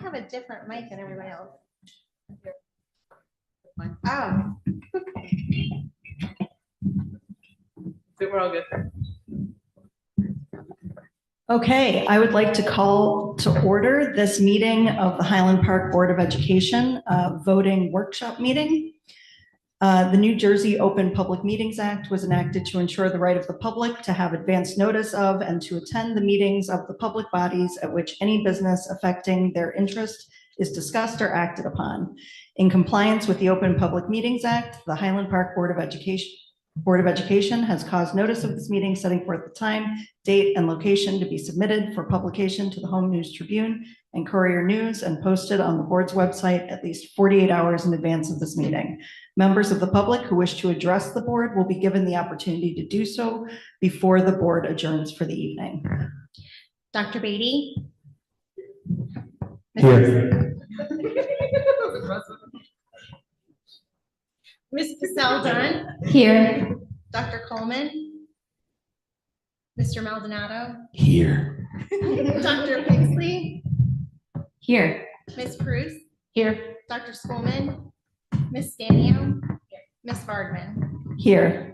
have a different mic than everybody else. Oh. We're all good. Okay, I would like to call to order this meeting of the Highland Park Board of Education voting workshop meeting. The New Jersey Open Public Meetings Act was enacted to ensure the right of the public to have advance notice of and to attend the meetings of the public bodies at which any business affecting their interest is discussed or acted upon. In compliance with the Open Public Meetings Act, the Highland Park Board of Education has caused notice of this meeting, setting forth the time, date, and location to be submitted for publication to the Home News Tribune and Courier News and posted on the board's website at least 48 hours in advance of this meeting. Members of the public who wish to address the board will be given the opportunity to do so before the board adjourns for the evening. Dr. Beatty? Here. Ms. Cassell-Dunn? Here. Dr. Coleman? Mr. Maldonado? Here. Dr. Pixley? Here. Ms. Bruce? Here. Dr. Schoolman? Ms. Stanio? Ms. Bardman? Here.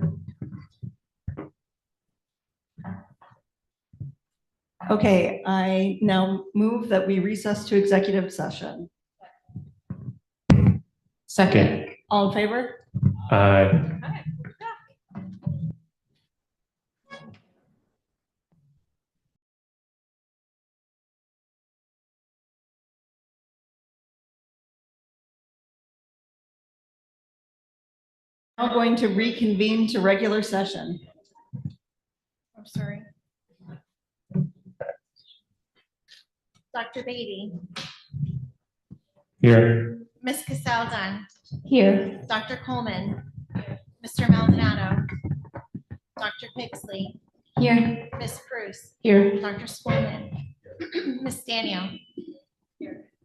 Okay, I now move that we recess to executive session. Second. All in favor? Aye. Now going to reconvene to regular session. I'm sorry. Dr. Beatty? Here. Ms. Cassell-Dunn? Here. Dr. Coleman? Mr. Maldonado? Dr. Pixley? Here. Ms. Bruce? Here. Dr. Schoolman? Ms. Stanio?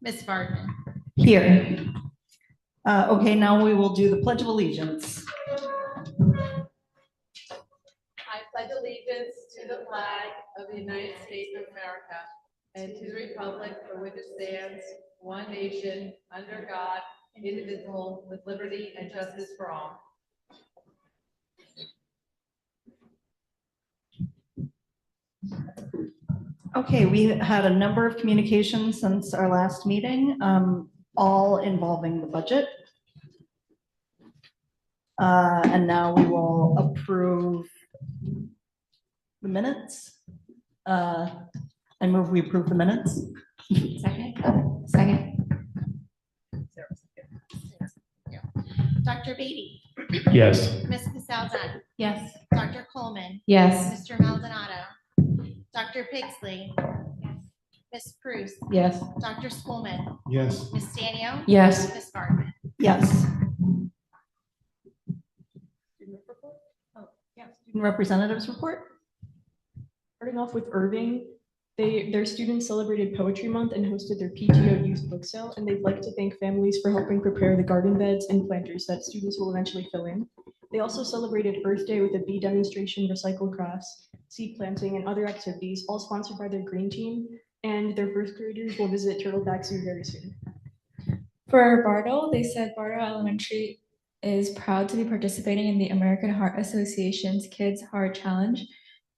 Ms. Bardman? Here. Okay, now we will do the Pledge of Allegiance. I pledge allegiance to the flag of the United States of America and to the republic for which it stands, one nation, under God, indivisible, with liberty and justice for all. Okay, we had a number of communications since our last meeting, all involving the budget. And now we will approve the minutes. I move we approve the minutes. Second. Dr. Beatty? Yes. Ms. Cassell-Dunn? Yes. Dr. Coleman? Yes. Mr. Maldonado? Dr. Pixley? Ms. Bruce? Yes. Dr. Schoolman? Yes. Ms. Stanio? Yes. Ms. Bardman? Yes. Student representatives report. Starting off with Irving, their students celebrated Poetry Month and hosted their PTO youth book sale, and they'd like to thank families for helping prepare the garden beds and planters that students will eventually fill in. They also celebrated Earth Day with a bee demonstration, recycled crafts, seed planting, and other activities, all sponsored by their green team, and their first graders will visit Turtleback Zoo very soon. For Bartle, they said Bartle Elementary is proud to be participating in the American Heart Association's Kids Heart Challenge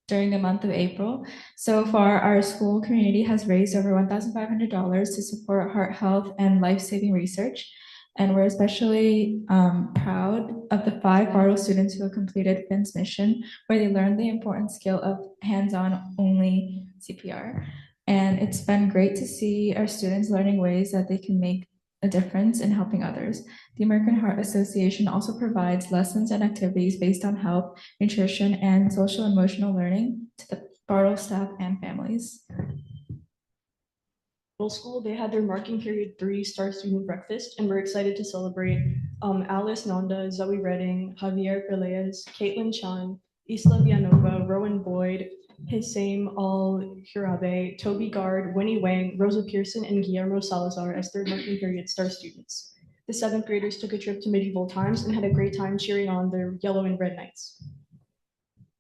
during the month of April. So far, our school community has raised over $1,500 to support heart health and life-saving research. And we're especially proud of the 5 Bartle students who have completed Finn's mission, where they learned the important skill of hands-on only CPR. And it's been great to see our students learning ways that they can make a difference in helping others. The American Heart Association also provides lessons and activities based on health, nutrition, and social emotional learning to the Bartle staff and families. Middle school, they had their marking period 3 star student breakfast, and we're excited to celebrate Alice Nanda, Zoe Redding, Javier Peleas, Caitlin Chan, Isla Villanova, Rowan Boyd, Hissam Al-Hirabe, Toby Gard, Winnie Wang, Rosa Pearson, and Guillermo Salazar as third marking period star students. The 7th graders took a trip to medieval times and had a great time cheering on their yellow and red knights.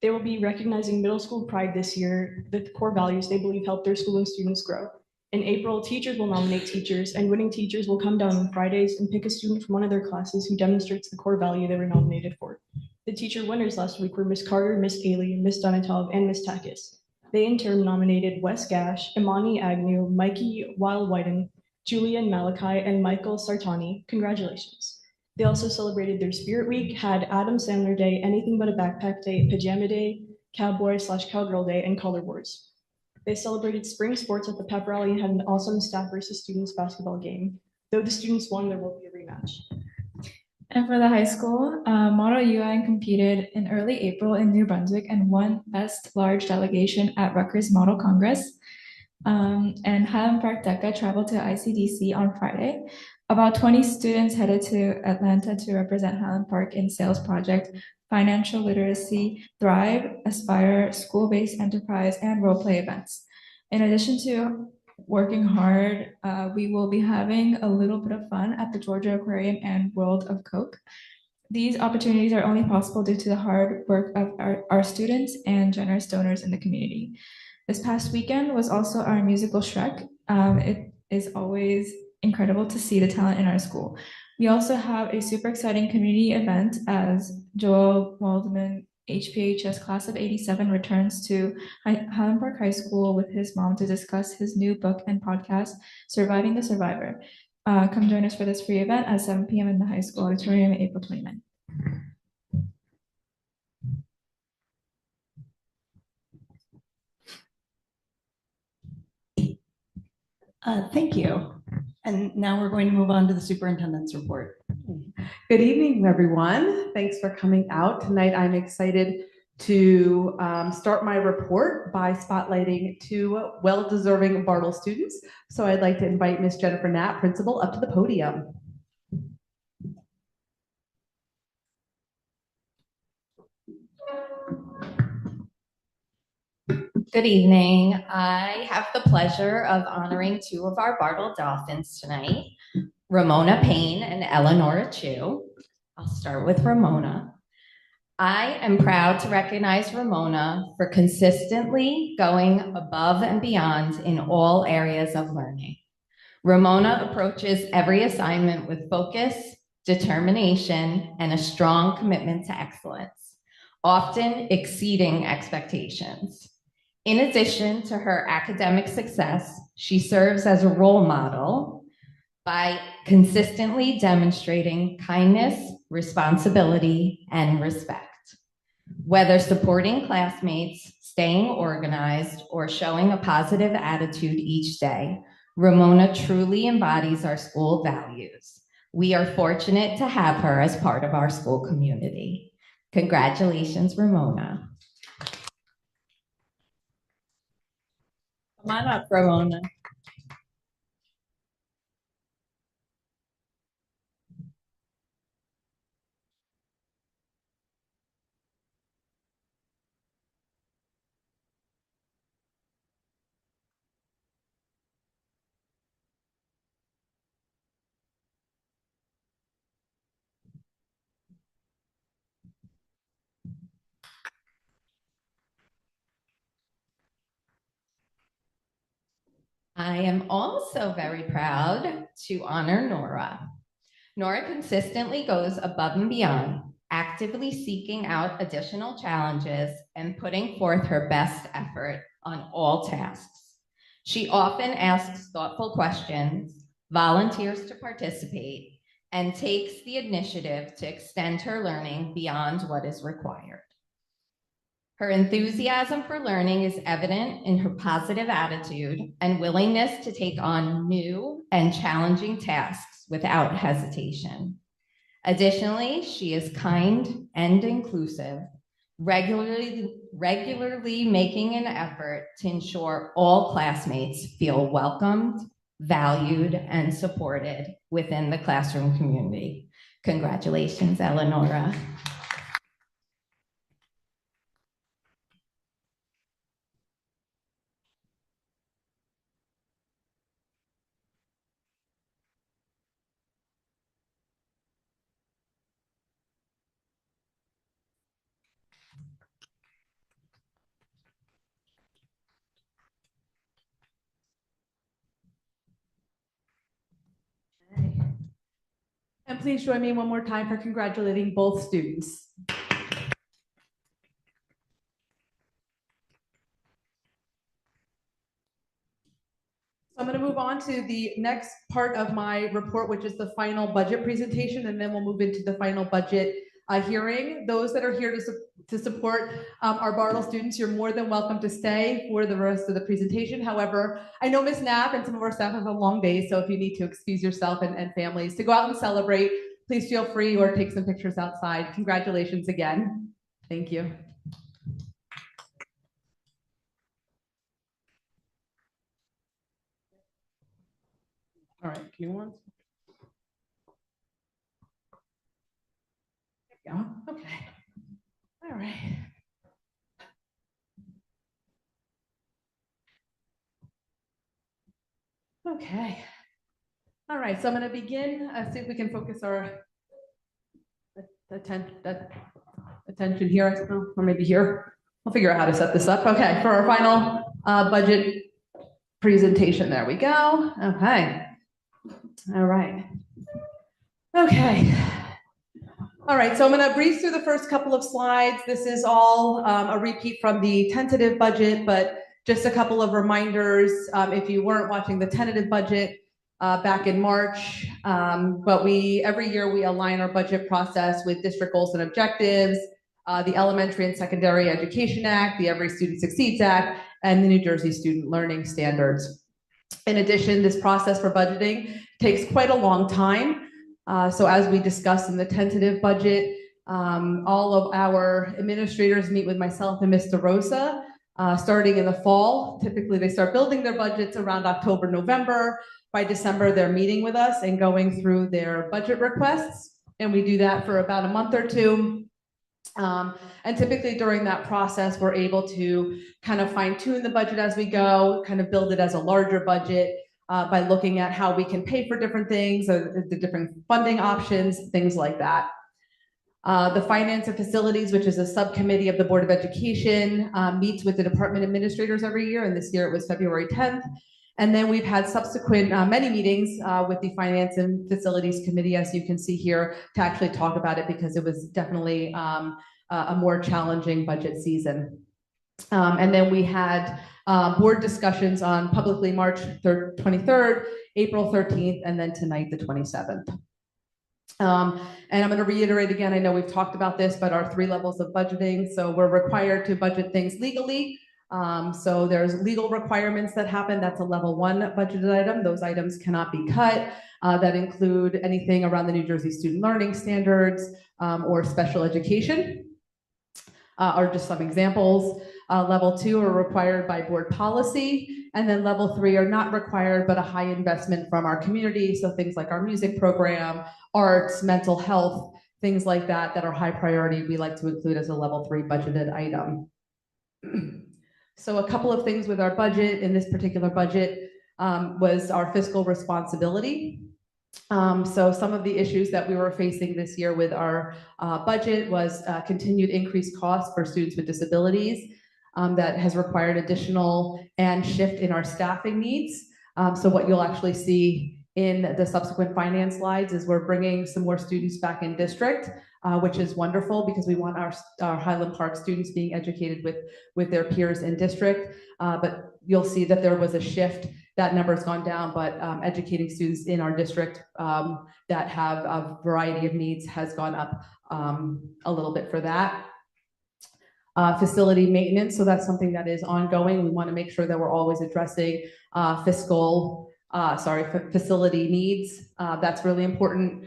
They will be recognizing middle school pride this year, the core values they believe help their school and students grow. In April, teachers will nominate teachers, and winning teachers will come down on Fridays and pick a student from one of their classes who demonstrates the core value they were nominated for. The teacher winners last week were Miss Carter, Miss Paley, Miss Donatov, and Miss Takis. They in turn nominated Wes Gash, Imani Agnew, Mikey Weil-Whiten, Julian Malachi, and Michael Sartani. Congratulations. They also celebrated their Spirit Week, had Adam Sandler Day, Anything But a Backpack Day, Pajama Day, Cowboy/Cowgirl Day, and Color Wars. They celebrated spring sports at the pep rally and had an awesome staff versus students basketball game. Though the students won, there will be a rematch. And for the high school, Model UN competed in early April in New Brunswick and won Best Large Delegation at Rutgers Model Congress. And Highland Park DECA traveled to ICDC on Friday. About 20 students headed to Atlanta to represent Highland Park in sales project, financial literacy, Thrive, Aspire, school-based enterprise, and role-play events. In addition to working hard, we will be having a little bit of fun at the Georgia Aquarium and World of Coke. These opportunities are only possible due to the hard work of our students and generous donors in the community. This past weekend was also our musical Shrek. It is always incredible to see the talent in our school. We also have a super exciting community event as Joel Waldman, HPHS class of 87, returns to Highland Park High School with his mom to discuss his new book and podcast, Surviving the Survivor. Come join us for this free event at 7 p.m. in the high school auditorium, April 29th. Thank you. And now we're going to move on to the superintendent's report. Good evening, everyone. Thanks for coming out. Tonight, I'm excited to start my report by spotlighting two well-deserving Bartle students. So I'd like to invite Miss Jennifer Knapp, principal, up to the podium. Good evening. I have the pleasure of honoring two of our Bartle Dolphins tonight, Ramona Payne and Eleonora Chu. I'll start with Ramona. I am proud to recognize Ramona for consistently going above and beyond in all areas of learning. Ramona approaches every assignment with focus, determination, and a strong commitment to excellence, often exceeding expectations. In addition to her academic success, she serves as a role model by consistently demonstrating kindness, responsibility, and respect. Whether supporting classmates, staying organized, or showing a positive attitude each day, Ramona truly embodies our school values. We are fortunate to have her as part of our school community. Congratulations, Ramona. Come on up, Ramona. I am also very proud to honor Nora. Nora consistently goes above and beyond, actively seeking out additional challenges and putting forth her best effort on all tasks. She often asks thoughtful questions, volunteers to participate, and takes the initiative to extend her learning beyond what is required. Her enthusiasm for learning is evident in her positive attitude and willingness to take on new and challenging tasks without hesitation. Additionally, she is kind and inclusive, regularly making an effort to ensure all classmates feel welcomed, valued, and supported within the classroom community. Congratulations, Eleonora. And please join me one more time for congratulating both students. I'm going to move on to the next part of my report, which is the final budget presentation, and then we'll move into the final budget hearing. Those that are here to support our Bartle students, you're more than welcome to stay for the rest of the presentation. However, I know Ms. Knapp and some of our staff have a long day, so if you need to excuse yourself and families to go out and celebrate, please feel free or take some pictures outside. Congratulations again. Thank you. All right, give me one. There we go. Okay. All right. Okay. All right, so I'm going to begin, see if we can focus our attention here, or maybe here. We'll figure out how to set this up. Okay, for our final budget presentation. There we go. Okay. All right. Okay. All right, so I'm going to breeze through the first couple of slides. This is all a repeat from the tentative budget, but just a couple of reminders if you weren't watching the tentative budget back in March. But every year we align our budget process with district goals and objectives, the Elementary and Secondary Education Act, the Every Student Succeeds Act, and the New Jersey Student Learning Standards. In addition, this process for budgeting takes quite a long time. So as we discussed in the tentative budget, all of our administrators meet with myself and Ms. DeRosa starting in the fall. Typically, they start building their budgets around October, November. By December, they're meeting with us and going through their budget requests. And we do that for about a month or two. And typically during that process, we're able to kind of fine tune the budget as we go, kind of build it as a larger budget by looking at how we can pay for different things, or the different funding options, things like that. The Finance and Facilities, which is a subcommittee of the Board of Education, meets with the department administrators every year, and this year it was February 10th. And then we've had subsequent many meetings with the Finance and Facilities Committee, as you can see here, to actually talk about it, because it was definitely a more challenging budget season. And then we had board discussions on publicly March 23rd, April 13th, and then tonight, the 27th. And I'm going to reiterate again, I know we've talked about this, but our 3 levels of budgeting. So we're required to budget things legally. So there's legal requirements that happen. That's a level 1 budgeted item. Those items cannot be cut. That include anything around the New Jersey Student Learning Standards or special education. Are just some examples. Level 2 are required by board policy, and then level 3 are not required, but a high investment from our community. So things like our music program, arts, mental health, things like that, that are high priority, we like to include as a level 3 budgeted item. So a couple of things with our budget in this particular budget was our fiscal responsibility. So some of the issues that we were facing this year with our budget was continued increased costs for students with disabilities that has required additional and shift in our staffing needs. So what you'll actually see in the subsequent finance slides is we're bringing some more students back in district, which is wonderful because we want our Highland Park students being educated with their peers in district. But you'll see that there was a shift. That number has gone down, but educating students in our district that have a variety of needs has gone up a little bit for that. Facility maintenance, so that's something that is ongoing. We want to make sure that we're always addressing facility needs. That's really important.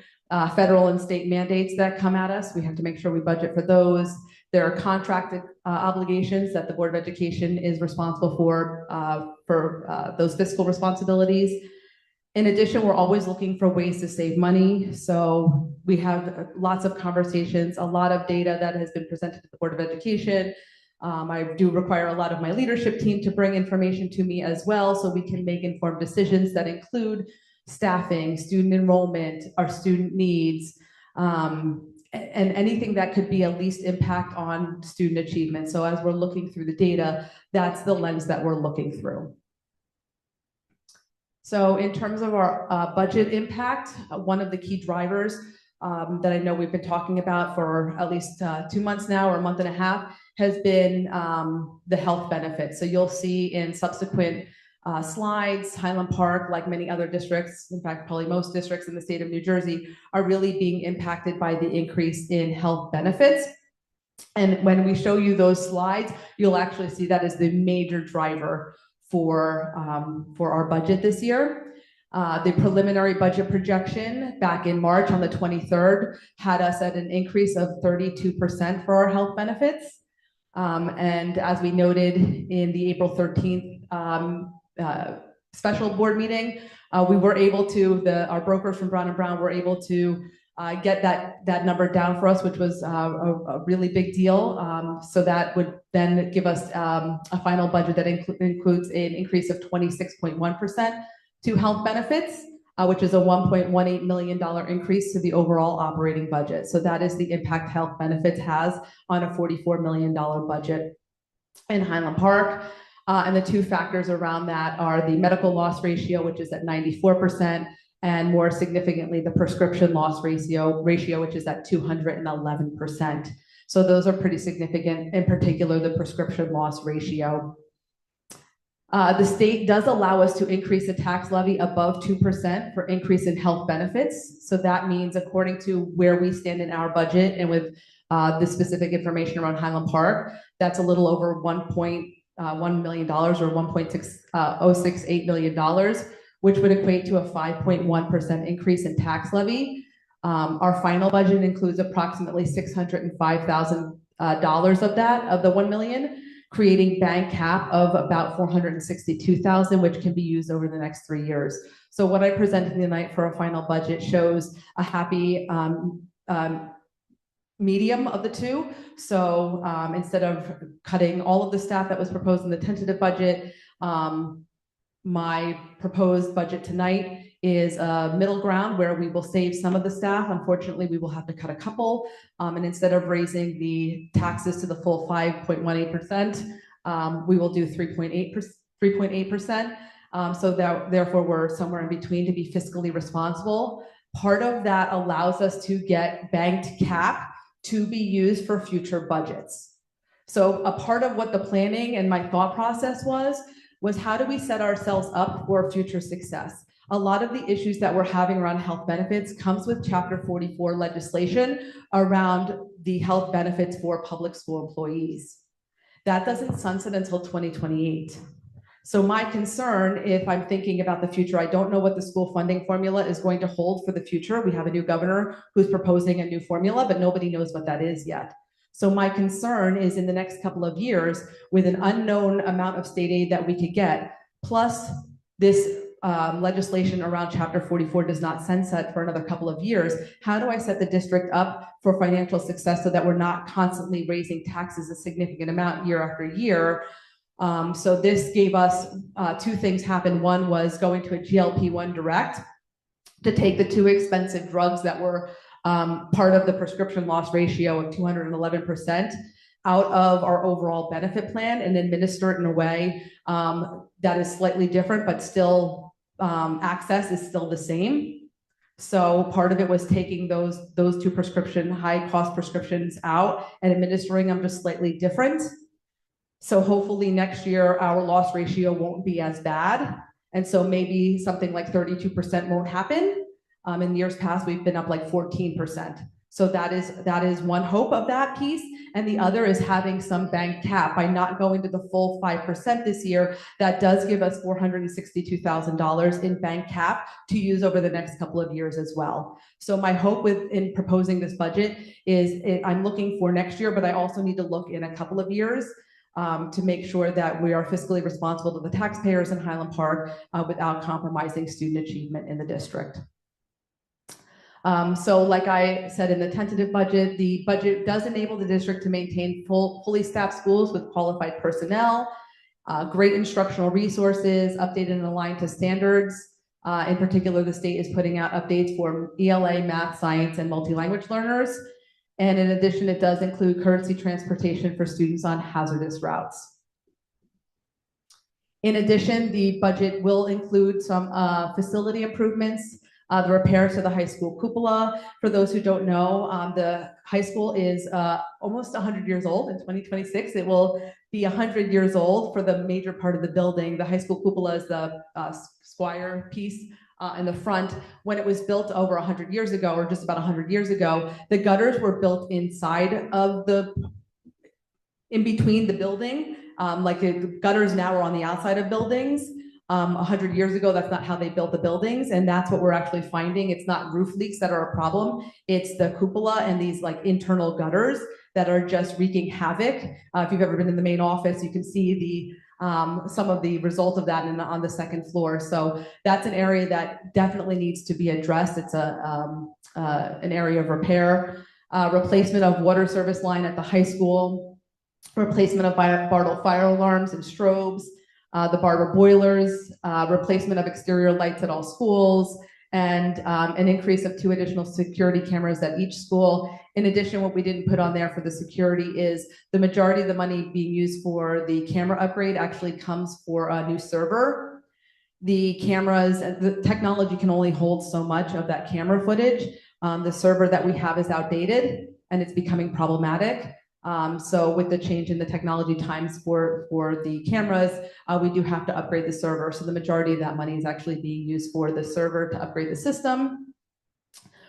Federal and state mandates that come at us, we have to make sure we budget for those. There are contracted obligations that the Board of Education is responsible for those fiscal responsibilities. In addition, we're always looking for ways to save money. So we have lots of conversations, a lot of data that has been presented to the Board of Education. I do require a lot of my leadership team to bring information to me as well, so we can make informed decisions that include staffing, student enrollment, our student needs, and anything that could be a least impact on student achievement. So as we're looking through the data, that's the lens that we're looking through. So in terms of our budget impact, one of the key drivers that I know we've been talking about for at least 2 months now or a month and a half has been the health benefits. So you'll see in subsequent slides, Highland Park, like many other districts, in fact, probably most districts in the state of New Jersey, are really being impacted by the increase in health benefits. And when we show you those slides, you'll actually see that as the major driver for our budget this year. The preliminary budget projection back in March on the 23rd had us at an increase of 32% for our health benefits. And as we noted in the April 13th special board meeting, we were able to, our brokers from Brown & Brown were able to get that number down for us, which was a really big deal. So that would then give us a final budget that includes an increase of 26.1% to health benefits, which is a $1.18 million increase to the overall operating budget. So that is the impact health benefits has on a $44 million budget in Highland Park. And the two factors around that are the medical loss ratio, which is at 94%, and more significantly, the prescription loss ratio, which is at 211%. So those are pretty significant, in particular, the prescription loss ratio. The state does allow us to increase the tax levy above 2% for increase in health benefits. So that means, according to where we stand in our budget and with the specific information around Highland Park, that's a little over $1.1 million or $1.068 million, which would equate to a 5.1% increase in tax levy. Our final budget includes approximately $605,000 of that, of the $1 million, creating bank cap of about $462,000, which can be used over the next 3 years. So what I presented tonight for a final budget shows a happy medium of the two. So instead of cutting all of the staff that was proposed in the tentative budget, my proposed budget tonight is a middle ground where we will save some of the staff. Unfortunately, we will have to cut a couple. And instead of raising the taxes to the full 5.18%, we will do 3.8%. So that therefore we're somewhere in between to be fiscally responsible. Part of that allows us to get banked cap to be used for future budgets. So a part of what the planning and my thought process was how do we set ourselves up for future success? A lot of the issues that we're having around health benefits comes with Chapter 44 legislation around the health benefits for public school employees. That doesn't sunset until 2028. So my concern, if I'm thinking about the future, I don't know what the school funding formula is going to hold for the future. We have a new governor who's proposing a new formula, but nobody knows what that is yet. So my concern is in the next couple of years, with an unknown amount of state aid that we could get, plus this legislation around Chapter 44 does not sunset for another couple of years, how do I set the district up for financial success so that we're not constantly raising taxes a significant amount year after year? So this gave us two things happen. One was going to a GLP-1 direct to take the two expensive drugs that were part of the prescription loss ratio of 211% out of our overall benefit plan and administer it in a way that is slightly different, but still access is still the same. So part of it was taking those two high cost prescriptions out and administering them just slightly different. So hopefully next year our loss ratio won't be as bad. And so maybe something like 32% won't happen. In years past, we've been up like 14%. So that is one hope of that piece. And the other is having some bank cap. By not going to the full 5% this year, that does give us $462,000 in bank cap to use over the next couple of years as well. So my hope in proposing this budget is I'm looking for next year, but I also need to look in a couple of years to make sure that we are fiscally responsible to the taxpayers in Highland Park without compromising student achievement in the district. So like I said in the tentative budget, the budget does enable the district to maintain fully staffed schools with qualified personnel, great instructional resources, updated and aligned to standards. In particular, the state is putting out updates for ELA, math, science, and multi-language learners. And in addition, it does include courtesy transportation for students on hazardous routes. In addition, the budget will include some facility improvements, the repairs to the high school cupola. For those who don't know, the high school is almost 100 years old in 2026. It will be 100 years old for the major part of the building. The high school cupola is the square piece in the front. When it was built over 100 years ago, or just about 100 years ago, the gutters were built inside of in between the building. Like gutters now are on the outside of buildings. 100 years ago, that's not how they built the buildings. And that's what we're actually finding. It's not roof leaks that are a problem. It's the cupola and these like internal gutters that are just wreaking havoc. If you've ever been in the main office, you can see some of the result of that on the second floor. So that's an area that definitely needs to be addressed. It's an area of repair, replacement of water service line at the high school, replacement of Bartle fire alarms and strobes, the Bartle boilers, replacement of exterior lights at all schools, and an increase of 2 additional security cameras at each school. In addition, what we didn't put on there for the security is the majority of the money being used for the camera upgrade actually comes for a new server. The cameras, the technology can only hold so much of that camera footage. The server that we have is outdated and it's becoming problematic. So with the change in the technology times for the cameras, we do have to upgrade the server. So the majority of that money is actually being used for the server to upgrade the system.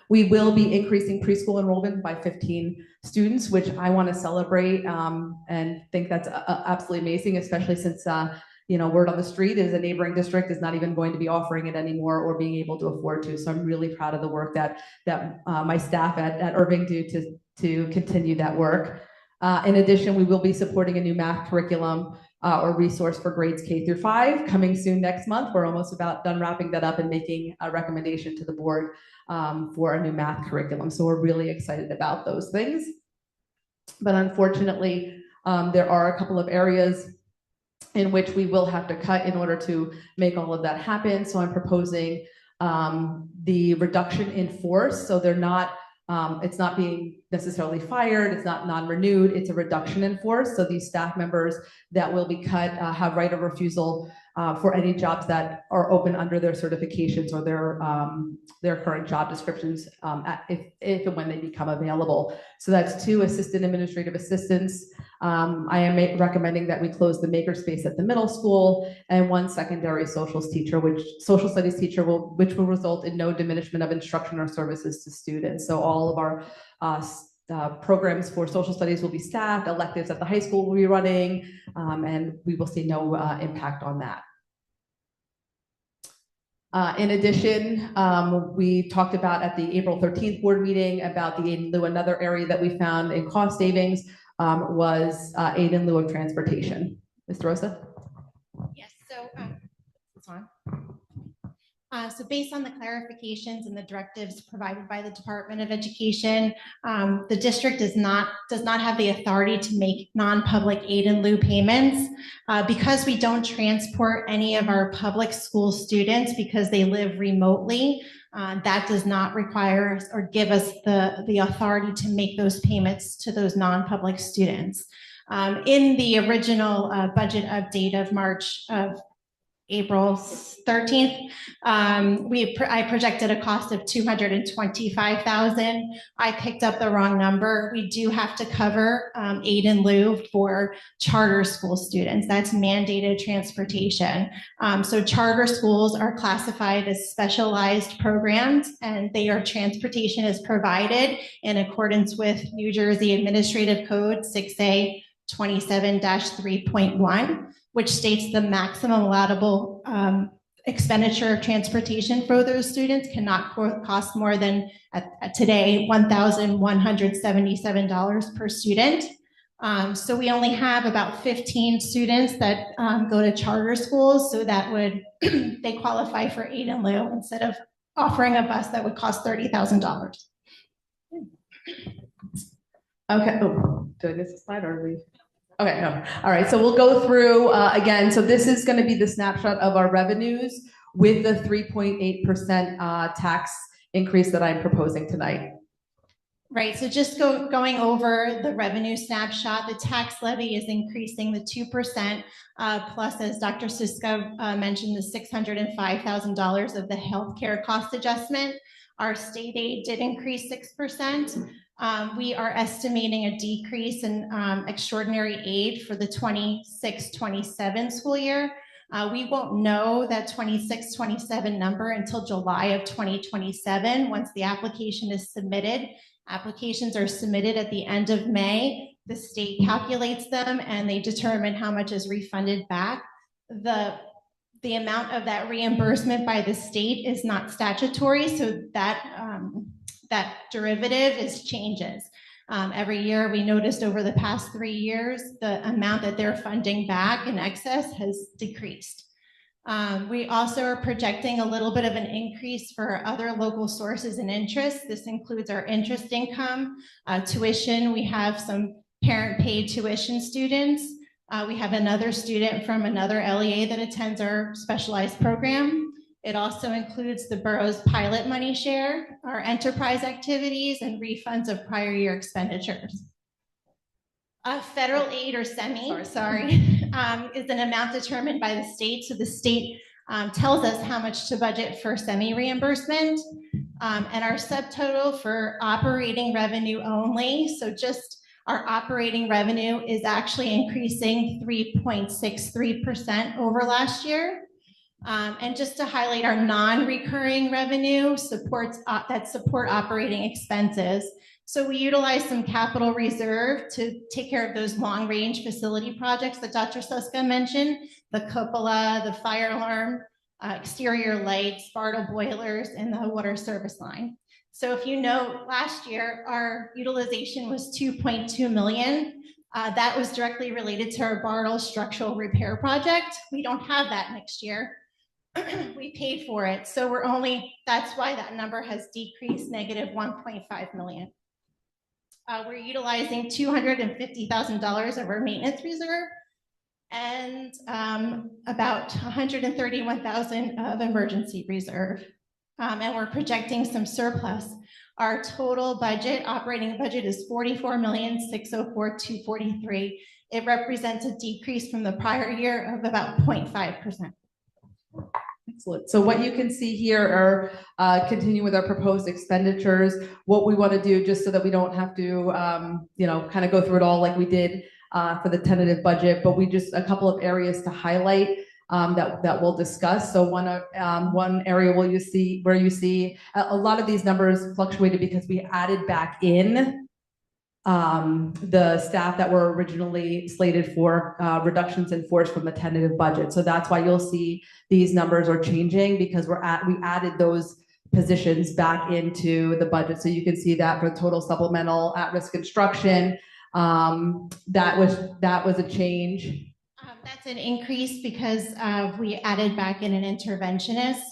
We will be increasing preschool enrollment by 15 students, which I want to celebrate and think that's absolutely amazing, especially since word on the street is a neighboring district is not even going to be offering it anymore or being able to afford to. So I'm really proud of the work that my staff at Irving do to continue that work. In addition, we will be supporting a new math curriculum or resource for grades K through 5 coming soon next month. We're almost about done wrapping that up and making a recommendation to the board for a new math curriculum. So we're really excited about those things. But unfortunately, there are a couple of areas in which we will have to cut in order to make all of that happen. So I'm proposing the reduction in force. So they're not it's not being necessarily fired, it's not non-renewed, it's a reduction in force. So these staff members that will be cut have right of refusal for any jobs that are open under their certifications or their current job descriptions if and when they become available. So that's 2 assistant administrative assistants. I am recommending that we close the makerspace at the middle school and 1 secondary social studies teacher, which will result in no diminishment of instruction or services to students. So all of our programs for social studies will be staffed, electives at the high school will be running, and we will see no impact on that. In addition, we talked about at the April 13th board meeting about the aid in lieu. Another area that we found in cost savings was aid in lieu of transportation. Ms. Rosa? Yes, so this one. So based on the clarifications and the directives provided by the Department of Education, the district does not have the authority to make non-public aid in lieu payments. Because we don't transport any of our public school students because they live remotely, that does not require or give us the authority to make those payments to those non-public students. In the original budget update of March of April 13th, I projected a cost of $225,000. I picked up the wrong number. We do have to cover aid in lieu for charter school students. That's mandated transportation. So charter schools are classified as specialized programs, and transportation is provided in accordance with New Jersey Administrative Code 6A 27-3.1. which states the maximum allowable expenditure of transportation for those students cannot cost more than today $1,177 per student. So we only have about 15 students that go to charter schools, so that would they qualify for aid in lieu instead of offering a bus that would cost $30,000. Okay. Oh, do I miss a slide or are we? Okay, no. All right, so we'll go through again. So this is going to be the snapshot of our revenues with the 3.8% tax increase that I'm proposing tonight. Right, so just going over the revenue snapshot, the tax levy is increasing the 2%, plus, as Dr. Siska mentioned, the $605,000 of the healthcare cost adjustment. Our state aid did increase 6%. We are estimating a decrease in extraordinary aid for the 26-27 school year. We won't know that 26-27 number until July of 2027, once the application is submitted. Applications are submitted at the end of May. The state calculates them and they determine how much is refunded back. The amount of that reimbursement by the state is not statutory, so that derivative changes. Every year, we noticed over the past 3 years, the amount that they're funding back in excess has decreased. We also are projecting a little bit of an increase for other local sources and interests. This includes our interest income, tuition. We have some parent-paid tuition students. We have another student from another LEA that attends our specialized program. It also includes the borough's pilot money share, our enterprise activities, and refunds of prior year expenditures. Federal aid or semi, is an amount determined by the state. So the state tells us how much to budget for semi reimbursement, and our subtotal for operating revenue only. So just our operating revenue is actually increasing 3.63% over last year. And just to highlight our non-recurring revenue supports that support operating expenses. So we utilize some capital reserve to take care of those long-range facility projects that Dr. Suska mentioned, the cupola, the fire alarm, exterior lights, Bartle boilers, and the water service line. So if you know, last year, our utilization was 2.2 million. That was directly related to our Bartle structural repair project. We don't have that next year. We paid for it. So that's why that number has decreased negative 1.5 million. We're utilizing $250,000 of our maintenance reserve and about 131,000 of emergency reserve. And we're projecting some surplus. Our total budget, operating budget, is $44,604,243. It represents a decrease from the prior year of about 0.5%. Excellent. So what you can see here are continue with our proposed expenditures. What we want to do, just so that we don't have to, kind of go through it all like we did for the tentative budget, but we just a couple of areas to highlight that we'll discuss. So one area where you see a lot of these numbers fluctuated because we added back in the staff that were originally slated for reductions in force from the tentative budget. So that's why you'll see these numbers are changing, because we added those positions back into the budget. So you can see that for total supplemental at-risk instruction, that was a change. That's an increase because we added back in an interventionist.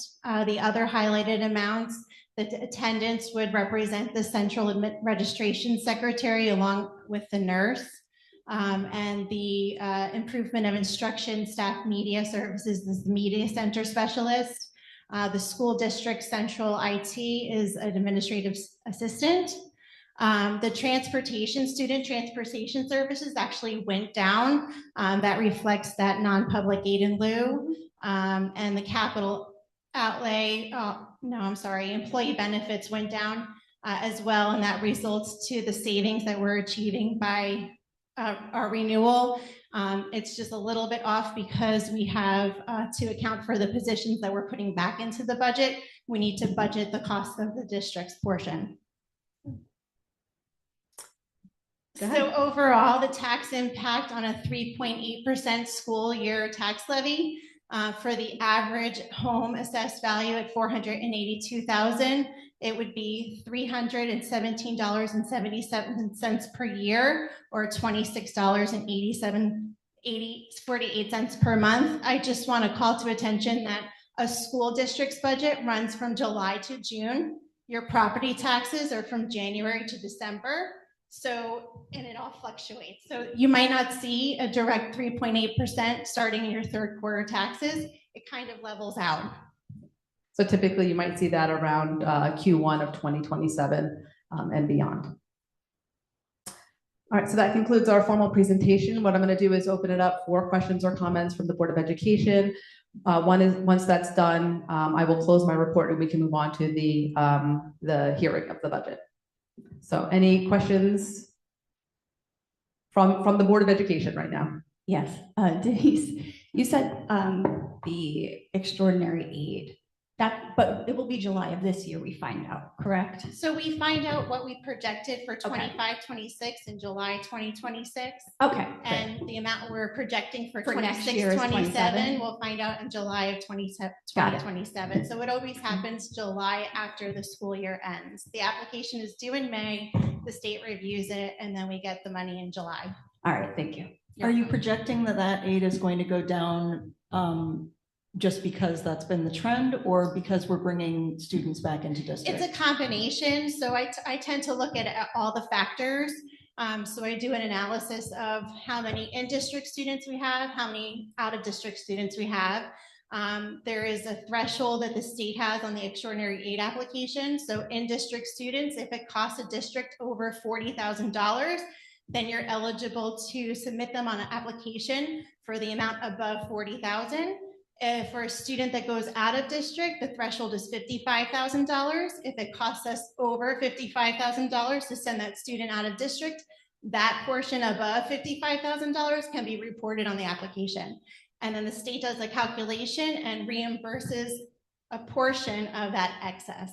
The other highlighted amounts, the attendance would represent the central registration secretary along with the nurse, and the improvement of instruction staff media services is the media center specialist. The school district central IT is an administrative assistant. The student transportation services actually went down. That reflects that non-public aid in lieu, and the capital outlay, employee benefits went down as well, and that results to the savings that we're achieving by our renewal. It's just a little bit off because we have to account for the positions that we're putting back into the budget. We need to budget the cost of the district's portion. So overall, the tax impact on a 3.8% school year tax levy for the average home assessed value at $482,000, it would be $317.77 per year, or $26.48 per month. I just want to call to attention that a school district's budget runs from July to June. Your property taxes are from January to December. So, and it all fluctuates. So you might not see a direct 3.8% starting in your third quarter taxes. It kind of levels out. So typically you might see that around Q1 of 2027 and beyond. All right, so that concludes our formal presentation. What I'm going to do is open it up for questions or comments from the Board of Education. Once that's done, I will close my report and we can move on to the hearing of the budget. So any questions from the Board of Education right now? Yes, Denise, you said the extraordinary aid, but it will be July of this year we find out, correct? So we find out what we projected for 25-26 in July 2026. Okay. And the amount we're projecting for next year is 26-27, we'll find out in July of 2027. So it always happens July after the school year ends. The application is due in May, the state reviews it, and then we get the money in July. All right, thank you. Are you projecting that aid is going to go down just because that's been the trend, or because we're bringing students back into district? It's a combination. So I tend to look at all the factors. So I do an analysis of how many in-district students we have, how many out-of-district students we have. There is a threshold that the state has on the extraordinary aid application. So in-district students, if it costs a district over $40,000, then you're eligible to submit them on an application for the amount above $40,000. For a student that goes out of district, the threshold is $55,000. If it costs us over $55,000 to send that student out of district, that portion above $55,000 can be reported on the application. And then the state does a calculation and reimburses a portion of that excess.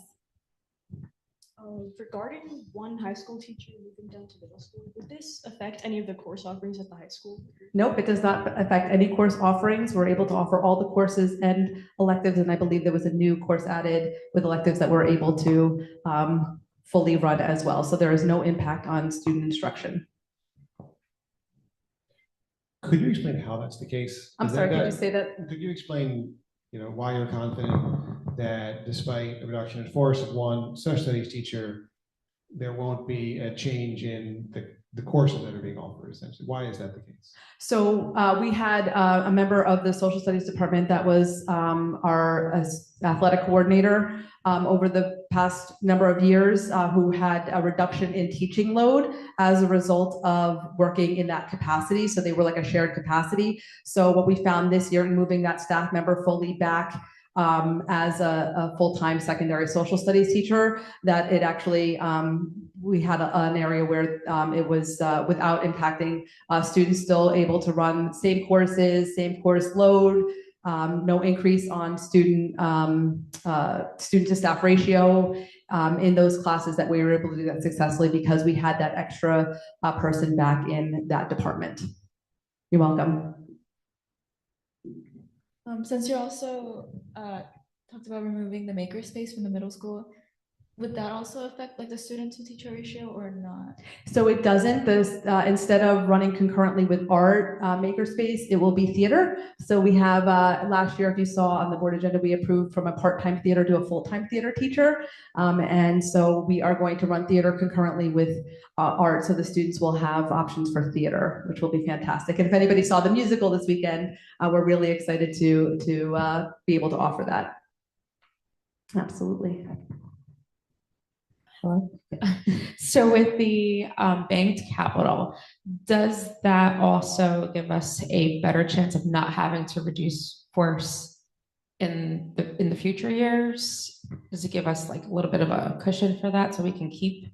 Regarding one high school teacher moving down to middle school, would this affect any of the course offerings at the high school? Nope, it does not affect any course offerings. We're able to offer all the courses and electives, and I believe there was a new course added with electives that we're able to fully run as well. So there is no impact on student instruction. Could you explain how that's the case? I'm sorry, could you say that? Could you explain, why you're confident that despite a reduction in force of one social studies teacher, there won't be a change in the courses that are being offered, essentially? Why is that the case? So we had a member of the social studies department that was our athletic coordinator over the past number of years who had a reduction in teaching load as a result of working in that capacity. So they were like a shared capacity. So what we found this year in moving that staff member fully back as a full-time secondary social studies teacher, that it actually, we had an area where it was without impacting students, still able to run same courses, same course load, no increase on student to staff ratio in those classes, that we were able to do that successfully because we had that extra person back in that department. You're welcome. Since you also talked about removing the makerspace from the middle school, would that also affect like the student to teacher ratio or not? So it doesn't. This instead of running concurrently with art makerspace, it will be theater. So we have last year, if you saw on the board agenda, we approved from a part-time theater to a full-time theater teacher, and so we are going to run theater concurrently with art. So the students will have options for theater, which will be fantastic. And if anybody saw the musical this weekend, we're really excited to be able to offer that. Absolutely. So with the banked capital, does that also give us a better chance of not having to reduce force in the future years? Does it give us like a little bit of a cushion for that so we can keep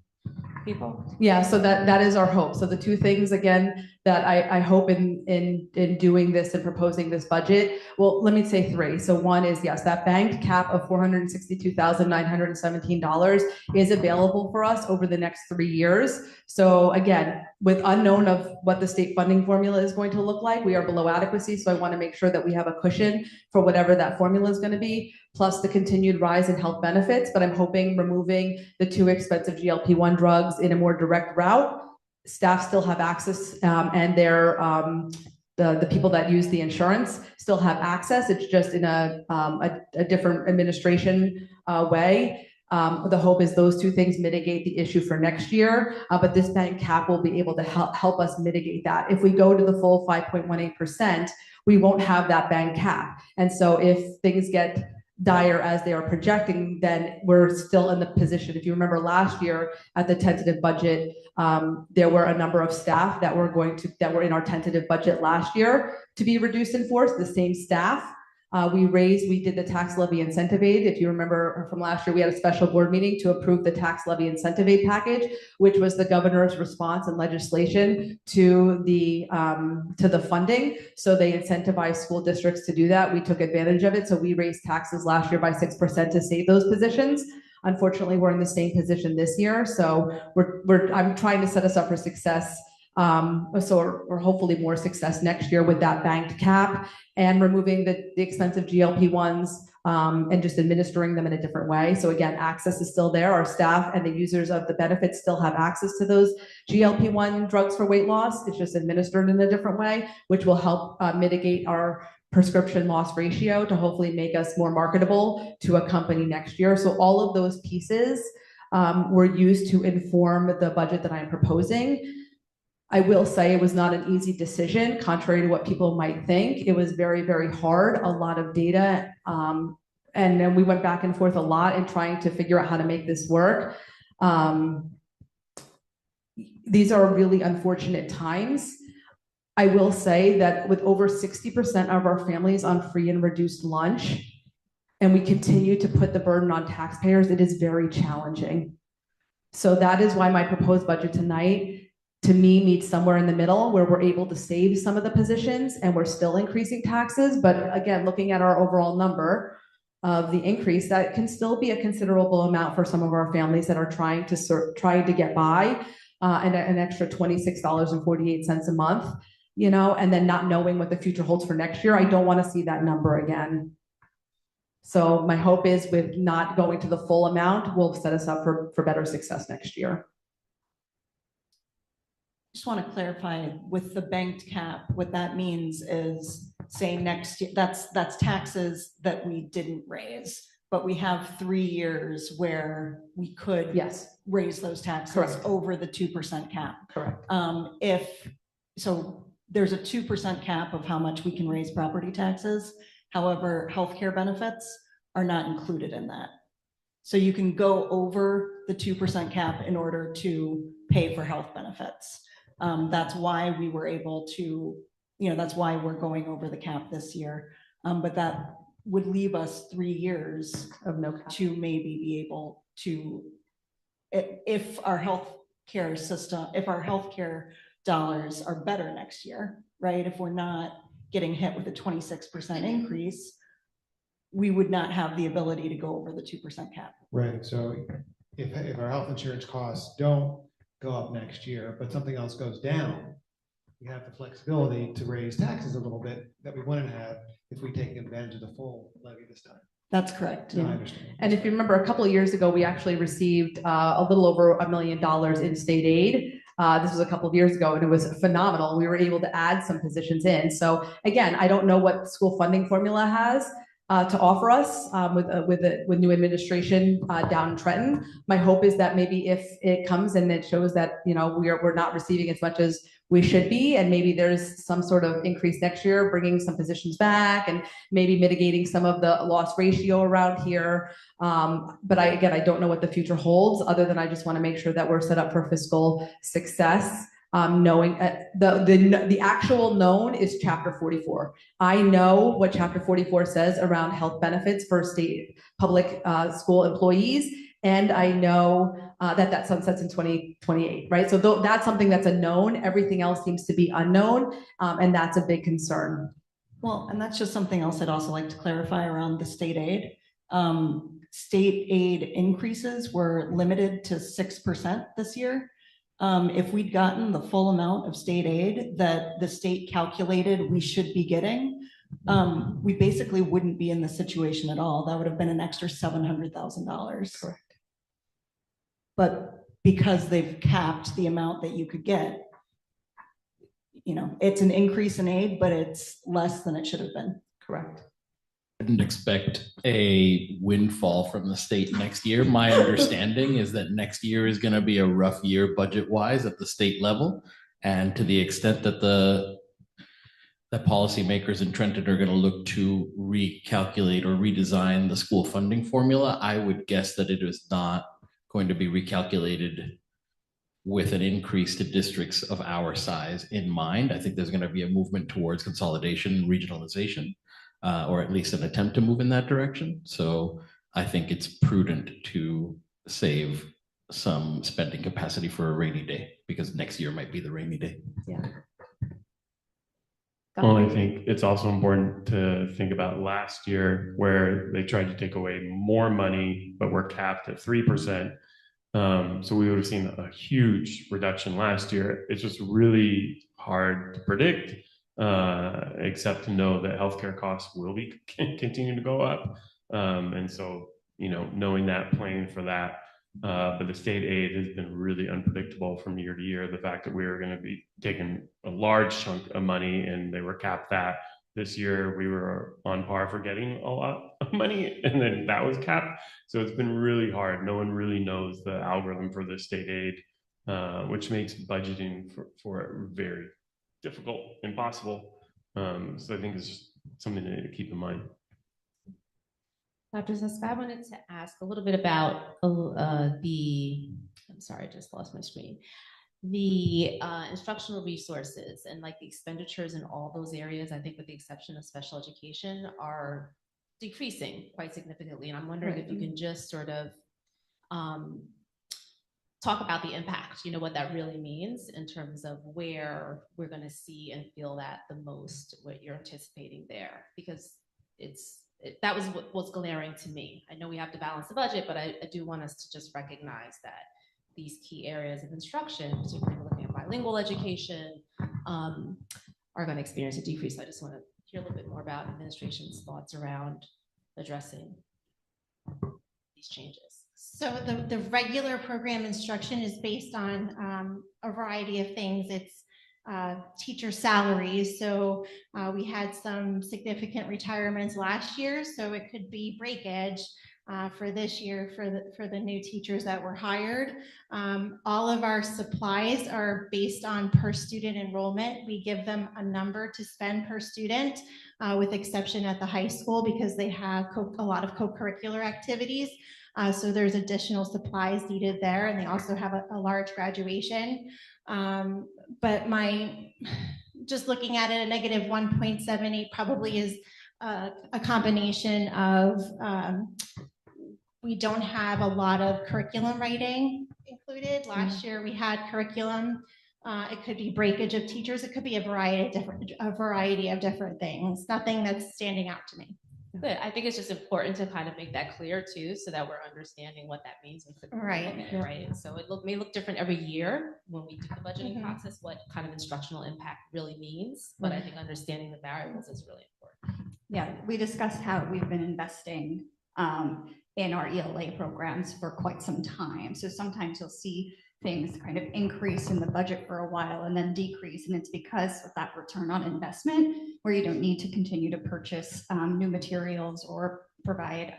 people? Yeah, so that is our hope. So the two things again that I hope in doing this and proposing this budget, well, let me say three. So one is, yes, that banked cap of $462,917 is available for us over the next 3 years. So again, with unknown of what the state funding formula is going to look like, we are below adequacy. So I want to make sure that we have a cushion for whatever that formula is going to be, plus the continued rise in health benefits. But I'm hoping removing the too expensive GLP-1 drugs in a more direct route, staff still have access, and they're the people that use the insurance still have access. It's just in a different administration way. The hope is those two things mitigate the issue for next year, but this bank cap will be able to help us mitigate that. If we go to the full 5.18%, we won't have that bank cap. And so if things get dire as they are projecting, then we're still in the position. If you remember last year at the tentative budget, there were a number of staff that were in our tentative budget last year to be reduced in force, the same staff. We did the tax levy incentive aid. If you remember from last year, we had a special board meeting to approve the tax levy incentive aid package, which was the governor's response and legislation to the funding. So they incentivized school districts to do that. We took advantage of it. So we raised taxes last year by 6% to save those positions. Unfortunately, we're in the same position this year. So I'm trying to set us up for success. Or hopefully more success next year with that banked cap and removing the expensive GLP-1s and just administering them in a different way. So again, access is still there. Our staff and the users of the benefits still have access to those GLP-1 drugs for weight loss. It's just administered in a different way, which will help mitigate our prescription loss ratio to hopefully make us more marketable to a company next year. So all of those pieces were used to inform the budget that I'm proposing. I will say it was not an easy decision, contrary to what people might think. It was very, very hard, a lot of data. And then we went back and forth a lot in trying to figure out how to make this work. These are really unfortunate times. I will say that with over 60% of our families on free and reduced lunch, and we continue to put the burden on taxpayers, it is very challenging. So that is why my proposed budget tonight, to me, meets somewhere in the middle where we're able to save some of the positions and we're still increasing taxes. But again, looking at our overall number of the increase, that can still be a considerable amount for some of our families that are trying to get by, and an extra $26.48 a month, and then not knowing what the future holds for next year. I don't want to see that number again. So my hope is with not going to the full amount, will set us up for better success next year. Just want to clarify with the banked cap, what that means is say next year, that's taxes that we didn't raise, but we have 3 years where we could raise those taxes over the 2% cap. Correct. So there's a 2% cap of how much we can raise property taxes. However, healthcare benefits are not included in that. So you can go over the 2% cap in order to pay for health benefits. That's why we were able to, that's why we're going over the cap this year. But that would leave us 3 years of no cap to maybe be able to, if our healthcare system, if our healthcare dollars are better next year, right? If we're not getting hit with a 26% increase, we would not have the ability to go over the 2% cap. Right. So if our health insurance costs don't go up next year, but something else goes down, we have the flexibility to raise taxes a little bit that we wouldn't have if we take advantage of the full levy this time. That's correct. No, I understand. And if you remember, a couple of years ago, we actually received a little over $1 million in state aid. This was a couple of years ago, and it was phenomenal. We were able to add some positions in. So again, I don't know what the school funding formula has to offer us with new administration down in Trenton. My hope is that maybe if it comes and it shows that we're not receiving as much as we should be, and maybe there's some sort of increase next year, bringing some positions back and maybe mitigating some of the loss ratio around here. But I don't know what the future holds, other than I just want to make sure that we're set up for fiscal success. Knowing the actual known is Chapter 44. I know what Chapter 44 says around health benefits for state public school employees, and I know that sunsets in 2028, right? So that's something that's a known. Everything else seems to be unknown, and that's a big concern. Well, and that's just something else I'd also like to clarify around the state aid. State aid increases were limited to 6% this year. If we'd gotten the full amount of state aid that the state calculated we should be getting, we basically wouldn't be in the situation at all. That would have been an extra $700,000. Correct. But because they've capped the amount that you could get, it's an increase in aid, but it's less than it should have been. Correct. I didn't expect a windfall from the state next year. My understanding is that next year is going to be a rough year budget-wise at the state level. And to the extent that the that policymakers in Trenton are going to look to recalculate or redesign the school funding formula, I would guess that it is not going to be recalculated with an increase to districts of our size in mind. I think there's going to be a movement towards consolidation and regionalization, or at least an attempt to move in that direction. So I think it's prudent to save some spending capacity for a rainy day, because next year might be the rainy day. Yeah. Well, I think it's also important to think about last year where they tried to take away more money, but we're capped at 3%. So we would have seen a huge reduction last year. It's just really hard to predict, except to know that healthcare costs will be continue to go up. And so, knowing that, planning for that. But the state aid has been really unpredictable from year to year. The fact that we were going to be taking a large chunk of money and they were capped that. This year we were on par for getting a lot of money, and then that was capped. So it's been really hard. No one really knows the algorithm for the state aid, which makes budgeting for it very difficult, impossible. So I think it's just something to keep in mind. Dr. Ziska, I wanted to ask a little bit about I'm sorry, I just lost my screen. The instructional resources and like the expenditures in all those areas, I think with the exception of special education, are decreasing quite significantly. And I'm wondering if you can just sort of talk about the impact, what that really means in terms of where we're going to see and feel that the most, what you're anticipating there, because that was what was glaring to me. I know we have to balance the budget, but I do want us to just recognize that these key areas of instruction, particularly looking at bilingual education, are going to experience a decrease. I just want to hear a little bit more about administration's thoughts around addressing these changes. So the regular program instruction is based on a variety of things. It's teacher salaries. So we had some significant retirements last year, so it could be breakage for this year for the new teachers that were hired. All of our supplies are based on per student enrollment. We give them a number to spend per student, with exception at the high school because they have a lot of co-curricular activities. So there's additional supplies needed there, and they also have a large graduation. But just looking at it, a negative 1.78 probably is a combination of we don't have a lot of curriculum writing included. Last year we had curriculum. It could be breakage of teachers. It could be a variety of different things. Nothing that's standing out to me. Good. I think it's just important to kind of make that clear too, so that we're understanding what that means. Right. Right. So it may look different every year when we do the budgeting process, what kind of instructional impact really means. But I think understanding the variables is really important. Yeah, we discussed how we've been investing in our ELA programs for quite some time. So sometimes you'll see things kind of increase in the budget for a while and then decrease. And it's because of that return on investment where you don't need to continue to purchase new materials or provide,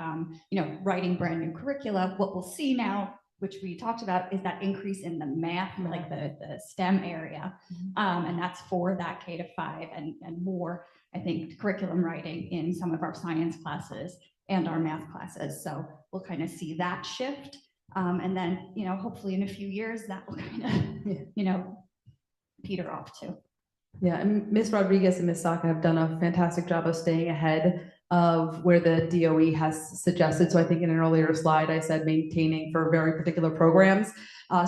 writing brand new curricula. What we'll see now, which we talked about, is that increase in the math, like the STEM area. And that's for that K-5 and more, I think, curriculum writing in some of our science classes and our math classes. So we'll kind of see that shift. And then, hopefully in a few years that will kind of, peter off too. Yeah, and Ms. Rodriguez and Ms. Saka have done a fantastic job of staying ahead of where the DOE has suggested. So I think in an earlier slide, I said maintaining for very particular programs.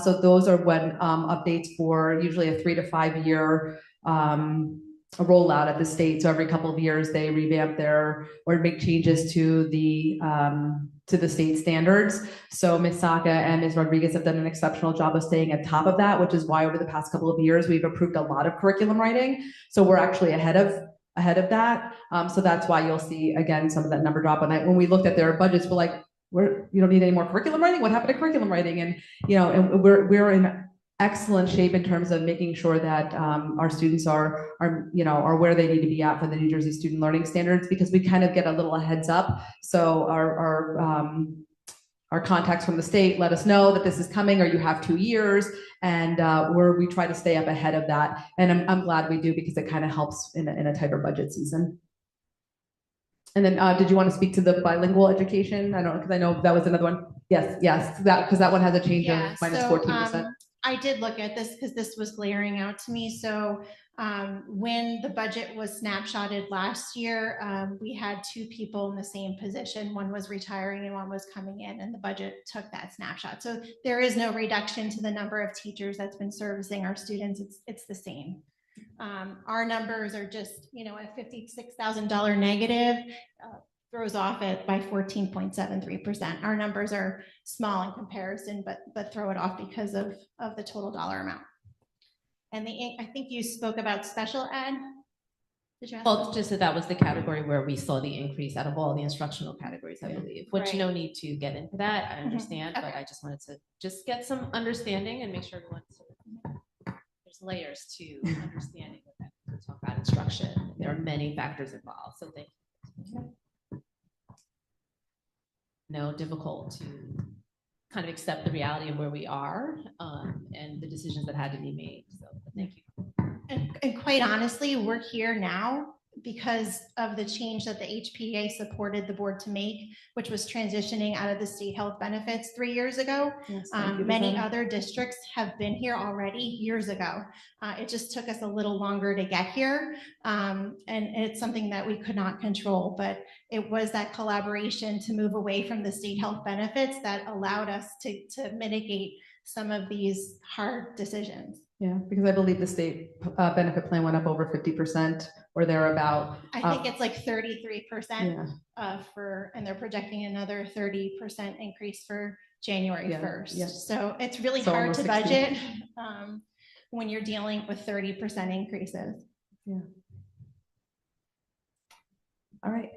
So those are when updates for usually a 3 to 5 year a rollout at the state. So every couple of years they revamp or make changes to the state standards. So Ms. Saka and Ms. Rodriguez have done an exceptional job of staying on top of that, which is why over the past couple of years we've approved a lot of curriculum writing. So we're actually ahead of that. So that's why you'll see again some of that number drop. And when we looked at their budgets, we're like, you don't need any more curriculum writing. What happened to curriculum writing? And and we're in excellent shape in terms of making sure that our students are where they need to be at for the New Jersey student learning standards, because we kind of get a little heads up. So our our contacts from the state let us know that this is coming, or you have 2 years, and we try to stay up ahead of that. And I'm glad we do, because it kind of helps in a tighter budget season. And then, did you want to speak to the bilingual education? I don't know, because I know that was another one. Yes, because that one has a change of minus 14%. I did look at this because this was glaring out to me. So when the budget was snapshotted last year, we had 2 people in the same position. One was retiring and one was coming in, and the budget took that snapshot. So there is no reduction to the number of teachers that's been servicing our students. It's the same. Our numbers are just, a $56,000 negative throws off it by 14.73%. Our numbers are small in comparison, but throw it off because of the total dollar amount. And I think you spoke about special ed. Did you ask? Well, just that was the category where we saw the increase out of all the instructional categories, I believe, which Right. no need to get into that. I understand, Okay. but I just wanted to just get some understanding and make sure everyone's there's layers to understanding what that we talk about instruction. There are many factors involved. So thank you. No, difficult to kind of accept the reality of where we are and the decisions that had to be made. So thank you. And quite honestly, we're here now because of the change that the HPA supported the board to make, which was transitioning out of the state health benefits 3 years ago. Yes, Many other districts have been here already years ago. It just took us a little longer to get here. And it's something that we could not control, but it was that collaboration to move away from the state health benefits that allowed us to mitigate some of these hard decisions. Yeah, because I believe the state benefit plan went up over 50% or thereabout. I think it's like 33% Yeah. and they're projecting another 30% increase for January 1st. Yeah. So it's really So hard to almost 60. budget when you're dealing with 30% increases. Yeah. All right.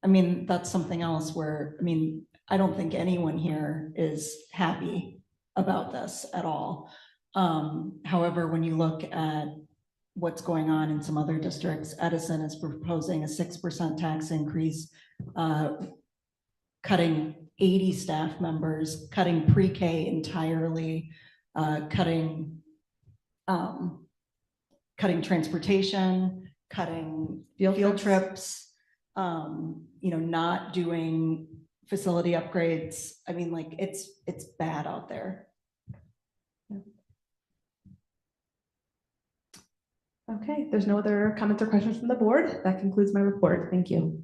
I mean, that's something else where, I don't think anyone here is happy about this at all. However, when you look at what's going on in some other districts, Edison is proposing a 6% tax increase, cutting 80 staff members, cutting pre-K entirely, cutting transportation, cutting field trips, not doing facility upgrades. It's bad out there. Okay, there's no other comments or questions from the board. That concludes my report. Thank you.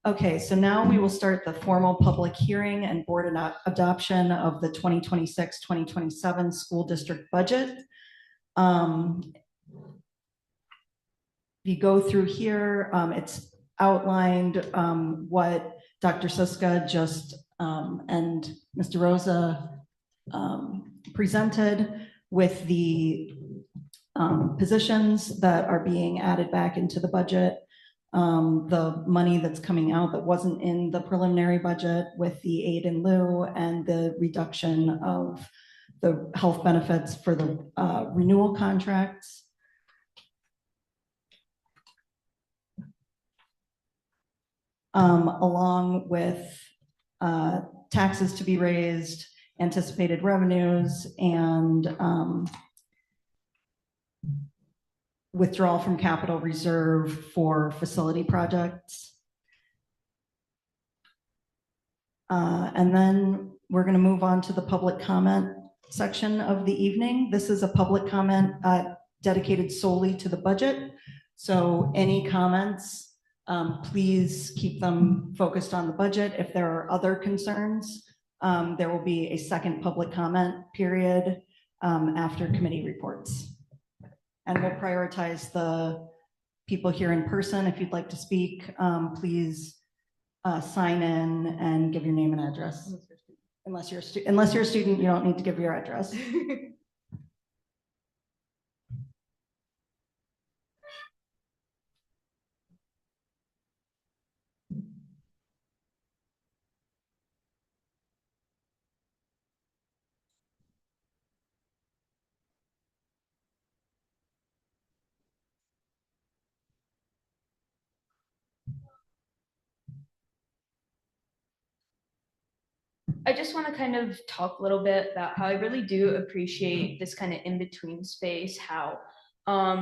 Okay, so now we will start the formal public hearing and board adoption of the 2026-2027 school district budget. If you go through here, it's outlined what Dr. Suska just and Mr. Rosa presented with the positions that are being added back into the budget. The money that's coming out that wasn't in the preliminary budget with the aid in lieu and the reduction of the health benefits for the renewal contracts. Along with taxes to be raised, anticipated revenues, and withdrawal from capital reserve for facility projects. And then we're going to move on to the public comment section of the evening. This is a public comment dedicated solely to the budget. So any comments, please keep them focused on the budget. If there are other concerns, there will be a second public comment period after committee reports. And we'll prioritize the people here in person. If you'd like to speak, please sign in and give your name and address. Unless you're a student, you don't need to give your address. I just want to kind of talk a little bit about how I really do appreciate this kind of in-between space, how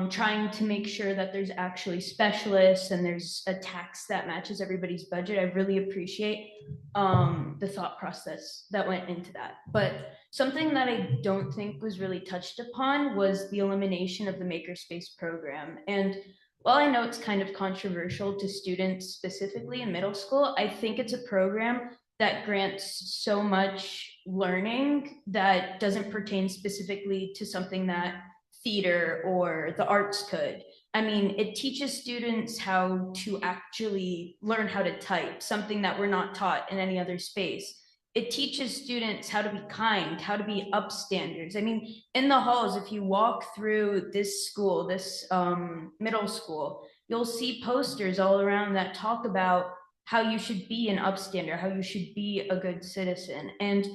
trying to make sure that there's actually specialists and there's a tax that matches everybody's budget. I really appreciate the thought process that went into that. But something that I don't think was really touched upon was the elimination of the Makerspace program. And while I know it's kind of controversial to students specifically in middle school, I think it's a program that grants so much learning that doesn't pertain specifically to something that theater or the arts could. I mean, it teaches students how to actually learn how to type, something that we're not taught in any other space. It teaches students how to be kind, how to be upstanders. I mean, in the halls, if you walk through this school, this middle school, you'll see posters all around that talk about how you should be an upstander, how you should be a good citizen. And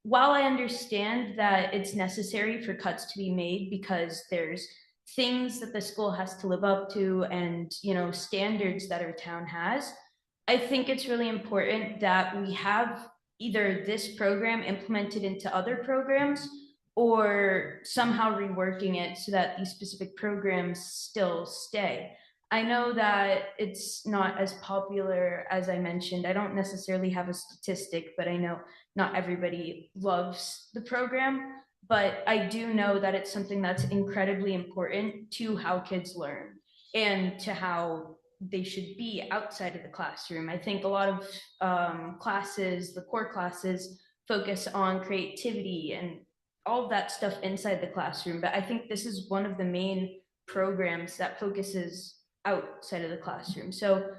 while I understand that it's necessary for cuts to be made because there's things that the school has to live up to and, you know, standards that our town has, I think it's really important that we have either this program implemented into other programs or somehow reworking it so that these specific programs still stay. I know that it's not as popular as I mentioned. I don't necessarily have a statistic, but I know not everybody loves the program. But I do know that it's something that's incredibly important to how kids learn and to how they should be outside of the classroom. I think a lot of classes, the core classes, focus on creativity and all of that stuff inside the classroom. But I think this is one of the main programs that focuses outside of the classroom. So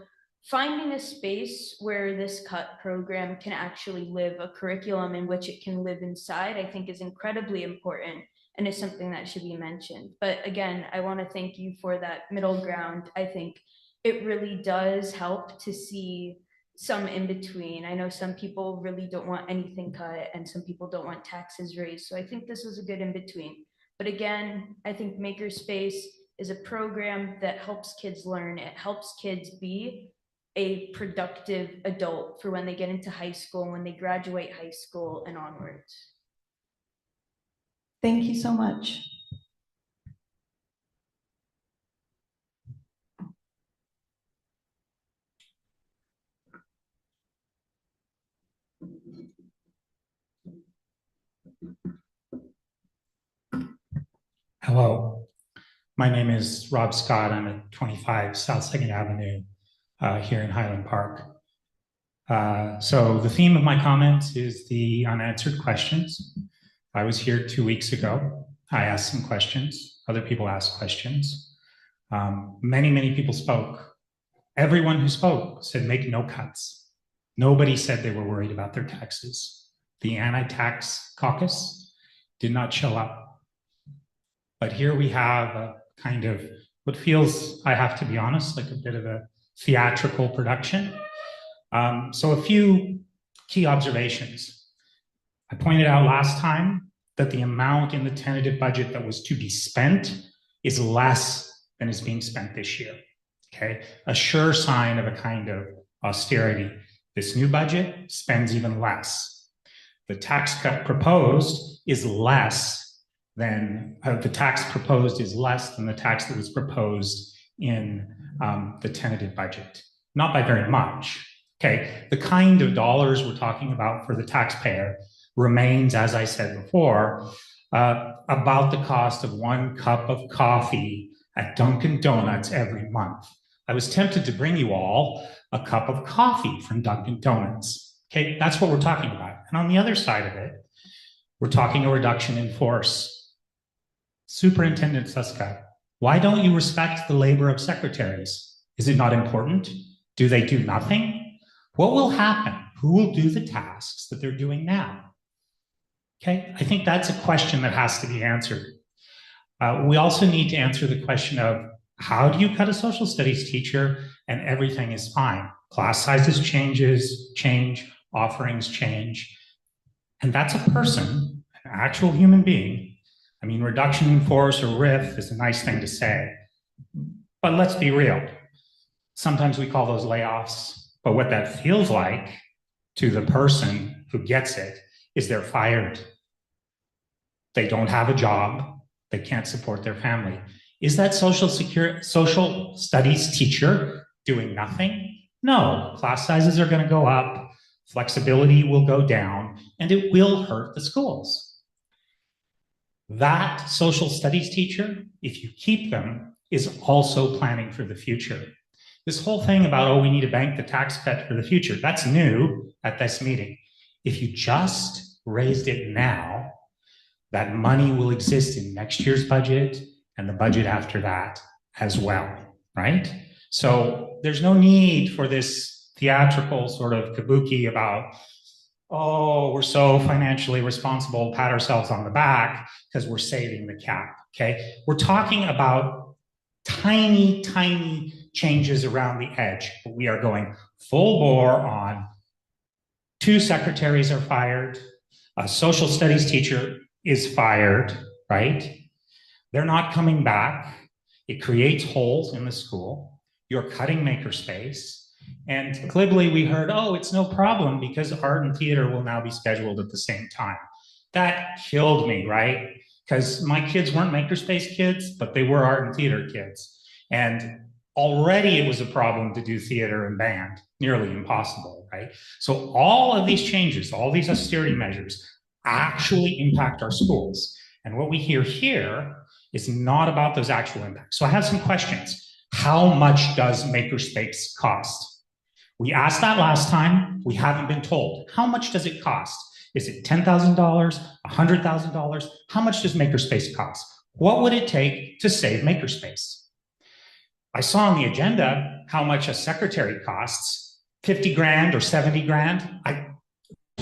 finding a space where this cut program can actually live, a curriculum in which it can live inside, I think is incredibly important and is something that should be mentioned. But again, I want to thank you for that middle ground. I think it really does help to see some in between. I know some people really don't want anything cut and some people don't want taxes raised. So I think this was a good in between. But again, I think Makerspace is a program that helps kids learn. It helps kids be a productive adult for when they get into high school, when they graduate high school and onwards. Thank you so much. Hello, my name is Rob Scott. I'm at 25 South 2nd Avenue here in Highland Park. So the theme of my comments is the unanswered questions. I was here 2 weeks ago. I asked some questions. Other people asked questions. Many people spoke. Everyone who spoke said make no cuts. Nobody said they were worried about their taxes. The anti-tax caucus did not show up. But here we have a kind of what feels, I have to be honest, like a bit of a theatrical production. So a few key observations. I pointed out last time that the amount in the tentative budget that was to be spent is less than is being spent this year. Okay, a sure sign of a kind of austerity. This new budget spends even less. The tax cut proposed is less than the tax proposed is less than the tax that was proposed in the tentative budget. Not by very much. Okay, the kind of dollars we're talking about for the taxpayer remains, as I said before, about the cost of 1 cup of coffee at Dunkin' Donuts every month. I was tempted to bring you all a cup of coffee from Dunkin' Donuts. Okay, that's what we're talking about. And on the other side of it, we're talking a reduction in force. Superintendent Suska, why don't you respect the labor of secretaries? Is it not important? Do they do nothing? What will happen? Who will do the tasks that they're doing now? Okay, I think that's a question that has to be answered. We also need to answer the question of how do you cut a social studies teacher and everything is fine? Class sizes change, offerings change. And that's a person, an actual human being. I mean, reduction in force or RIF is a nice thing to say, but let's be real. Sometimes we call those layoffs, but what that feels like to the person who gets it is they're fired. They don't have a job. They can't support their family. Is that social studies teacher doing nothing? No, class sizes are going to go up, flexibility will go down, and it will hurt the schools. That social studies teacher, if you keep them, is also planning for the future. This whole thing about, oh, we need to bank the tax cut for the future, that's new at this meeting. If you just raised it now, that money will exist in next year's budget and the budget after that as well, right? So there's no need for this theatrical sort of kabuki about, oh, we're so financially responsible, pat ourselves on the back because we're saving the cap, okay? We're talking about tiny, tiny changes around the edge, but we are going full bore on 2 secretaries are fired, a social studies teacher is fired, right? They're not coming back. It creates holes in the school. You're cutting makerspace. And glibly, we heard, oh, it's no problem because art and theater will now be scheduled at the same time. That killed me, right? Because my kids weren't makerspace kids, but they were art and theater kids. And already it was a problem to do theater and band, nearly impossible, right? So all of these changes, all these austerity measures actually impact our schools. And what we hear here is not about those actual impacts. So I have some questions. How much does makerspace cost? We asked that last time. We haven't been told. How much does it cost? Is it $10,000, $100,000? How much does makerspace cost? What would it take to save makerspace? I saw on the agenda how much a secretary costs, 50 grand or 70 grand.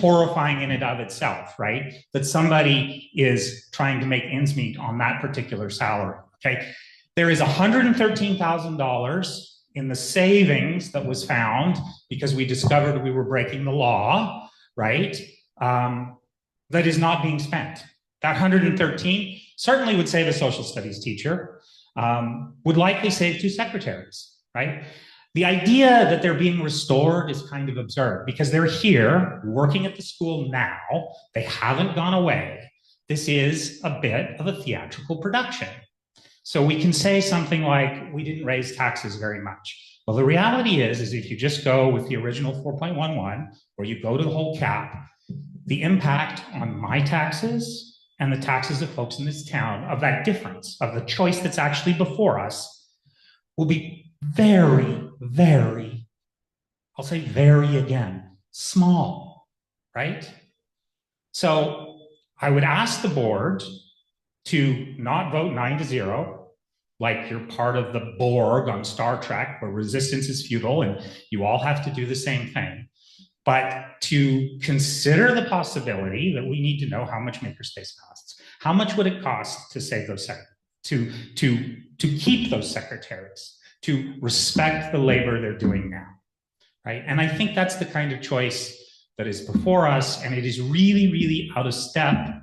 Horrifying in and of itself, right? That somebody is trying to make ends meet on that particular salary, okay? There is $113,000 in the savings that was found because we discovered we were breaking the law, right? That is not being spent. That 113 certainly would save a social studies teacher, would likely save 2 secretaries, right? The idea that they're being restored is kind of absurd because they're here working at the school now. They haven't gone away. This is a bit of a theatrical production. So we can say something like, we didn't raise taxes very much. Well, the reality is if you just go with the original 4.11, or you go to the whole cap, the impact on my taxes and the taxes of folks in this town of that difference, of the choice that's actually before us, will be very, very, I'll say very again, small, right? So I would ask the board to not vote 9-0, like you're part of the Borg on Star Trek where resistance is futile and you all have to do the same thing, but to consider the possibility that we need to know how much makerspace costs. How much would it cost to save those to keep those secretaries, to respect the labor they're doing now, right? And I think that's the kind of choice that is before us, and it is really, really out of step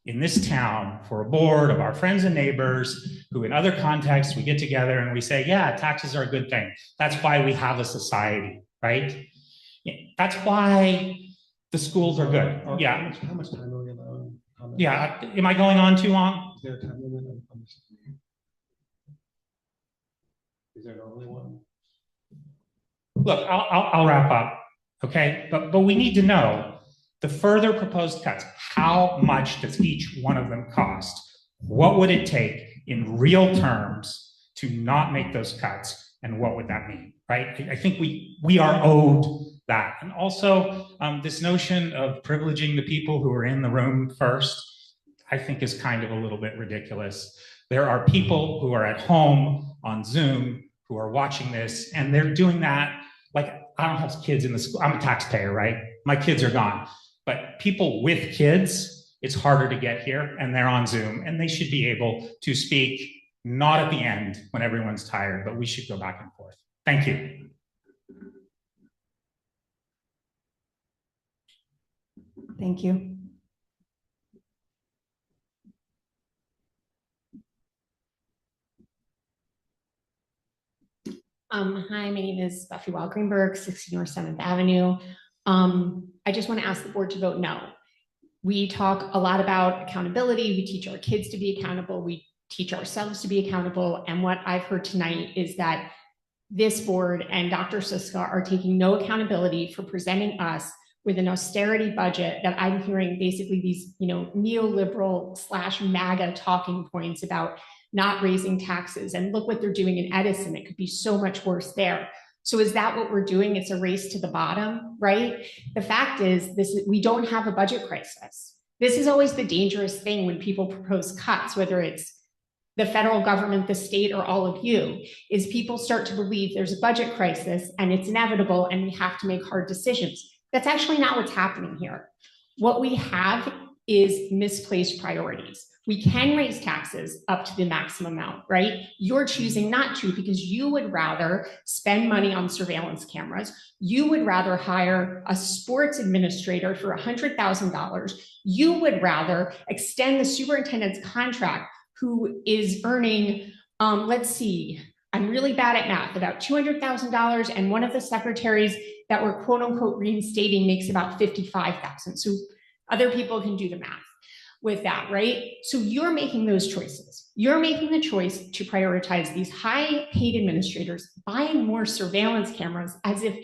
in this town for a board of our friends and neighbors who in other contexts we get together and we say, yeah, taxes are a good thing. That's why we have a society, right? That's why the schools are good. Yeah. How much time are we allowed? Yeah. Am I going on too long? Is there a time limit on this? Is there only one? Look, I'll wrap up, okay? But we need to know the further proposed cuts. How much does each one of them cost? What would it take in real terms to not make those cuts? And what would that mean, right? I think we are owed that. And also this notion of privileging the people who are in the room first, I think is kind of a little bit ridiculous. There are people who are at home on Zoom who are watching this, and they're doing that. Like, I don't have kids in the school. I'm a taxpayer, right? My kids are gone. But people with kids, it's harder to get here, and they're on Zoom, and they should be able to speak, not at the end when everyone's tired, but we should go back and forth. Thank you. Thank you. Hi, my name is Buffy Wild Greenberg, 60 North 7th Avenue. I just want to ask the board to vote no. We talk a lot about accountability. We teach our kids to be accountable. We teach ourselves to be accountable. And what I've heard tonight is that this board and Dr. Siska are taking no accountability for presenting us with an austerity budget that I'm hearing basically these, neoliberal / MAGA talking points about not raising taxes. And look what they're doing in Edison. It could be so much worse there. So is that what we're doing? It's a race to the bottom, right? The fact is, we don't have a budget crisis. This is always the dangerous thing when people propose cuts, whether it's the federal government, the state, or all of you, is people start to believe there's a budget crisis and it's inevitable and we have to make hard decisions. That's actually not what's happening here. What we have is misplaced priorities. We can raise taxes up to the maximum amount, right? You're choosing not to because you would rather spend money on surveillance cameras. You would rather hire a sports administrator for $100,000. You would rather extend the superintendent's contract who is earning, let's see, I'm really bad at math, about $200,000, and one of the secretaries that we're quote unquote reinstating makes about $55,000. So other people can do the math with that, right? So you're making those choices. You're making the choice to prioritize these high paid administrators, buying more surveillance cameras as if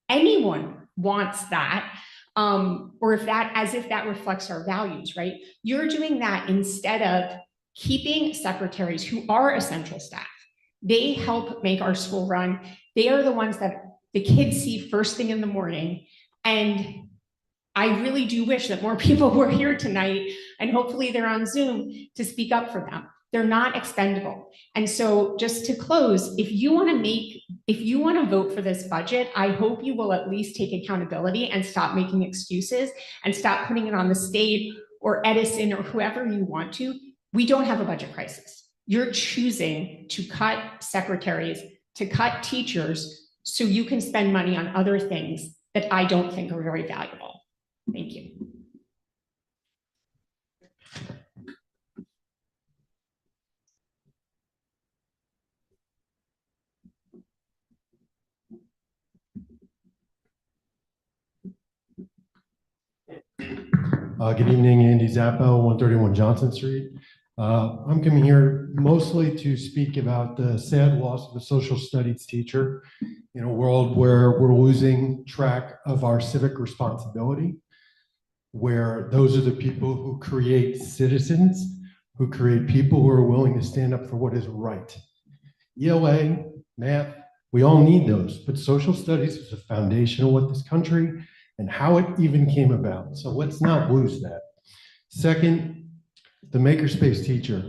anyone wants that, or as if that reflects our values, right? You're doing that instead of keeping secretaries who are essential staff. They help make our school run. They are the ones that the kids see first thing in the morning. And I really do wish that more people were here tonight, and hopefully they're on Zoom, to speak up for them. They're not expendable. And so just to close, if you want to vote for this budget, I hope you will at least take accountability and stop making excuses and stop putting it on the state or Edison or whoever you want to. We don't have a budget crisis. You're choosing to cut secretaries, to cut teachers, so you can spend money on other things that I don't think are very valuable. Thank you. Good evening, Andy Zappo, 131 Johnson Street. I'm coming here mostly to speak about the sad loss of a social studies teacher in a world where we're losing track of our civic responsibility, where those are the people who create citizens, who create people who are willing to stand up for what is right. ELA, math, we all need those, but social studies is the foundation of what this country and how it even came about. So let's not lose that. Second, the makerspace teacher.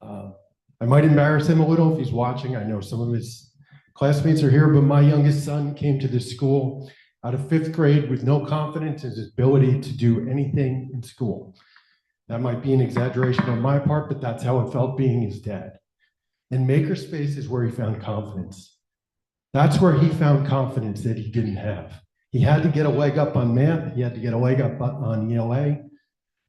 I might embarrass him a little if he's watching. I know some of his classmates are here, but my youngest son came to this school out of 5th grade with no confidence in his ability to do anything in school. That might be an exaggeration on my part, but that's how it felt being his dad. And makerspace is where he found confidence. That's where he found confidence that he didn't have. He had to get a leg up on math. He had to get a leg up on ELA.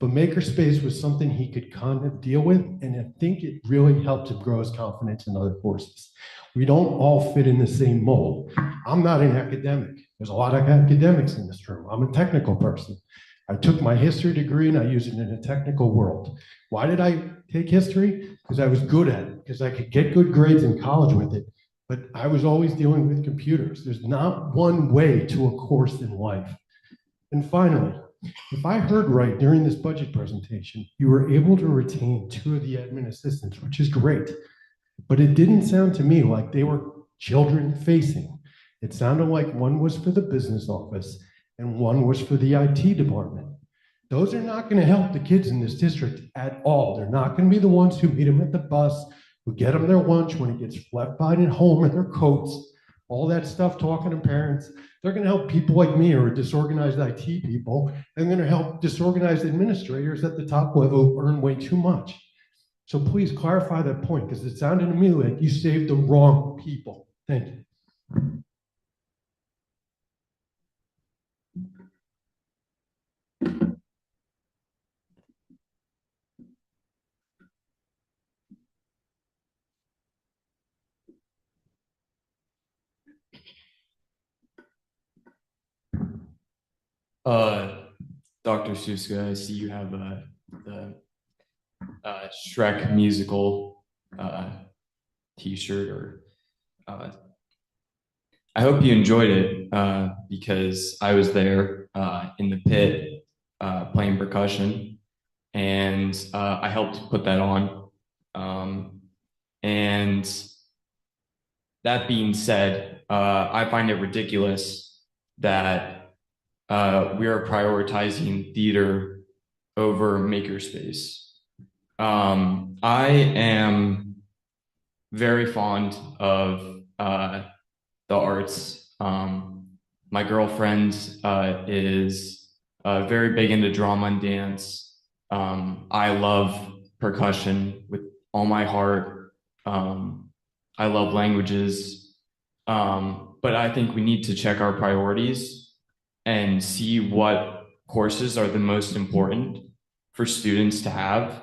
But makerspace was something he could kind of deal with. And I think it really helped him grow his confidence in other courses. We don't all fit in the same mold. I'm not an academic. There's a lot of academics in this room. I'm a technical person. I took my history degree and I use it in a technical world. Why did I take history? Because I was good at it, because I could get good grades in college with it. But I was always dealing with computers. There's not one way to a course in life. And finally, if I heard right during this budget presentation, you were able to retain 2 of the admin assistants, which is great. But it didn't sound to me like they were children facing. It sounded like one was for the business office and one was for the IT department. Those are not going to help the kids in this district at all. They're not going to be the ones who meet them at the bus, who get them their lunch when it gets left by at home in their coats, all that stuff, talking to parents. They're going to help people like me or disorganized IT people. They're going to help disorganized administrators at the top level who earn way too much. So please clarify that point, because it sounded to me like you saved the wrong people. Thank you. Dr. Suska, I see you have the Shrek musical t-shirt or I hope you enjoyed it because I was there in the pit playing percussion and I helped put that on. And that being said, I find it ridiculous that we are prioritizing theater over makerspace. I am very fond of the arts. My girlfriend is very big into drama and dance. I love percussion with all my heart. I love languages. But I think we need to check our priorities and see what courses are the most important for students to have.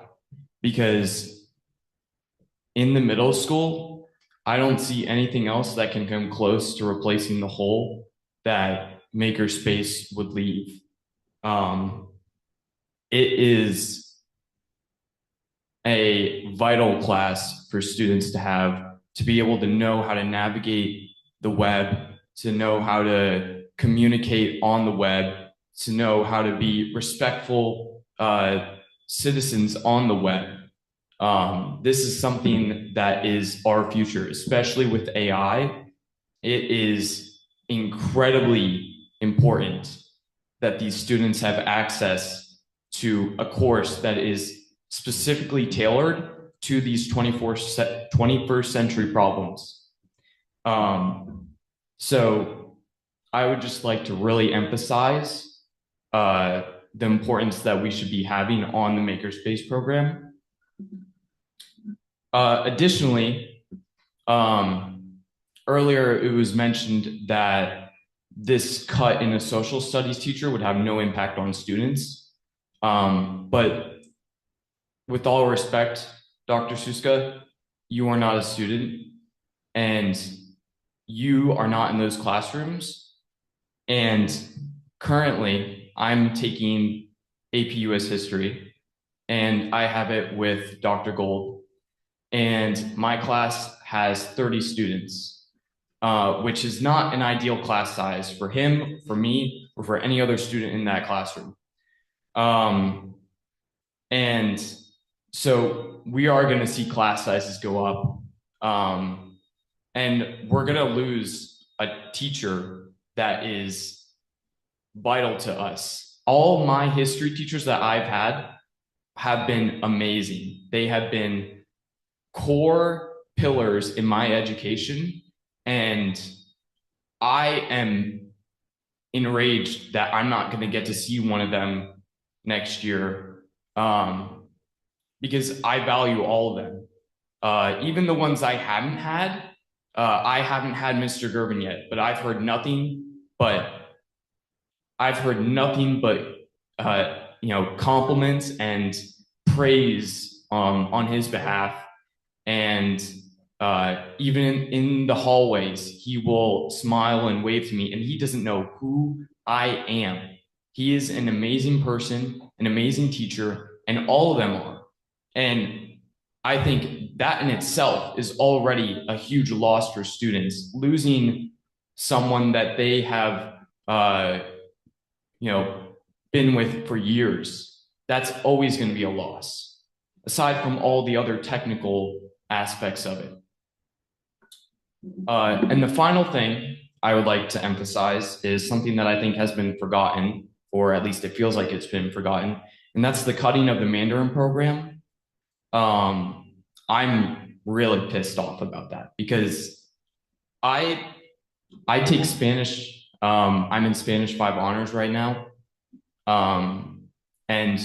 Because in the middle school, I don't see anything else that can come close to replacing the hole that Makerspace would leave. It is a vital class for students to have, to be able to know how to navigate the web, to know how to communicate on the web, to know how to be respectful citizens on the web. This is something that is our future, especially with AI. It is incredibly important that these students have access to a course that is specifically tailored to these 21st century problems. So I would just like to really emphasize the importance that we should be having on the Makerspace program. Additionally, earlier it was mentioned that this cut in a social studies teacher would have no impact on students. But with all respect, Dr. Suska, you are not a student and you are not in those classrooms. And currently I'm taking AP US history and I have it with Dr. Gold. And my class has 30 students, which is not an ideal class size for him, for me, or for any other student in that classroom. And so we are going to see class sizes go up. And we're going to lose a teacher that is vital to us. All my history teachers that I've had have been amazing. They have been core pillars in my education. And I am enraged that I'm not going to get to see one of them next year because I value all of them. Even the ones I haven't had Mr. Gervin yet, but I've heard nothing but compliments and praise on his behalf. And even in the hallways, he will smile and wave to me, and he doesn't know who I am. He is an amazing person, an amazing teacher, and all of them are. And I think that in itself is already a huge loss for students. Losing someone that they have, been with for years, that's always going to be a loss, aside from all the other technical aspects of it. And the final thing I would like to emphasize is something that I think has been forgotten, or at least it feels like it's been forgotten, and that's the cutting of the Mandarin program. I'm really pissed off about that because I take Spanish. I'm in Spanish 5 honors right now. And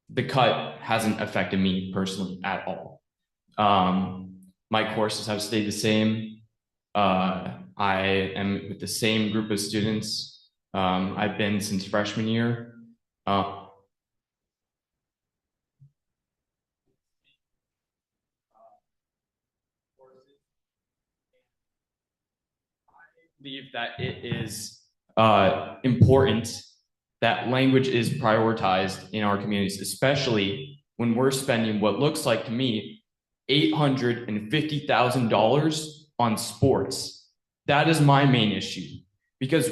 the cut hasn't affected me personally at all. My courses have stayed the same. I am with the same group of students. I've been since freshman year. Believe that it is important that language is prioritized in our communities, especially when we're spending what looks like to me $850,000 on sports. That is my main issue, because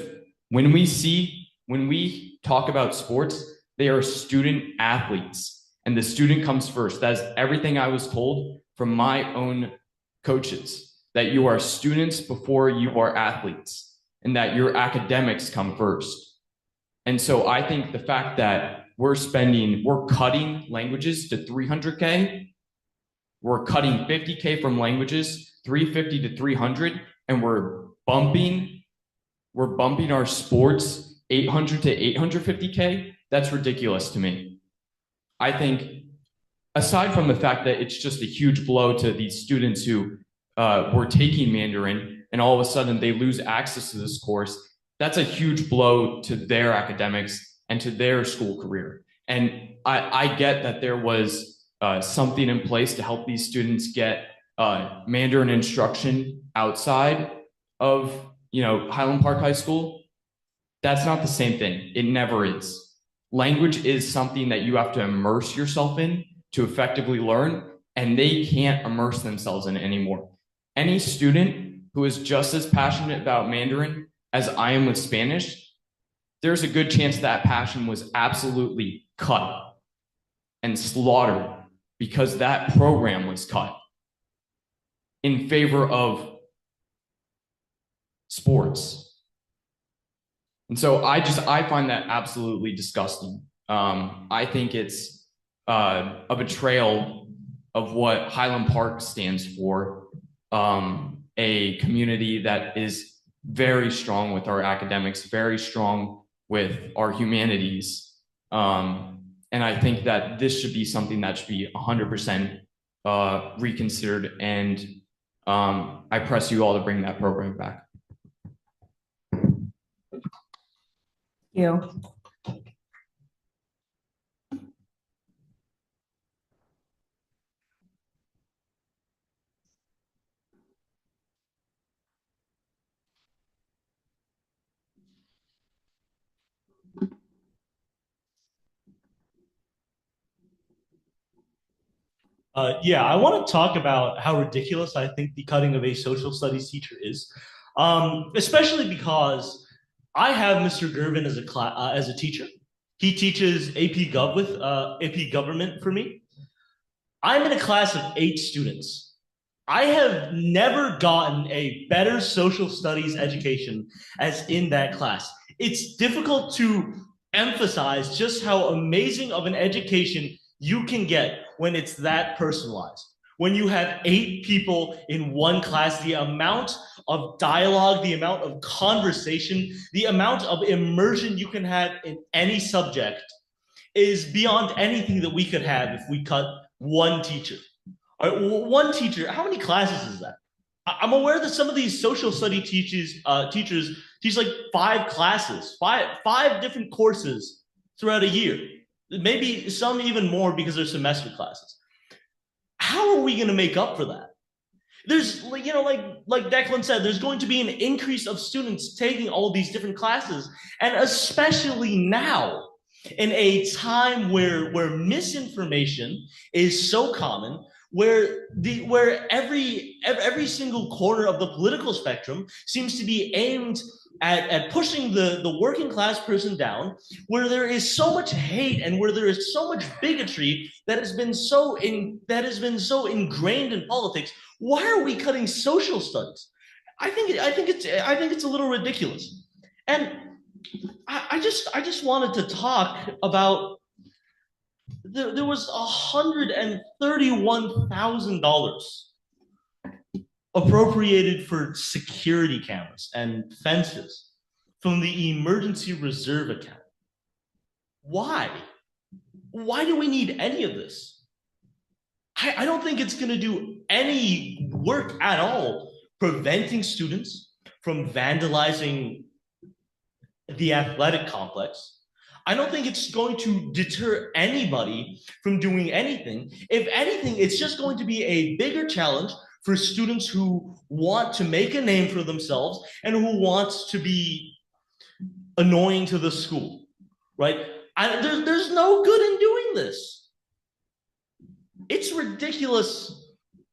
when we talk about sports, they are student athletes, and the student comes first. That's everything I was told from my own coaches, that you are students before you are athletes, and that your academics come first. And so I think the fact that we're cutting languages to 300K, we're cutting 50K from languages, 350 to 300, and we're bumping our sports 800 to 850K. That's ridiculous to me. I think, aside from the fact that it's just a huge blow to these students who were taking Mandarin and all of a sudden they lose access to this course, that's a huge blow to their academics and to their school career. And I get that there was something in place to help these students get Mandarin instruction outside of Highland Park High School. That's not the same thing. It never is. Language is something that you have to immerse yourself in to effectively learn, and they can't immerse themselves in it anymore. Any student who is just as passionate about Mandarin as I am with Spanish, there's a good chance that passion was absolutely cut and slaughtered because that program was cut in favor of sports. And so I find that absolutely disgusting. I think it's a betrayal of what Highland Park stands for, a community that is very strong with our academics, very strong with our humanities. And I think that this should be something that should be 100% reconsidered. And I press you all to bring that program back. You. Yeah, I want to talk about how ridiculous I think the cutting of a social studies teacher is, especially because I have Mr. Gervin as a teacher. He teaches AP Government for me. I'm in a class of 8 students. I have never gotten a better social studies education as in that class. It's difficult to emphasize just how amazing of an education you can get when it's that personalized. When you have 8 people in one class, the amount of dialogue, the amount of conversation, the amount of immersion you can have in any subject is beyond anything that we could have if we cut one teacher. One teacher, how many classes is that? I'm aware that some of these social study teachers teach like 5 classes, five different courses throughout a year. Maybe some even more because they're semester classes. How are we going to make up for that? There's, like Declan said, there's going to be an increase of students taking all these different classes, and especially now, in a time where misinformation is so common, where every single corner of the political spectrum seems to be aimed at pushing the working class person down, where there is so much hate and where there is so much bigotry that has been so ingrained in politics. Why are we cutting social studies? I think it's a little ridiculous. And I just wanted to talk about there was $131,000 appropriated for security cameras and fences from the emergency reserve account. Why? Why do we need any of this? I don't think it's going to do any work at all preventing students from vandalizing the athletic complex. I don't think it's going to deter anybody from doing anything. If anything, it's just going to be a bigger challenge for students who want to make a name for themselves and who want to be annoying to the school. right? There's no good in doing this. It's ridiculous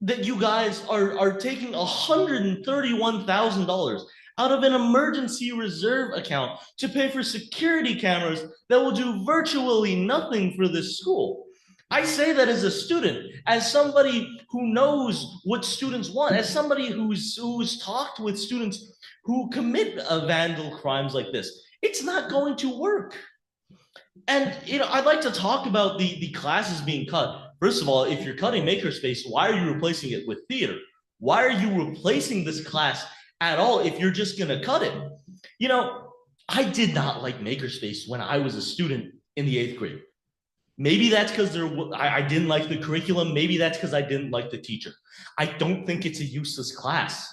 that you guys are taking $131,000 out of an emergency reserve account to pay for security cameras that will do virtually nothing for this school. I say that as a student, as somebody who knows what students want, as somebody who's talked with students who commit vandal crimes like this. It's not going to work. And I'd like to talk about the classes being cut. First of all, if you're cutting Makerspace, why are you replacing it with theater? Why are you replacing this class at all if you're just gonna cut it? I did not like Makerspace when I was a student in the 8th grade. Maybe that's because I didn't like the curriculum. Maybe that's because I didn't like the teacher. I don't think it's a useless class.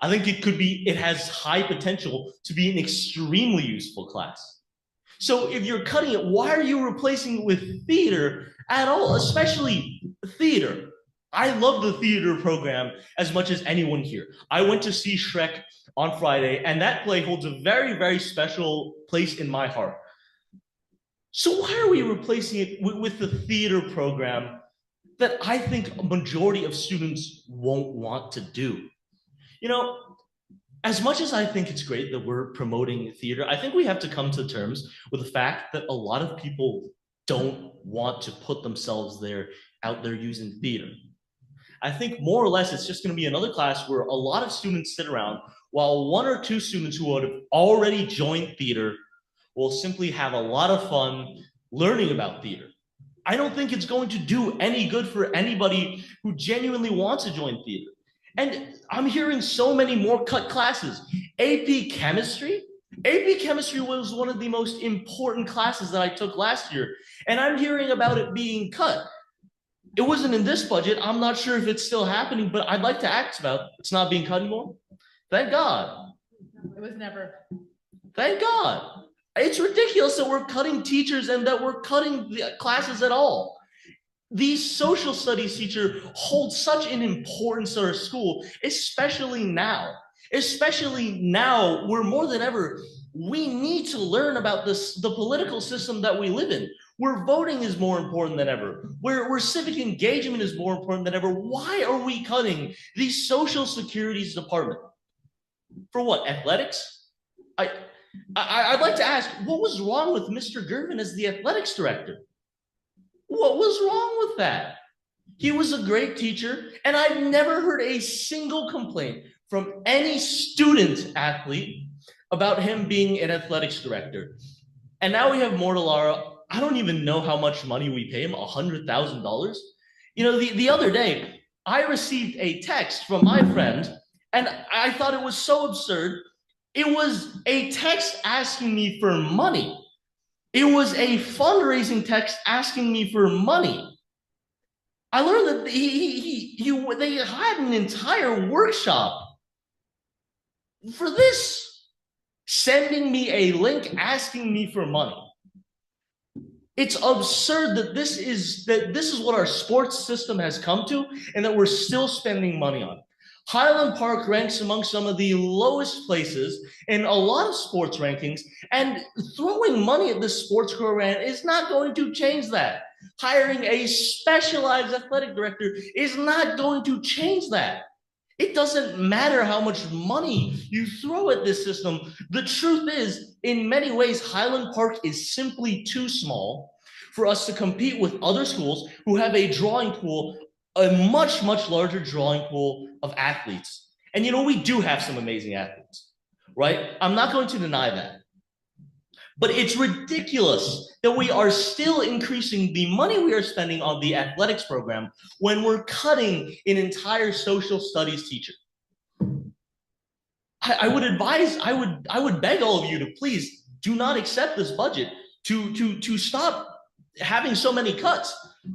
I think it has high potential to be an extremely useful class. So if you're cutting it, why are you replacing it with theater at all, especially theater? I love the theater program as much as anyone here. I went to see Shrek on Friday, and that play holds a very, very special place in my heart. So why are we replacing it with the theater program that I think a majority of students won't want to do? As much as I think it's great that we're promoting theater, I think we have to come to terms with the fact that a lot of people don't want to put themselves out there using theater. I think more or less it's just going to be another class where a lot of students sit around while 1 or 2 students who would have already joined theater will simply have a lot of fun learning about theater. I don't think it's going to do any good for anybody who genuinely wants to join theater. And I'm hearing so many more cut classes. AP Chemistry? AP Chemistry was one of the most important classes that I took last year, and I'm hearing about it being cut. It wasn't in this budget. I'm not sure if it's still happening, but I'd like to ask about it's not being cut anymore. Thank God. It was never. Thank God. It's ridiculous that we're cutting teachers and that we're cutting the classes at all. The social studies teacher holds such an importance in our school, especially now. Especially now, where more than ever, we need to learn about the political system that we live in, where voting is more important than ever, where civic engagement is more important than ever. Why are we cutting the social securities department? For what, athletics? I'd like to ask, what was wrong with Mr. Gervin as the athletics director? What was wrong with that? He was a great teacher, and I've never heard a single complaint from any student athlete about him being an athletics director. And now we have Mortalara. I don't even know how much money we pay him, $100,000. The other day, I received a text from my friend, and I thought it was so absurd. It was a text asking me for money. It was a fundraising text asking me for money. I learned that they had an entire workshop for this, sending me a link asking me for money. It's absurd that this is what our sports system has come to, and that we're still spending money on. Highland Park ranks among some of the lowest places in a lot of sports rankings, and throwing money at this sports program is not going to change that. Hiring a specialized athletic director is not going to change that. It doesn't matter how much money you throw at this system. The truth is, in many ways, Highland Park is simply too small for us to compete with other schools who have a drawing pool, a much, much larger drawing pool of athletes. And we do have some amazing athletes, right? I'm not going to deny that. But it's ridiculous that we are still increasing the money we are spending on the athletics program when we're cutting an entire social studies teacher. I would beg all of you to please do not accept this budget to stop having so many cuts.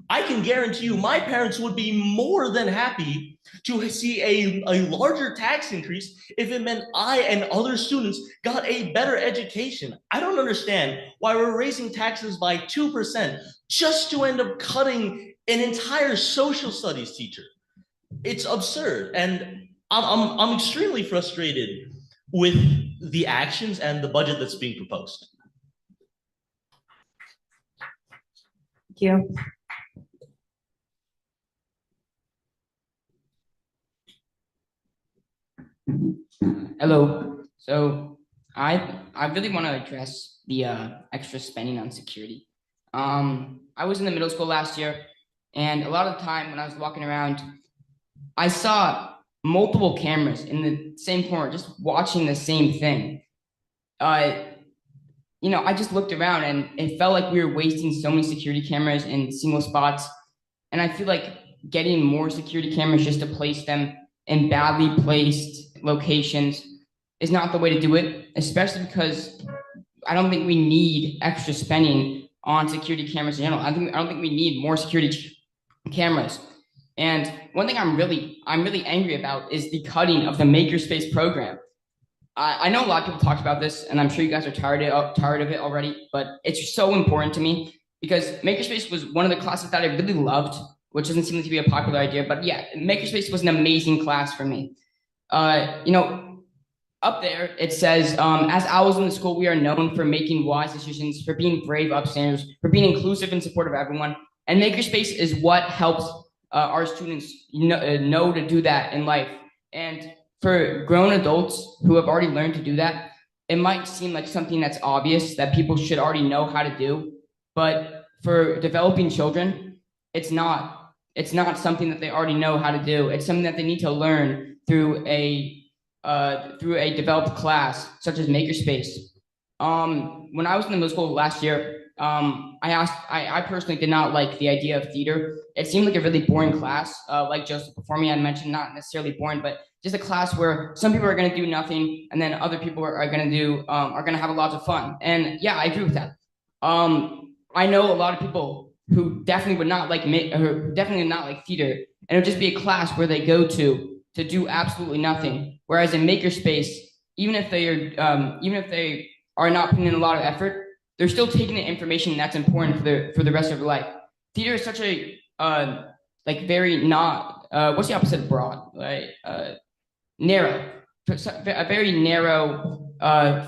I can guarantee you my parents would be more than happy to see a larger tax increase if it meant I and other students got a better education. I don't understand why we're raising taxes by 2% just to end up cutting an entire social studies teacher. It's absurd, and I'm extremely frustrated with the actions and the budget that's being proposed. you. Hello. So I really want to address the extra spending on security. I was in the middle school last year, and a lot of the time when I was walking around, I saw multiple cameras in the same corner, just watching the same thing. I just looked around and it felt like we were wasting so many security cameras in single spots. And I feel like getting more security cameras just to place them in badly placed locations is not the way to do it, especially because I don't think we need extra spending on security cameras in general. I don't think we need more security cameras. And one thing I'm really angry about is the cutting of the Makerspace program. I know a lot of people talked about this, and I'm sure you guys are tired of it already, but it's so important to me because Makerspace was one of the classes that I really loved, which doesn't seem to be a popular idea, but yeah, Makerspace was an amazing class for me. Up there, it says, as owls in the school, we are known for making wise decisions, for being brave upstairs, for being inclusive and supportive of everyone. And Makerspace is what helps our students know to do that in life. And for grown adults who have already learned to do that, it might seem like something that's obvious that people should already know how to do. But for developing children, it's not. It's not something that they already know how to do. It's something that they need to learn through a developed class such as Makerspace. When I was in the middle school last year, I personally did not like the idea of theater. It seemed like a really boring class, like Joseph before me had mentioned, not necessarily boring, but just a class where some people are going to do nothing and then other people are going to have a lot of fun. And yeah, I agree with that. I know a lot of people who definitely would not like theater, and it would just be a class where they go to do absolutely nothing. Whereas in Makerspace, even if they are not putting in a lot of effort, they're still taking the information that's important for the rest of their life. Theater is such a very not what's the opposite of broad, right? Narrow, a very narrow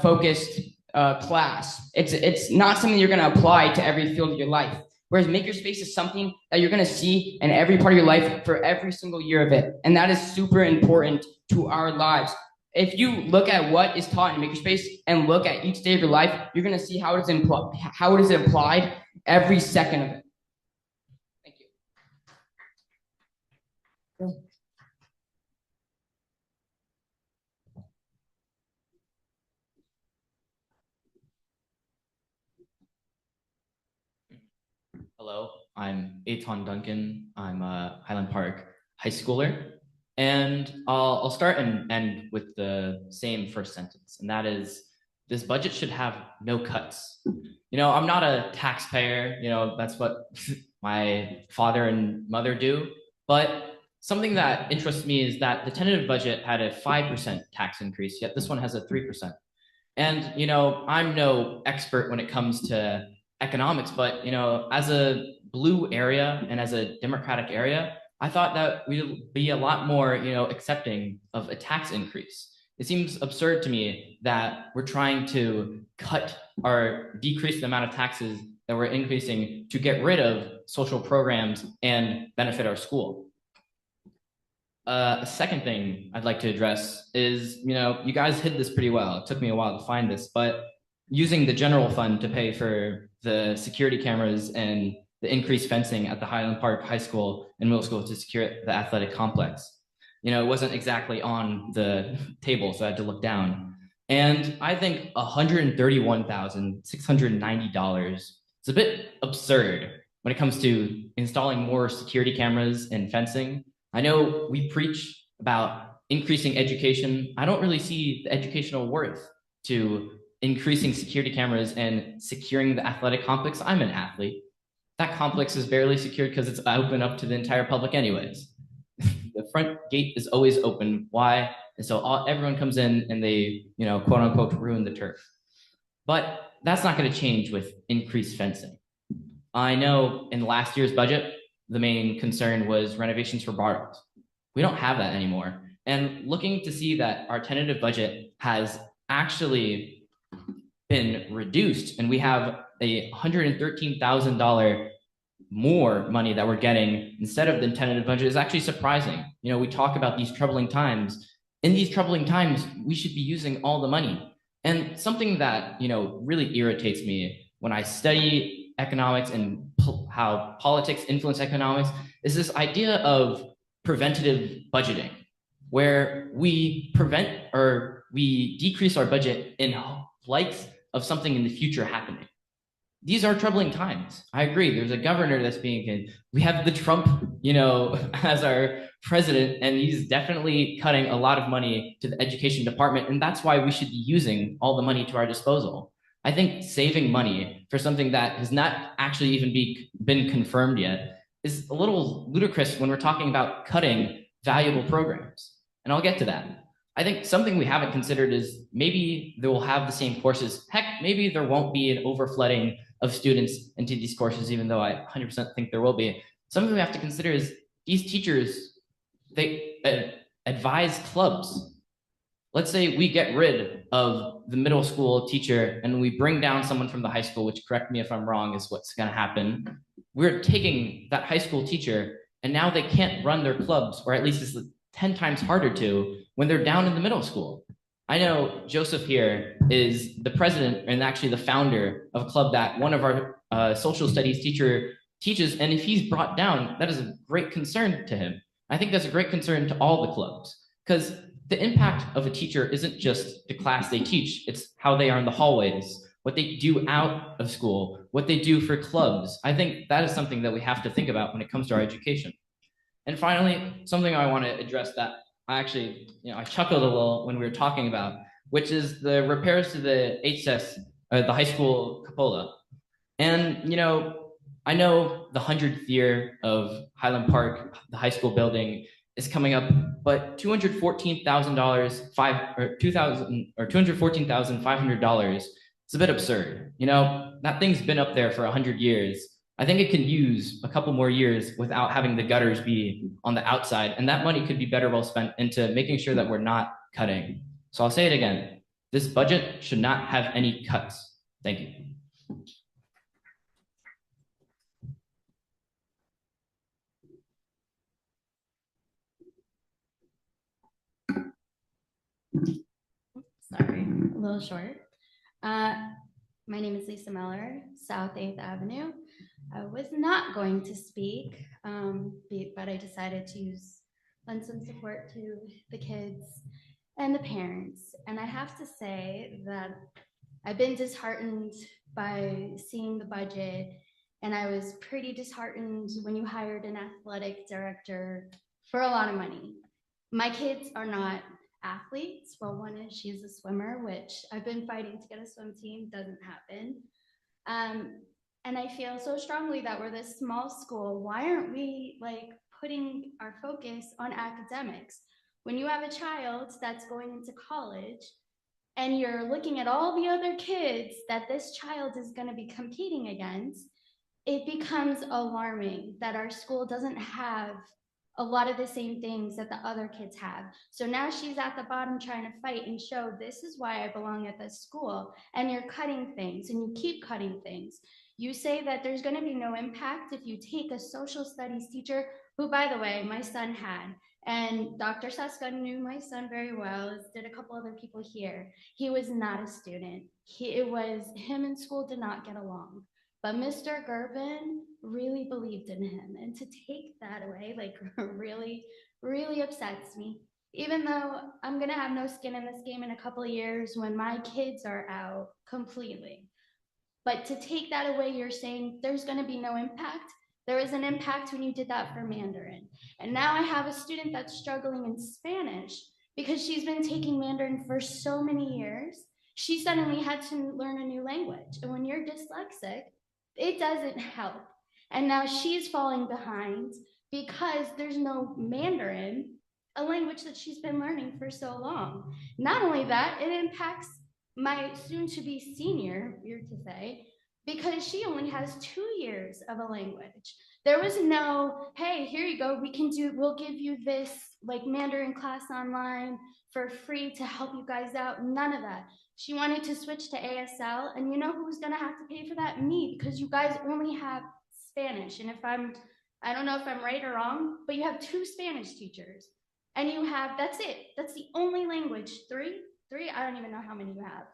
focused class. It's not something you're going to apply to every field of your life. Whereas Makerspace is something that you're going to see in every part of your life for every single year of it. And that is super important to our lives. If you look at what is taught in Makerspace and look at each day of your life, you're going to see how it is applied every second of it. Thank you. Hello, I'm Aton Duncan. I'm a Highland Park high schooler. And I'll start and end with the same first sentence, and that is, this budget should have no cuts. I'm not a taxpayer, that's what my father and mother do, but something that interests me is that the tentative budget had a 5% tax increase, yet this one has a 3%. And, I'm no expert when it comes to economics, but, as a blue area and as a Democratic area, I thought that we'd be a lot more, accepting of a tax increase. It seems absurd to me that we're trying to cut or decrease the amount of taxes that we're increasing to get rid of social programs and benefit our school. A second thing I'd like to address is, you guys hid this pretty well. It took me a while to find this, but using the general fund to pay for the security cameras and the increased fencing at the Highland Park High School and Middle School to secure the athletic complex. It wasn't exactly on the table, so I had to look down. And I think $131,690 is a bit absurd when it comes to installing more security cameras and fencing. I know we preach about increasing education. I don't really see the educational worth to increasing security cameras and securing the athletic complex. I'm an athlete. That complex is barely secured because it's open up to the entire public anyways. The front gate is always open. Why? And so everyone comes in and they, quote unquote, ruin the turf. But that's not going to change with increased fencing. I know in last year's budget, the main concern was renovations for Bartles. We don't have that anymore. And looking to see that our tentative budget has actually been reduced, and we have a $113,000 more money that we're getting instead of the tentative budget is actually surprising. We talk about these troubling times. In these troubling times, we should be using all the money. And something that, really irritates me when I study economics and how politics influence economics is this idea of preventative budgeting, where we prevent or we decrease our budget in likes of something in the future happening. These are troubling times. I agree. There's a governor that's being, we have the Trump, as our president, and he's definitely cutting a lot of money to the education department. And that's why we should be using all the money to our disposal. I think saving money for something that has not actually even been confirmed yet is a little ludicrous when we're talking about cutting valuable programs. And I'll get to that. I think something we haven't considered is maybe they will have the same courses. Heck, maybe there won't be an overflooding of students into these courses, even though I 100% think there will be. Something we have to consider is these teachers, they advise clubs. Let's say we get rid of the middle school teacher and we bring down someone from the high school, which, correct me if I'm wrong, is what's going to happen. We're taking that high school teacher and now they can't run their clubs, or at least it's 10 times harder to when they're down in the middle school. I know Joseph here is the president and actually the founder of a club that one of our social studies teacher teaches. And if he's brought down, that is a great concern to him. I think that's a great concern to all the clubs, because the impact of a teacher isn't just the class they teach, it's how they are in the hallways, what they do out of school, what they do for clubs. I think that is something that we have to think about when it comes to our education. And finally, something I want to address that I actually, I chuckled a little when we were talking about, which is the repairs to the HSS, the high school cupola. And, I know the 100th year of Highland Park, the high school building, is coming up, but $214,500 is a bit absurd. That thing's been up there for 100 years. I think it can use a couple more years without having the gutters be on the outside. And that money could be better well spent into making sure that we're not cutting. So I'll say it again. This budget should not have any cuts. Thank you. Sorry, a little short. My name is Lisa Miller, South 8th Avenue. I was not going to speak, but I decided to lend some support to the kids and the parents. And I have to say that I've been disheartened by seeing the budget, and I was pretty disheartened when you hired an athletic director for a lot of money. My kids are not athletes. Well, one is, she's a swimmer, which I've been fighting to get a swim team, doesn't happen. And I feel so strongly that we're this small school. Why aren't we putting our focus on academics? When you have a child that's going into college and you're looking at all the other kids that this child is going to be competing against, it becomes alarming that our school doesn't have a lot of the same things that the other kids have. So now she's at the bottom trying to fight and show this is why I belong at this school. And you're cutting things and you keep cutting things. You say that there's going to be no impact if you take a social studies teacher, who, by the way, my son had. And Dr. Seska knew my son very well, as did a couple other people here. He was not a student. It was him and school did not get along. But Mr. Gervin really believed in him. And to take that away, really, really upsets me. Even though I'm gonna have no skin in this game in a couple of years when my kids are out completely. But to take that away, you're saying there's gonna be no impact. There was an impact when you did that for Mandarin. And now I have a student that's struggling in Spanish because she's been taking Mandarin for so many years. She suddenly had to learn a new language. And when you're dyslexic, it doesn't help. And now she's falling behind because there's no Mandarin, a language that she's been learning for so long. Not only that, it impacts my soon-to-be senior, weird to say, because she only has 2 years of a language. There was no, hey, here you go, we'll give you this Mandarin class online for free to help you guys out. None of that. She wanted to switch to ASL, and you know who's gonna have to pay for that? Me, because you guys only have Spanish. And I don't know if I'm right or wrong, but you have 2 Spanish teachers and you have, that's it. That's the only language. Three, I don't even know how many you have.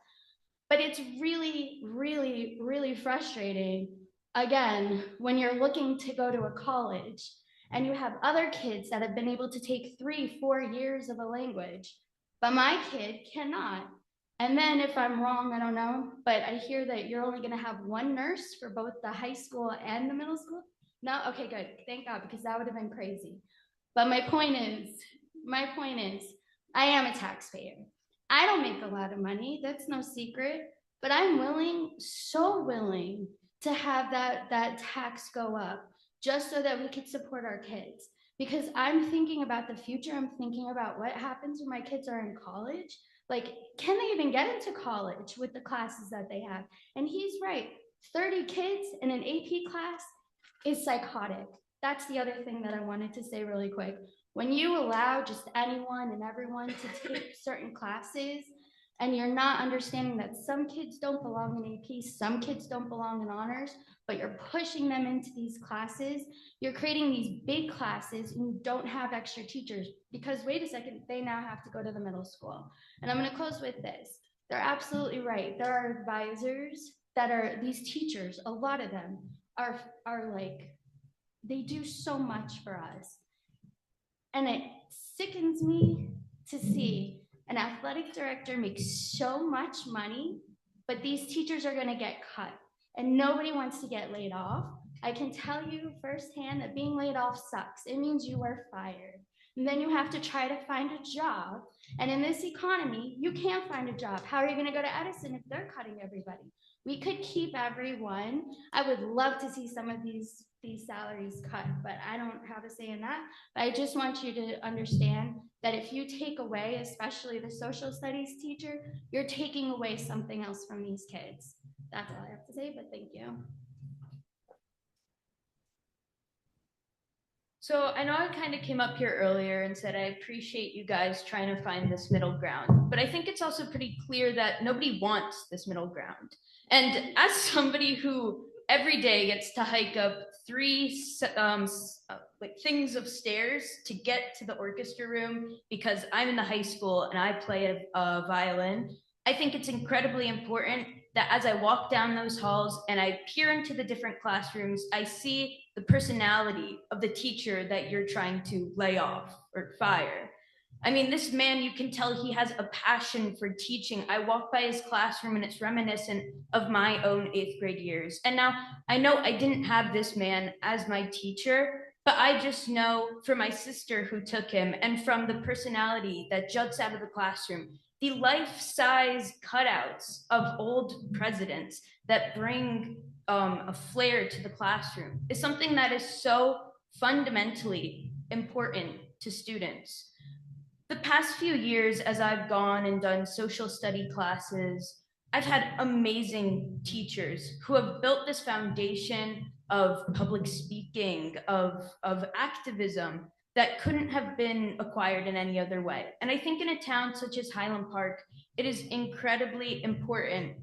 But it's really, really, really frustrating, again, when you're looking to go to a college and you have other kids that have been able to take 3-4 years of a language, but my kid cannot. And then if I'm wrong, I don't know, but I hear that you're only going to have 1 nurse for both the high school and the middle school. No? Okay, good. Thank God, because that would have been crazy. But my point is, I am a taxpayer. I don't make a lot of money. That's no secret. But I'm willing, so willing, to have that tax go up just so that we could support our kids. Because I'm thinking about the future. I'm thinking about what happens when my kids are in college. Like, can they even get into college with the classes that they have? And he's right. 30 kids in an AP class is psychotic. That's the other thing that I wanted to say really quick. When you allow just anyone and everyone to take certain classes, and you're not understanding that some kids don't belong in AP, some kids don't belong in honors, but you're pushing them into these classes, you're creating these big classes and you don't have extra teachers because, wait a second, they now have to go to the middle school. And I'm gonna close with this. They're absolutely right. There are advisors that are, these teachers, a lot of them are like, they do so much for us. And it sickens me to see an athletic director makes so much money, but these teachers are gonna get cut and nobody wants to get laid off. I can tell you firsthand that being laid off sucks. It means you are fired. And then you have to try to find a job. And in this economy, you can't find a job. How are you gonna go to Edison if they're cutting everybody? We could keep everyone. I would love to see some of these salaries cut, but I don't have a say in that. But I just want you to understand that if you take away, especially the social studies teacher, you're taking away something else from these kids. That's all I have to say, but thank you. So I know I kind of came up here earlier and said I appreciate you guys trying to find this middle ground, but I think it's also pretty clear that nobody wants this middle ground. And as somebody who every day gets to hike up 3 things of stairs to get to the orchestra room because I'm in the high school and I play a violin, I think it's incredibly important that as I walk down those halls and I peer into the different classrooms, I see the personality of the teacher that you're trying to lay off or fire. I mean, this man, you can tell he has a passion for teaching. I walk by his classroom and it's reminiscent of my own 8th grade years. And now I know I didn't have this man as my teacher, but I just know from my sister who took him and from the personality that juts out of the classroom, the life-size cutouts of old presidents that bring a flair to the classroom is something that is so fundamentally important to students. The past few years, as I've gone and done social study classes, I've had amazing teachers who have built this foundation of public speaking, of activism that couldn't have been acquired in any other way. And I think in a town such as Highland Park, it is incredibly important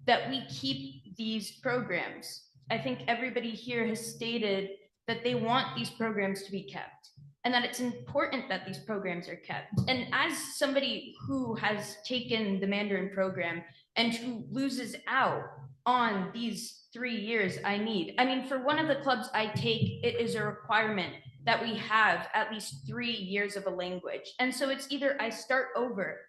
that we keep these programs. I think everybody here has stated that they want these programs to be kept and that it's important that these programs are kept. And as somebody who has taken the Mandarin program and who loses out on these 3 years I mean, for one of the clubs I take, it is a requirement that we have at least 3 years of a language. And so it's either I start over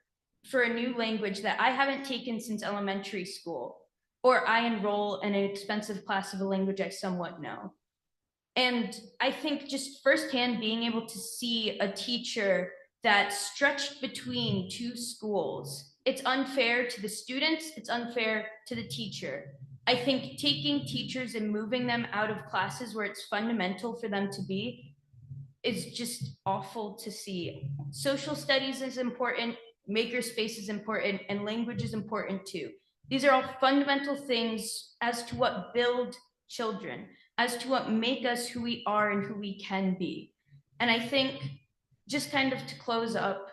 for a new language that I haven't taken since elementary school, or I enroll in an expensive class of a language I somewhat know. And I think just firsthand being able to see a teacher that stretched between 2 schools, it's unfair to the students, it's unfair to the teacher. I think taking teachers and moving them out of classes where it's fundamental for them to be is just awful to see. Social studies is important, makerspace is important, and language is important too. These are all fundamental things as to what build children, as to what make us who we are and who we can be. And I think, just kind of to close up,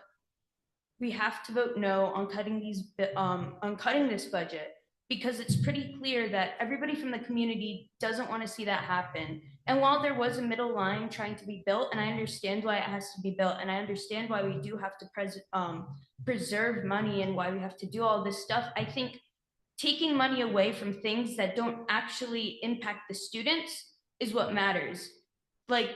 we have to vote no on cutting this budget, because it's pretty clear that everybody from the community doesn't want to see that happen. And while there was a middle line trying to be built, and I understand why it has to be built, and I understand why we do have to preserve money and why we have to do all this stuff, I think taking money away from things that don't actually impact the students is what matters. Like,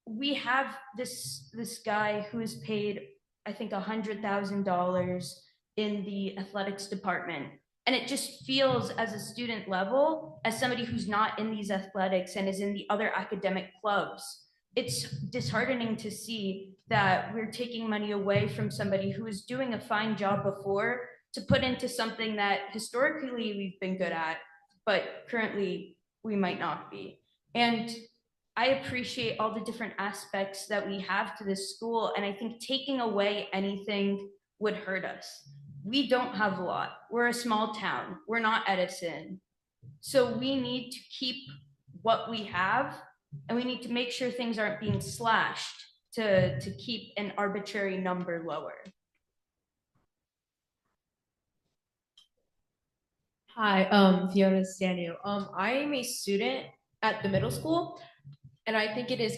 we have this guy who is paid, I think, $100,000 in the athletics department. And it just feels, as a student level, as somebody who's not in these athletics and is in the other academic clubs, it's disheartening to see that we're taking money away from somebody who was doing a fine job before to put into something that historically we've been good at, but currently we might not be. And I appreciate all the different aspects that we have to this school, and I think taking away anything would hurt us. We don't have a lot. We're a small town. We're not Edison. So we need to keep what we have, and we need to make sure things aren't being slashed to keep an arbitrary number lower. Hi, Fiona Stanu. I am a student at the middle school, and I think it is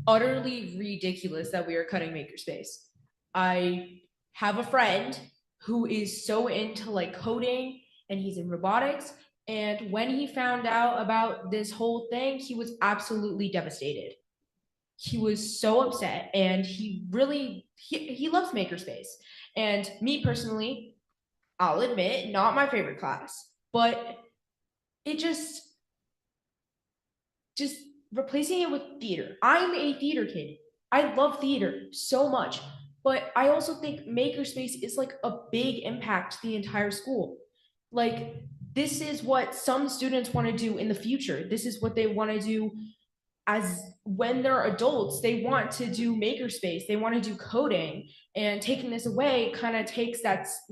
utterly ridiculous that we are cutting makerspace. I have a friend who is so into like coding, and he's in robotics. And when he found out about this whole thing, he was absolutely devastated. He was so upset, and he loves makerspace. And me personally, I'll admit, not my favorite class, but it just replacing it with theater. I'm a theater kid. I love theater so much, but I also think makerspace is like a big impact to the entire school. Like, this is what some students want to do in the future. This is what they want to do as when they're adults. They want to do makerspace. They want to do coding, and taking this away kind of takes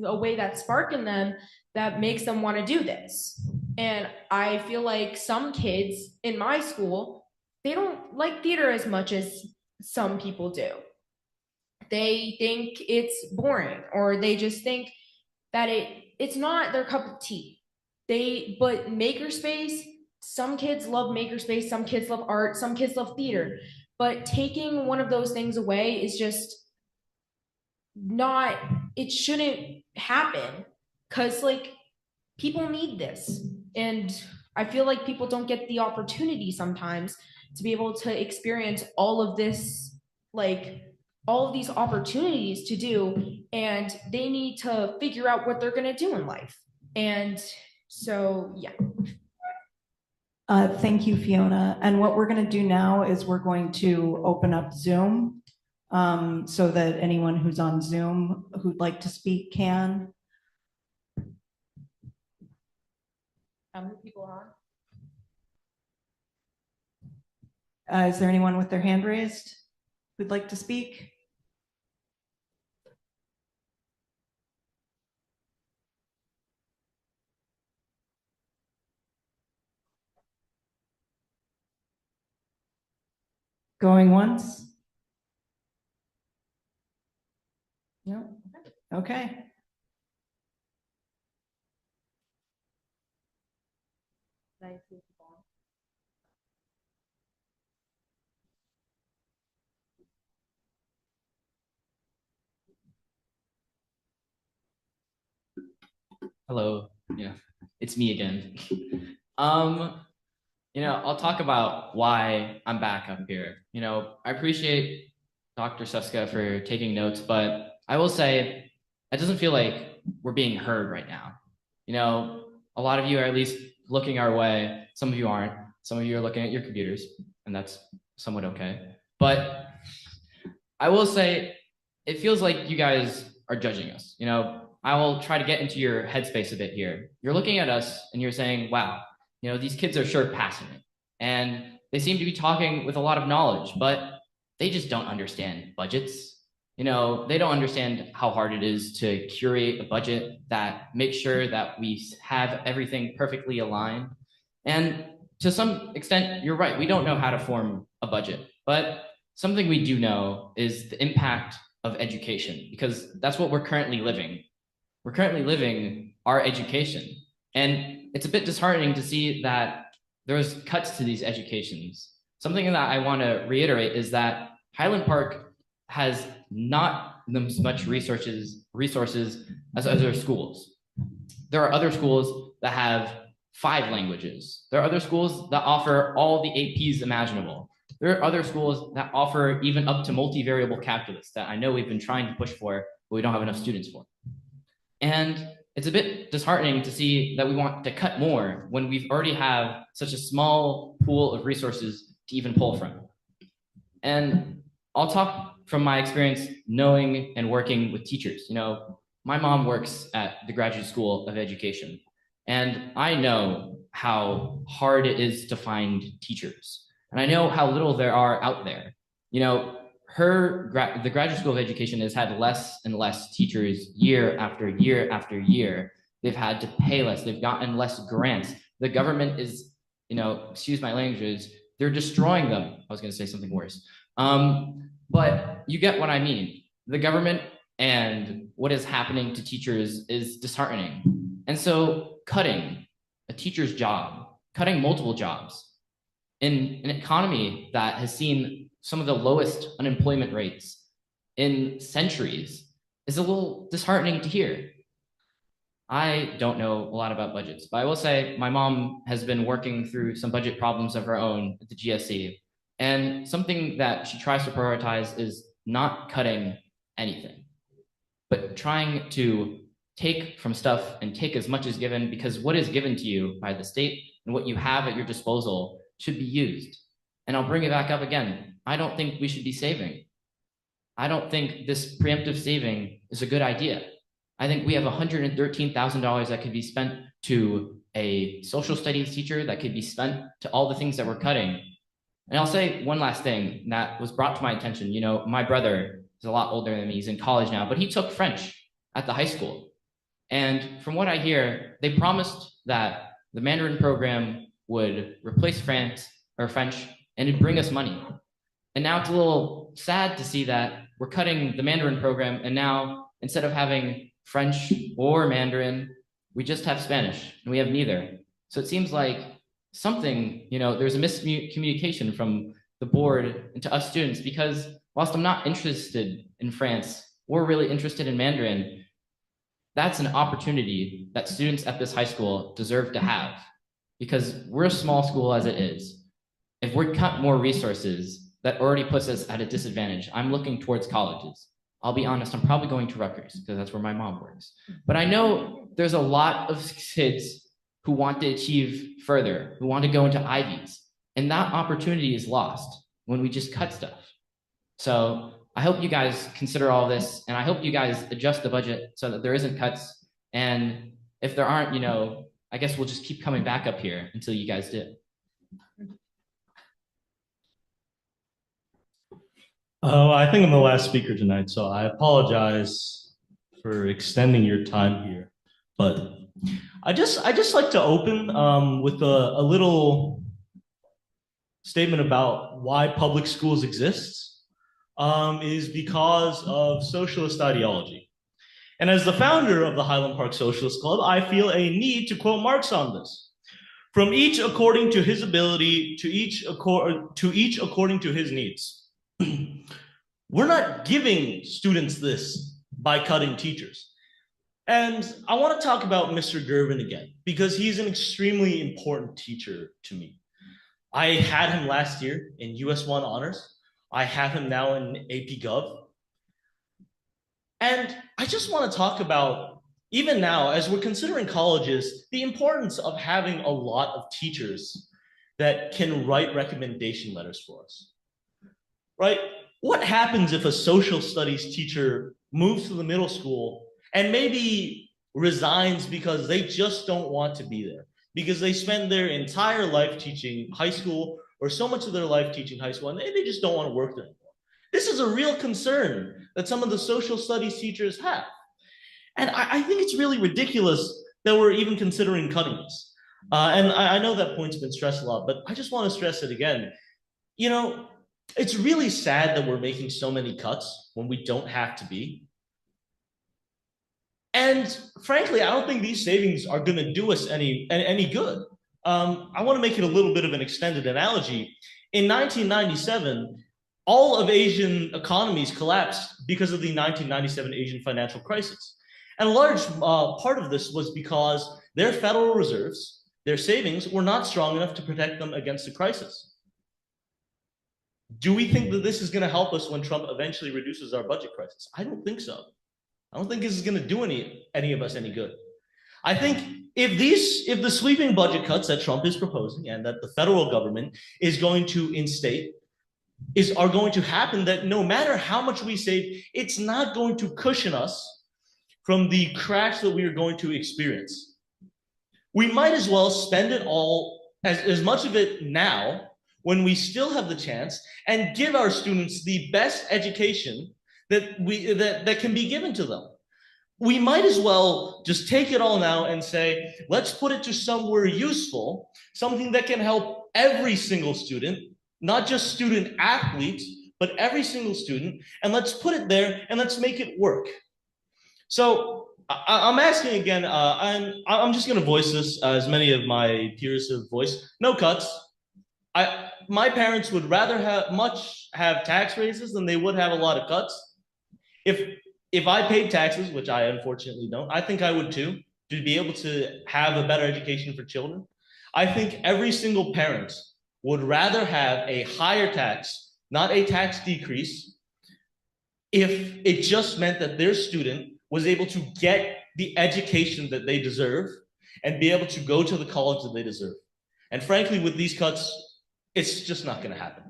away that spark in them that makes them want to do this. And I feel like some kids in my school, they don't like theater as much as some people do. They think it's boring, or they just think that it's not their cup of tea. But makerspace, some kids love makerspace, some kids love art, some kids love theater. But taking one of those things away is just not, it shouldn't happen, because like people need this. And I feel like people don't get the opportunity sometimes to be able to experience all of this, like all of these opportunities to do, and they need to figure out what they're going to do in life. And so, yeah. Thank you, Fiona. And what we're going to do now is we're going to open up Zoom so that anyone who's on Zoom who'd like to speak can. How many people are on? Is there anyone with their hand raised who'd like to speak? Going once? No? Okay. Hello, yeah, it's me again. I'll talk about why I'm back up here. I appreciate Dr. Suska for taking notes, but I will say it doesn't feel like we're being heard right now. A lot of you are at least looking our way. Some of you aren't. Some of you are looking at your computers, and that's somewhat okay. But I will say it feels like you guys are judging us. I will try to get into your headspace a bit here. You're looking at us and you're saying, wow, these kids are sure passionate, and they seem to be talking with a lot of knowledge, but they just don't understand budgets. They don't understand how hard it is to curate a budget that makes sure that we have everything perfectly aligned. And to some extent, you're right. We don't know how to form a budget, but something we do know is the impact of education, because that's what we're currently living. We're currently living our education. And it's a bit disheartening to see that there's cuts to these educations. Something that I want to reiterate is that Highland Park has not as much resources as other schools. There are other schools that have 5 languages. There are other schools that offer all the APs imaginable. There are other schools that offer even up to multivariable calculus that I know we've been trying to push for, but we don't have enough students for. And it's a bit disheartening to see that we want to cut more when we've already have such a small pool of resources to even pull from. And I'll talk from my experience knowing and working with teachers. You know, my mom works at the Graduate School of Education, and I know how hard it is to find teachers. And I know how little there are out there. You know, the Graduate School of Education has had less and less teachers year after year after year. They've had to pay less. They've gotten less grants. The government is, you know, excuse my language, they're destroying them. I was going to say something worse. But you get what I mean. The government and what is happening to teachers is disheartening. And so cutting a teacher's job, cutting multiple jobs in an economy that has seen some of the lowest unemployment rates in centuries is a little disheartening to hear. I don't know a lot about budgets, but I will say my mom has been working through some budget problems of her own at the GSC. And something that she tries to prioritize is not cutting anything, but trying to take from stuff and take as much as given, because what is given to you by the state and what you have at your disposal should be used. And I'll bring it back up again. I don't think we should be saving. I don't think this preemptive saving is a good idea. I think we have $113,000 that could be spent to a social studies teacher, that could be spent to all the things that we're cutting. And I'll say one last thing that was brought to my attention. You know, my brother is a lot older than me. He's in college now, but he took French at the high school. And from what I hear, they promised that the Mandarin program would replace French and it'd bring us money. And now it's a little sad to see that we're cutting the Mandarin program, and now instead of having French or Mandarin, we just have Spanish, and we have neither. So it seems like something, you know, there's a miscommunication from the board and to us students, because whilst I'm not interested in France or really interested in Mandarin, that's an opportunity that students at this high school deserve to have, because we're a small school as it is. If we cut more resources, that already puts us at a disadvantage. I'm looking towards colleges. I'll be honest, I'm probably going to Rutgers because that's where my mom works. But I know there's a lot of kids who want to achieve further, who want to go into Ivies. And that opportunity is lost when we just cut stuff. So I hope you guys consider all this, and I hope you guys adjust the budget so that there isn't cuts. And if there aren't, you know, I guess we'll just keep coming back up here until you guys do. Oh, I think I'm the last speaker tonight, so I apologize for extending your time here. But I just like to open with a little statement about why public schools exist. Is because of socialist ideology. And as the founder of the Highland Park Socialist Club, I feel a need to quote Marx on this. From each according to his ability, to each according to his needs. We're not giving students this by cutting teachers. And I want to talk about Mr. Gervin again, because he's an extremely important teacher to me. I had him last year in US 1 honors. I have him now in AP Gov. And I just want to talk about, even now, as we're considering colleges, the importance of having a lot of teachers that can write recommendation letters for us, right? What happens if a social studies teacher moves to the middle school and maybe resigns because they just don't want to be there, because they spend their entire life teaching high school, or so much of their life teaching high school, and they just don't want to work there anymore? This is a real concern that some of the social studies teachers have. And I think it's really ridiculous that we're even considering cutting this. And I know that point's been stressed a lot, but I just want to stress it again. You know, it's really sad that we're making so many cuts when we don't have to be. And frankly, I don't think these savings are going to do us any good. I want to make it a little bit of an extended analogy. In 1997, all of Asian economies collapsed because of the 1997 Asian financial crisis. And a large part of this was because their Federal Reserves, their savings, were not strong enough to protect them against the crisis. Do we think that this is going to help us when Trump eventually reduces our budget crisis? I don't think so. I don't think this is going to do any of us any good. I think if the sweeping budget cuts that Trump is proposing and that the federal government is going to instate are going to happen, that no matter how much we save, it's not going to cushion us from the crash that we are going to experience. We might as well spend it all, as much of it now, when we still have the chance, and give our students the best education that can be given to them. We might as well just take it all now and say, let's put it to somewhere useful, something that can help every single student, not just student athletes, but every single student, and let's put it there and let's make it work. So I'm asking again, I'm just going to voice this as many of my peers have voiced, no cuts. My parents would rather have tax raises than they would have a lot of cuts. If I paid taxes, which I unfortunately don't, I think I would too, to be able to have a better education for children. I think every single parent would rather have a higher tax, not a tax decrease, if it just meant that their student was able to get the education that they deserve and be able to go to the college that they deserve. And frankly, with these cuts, it's just not going to happen.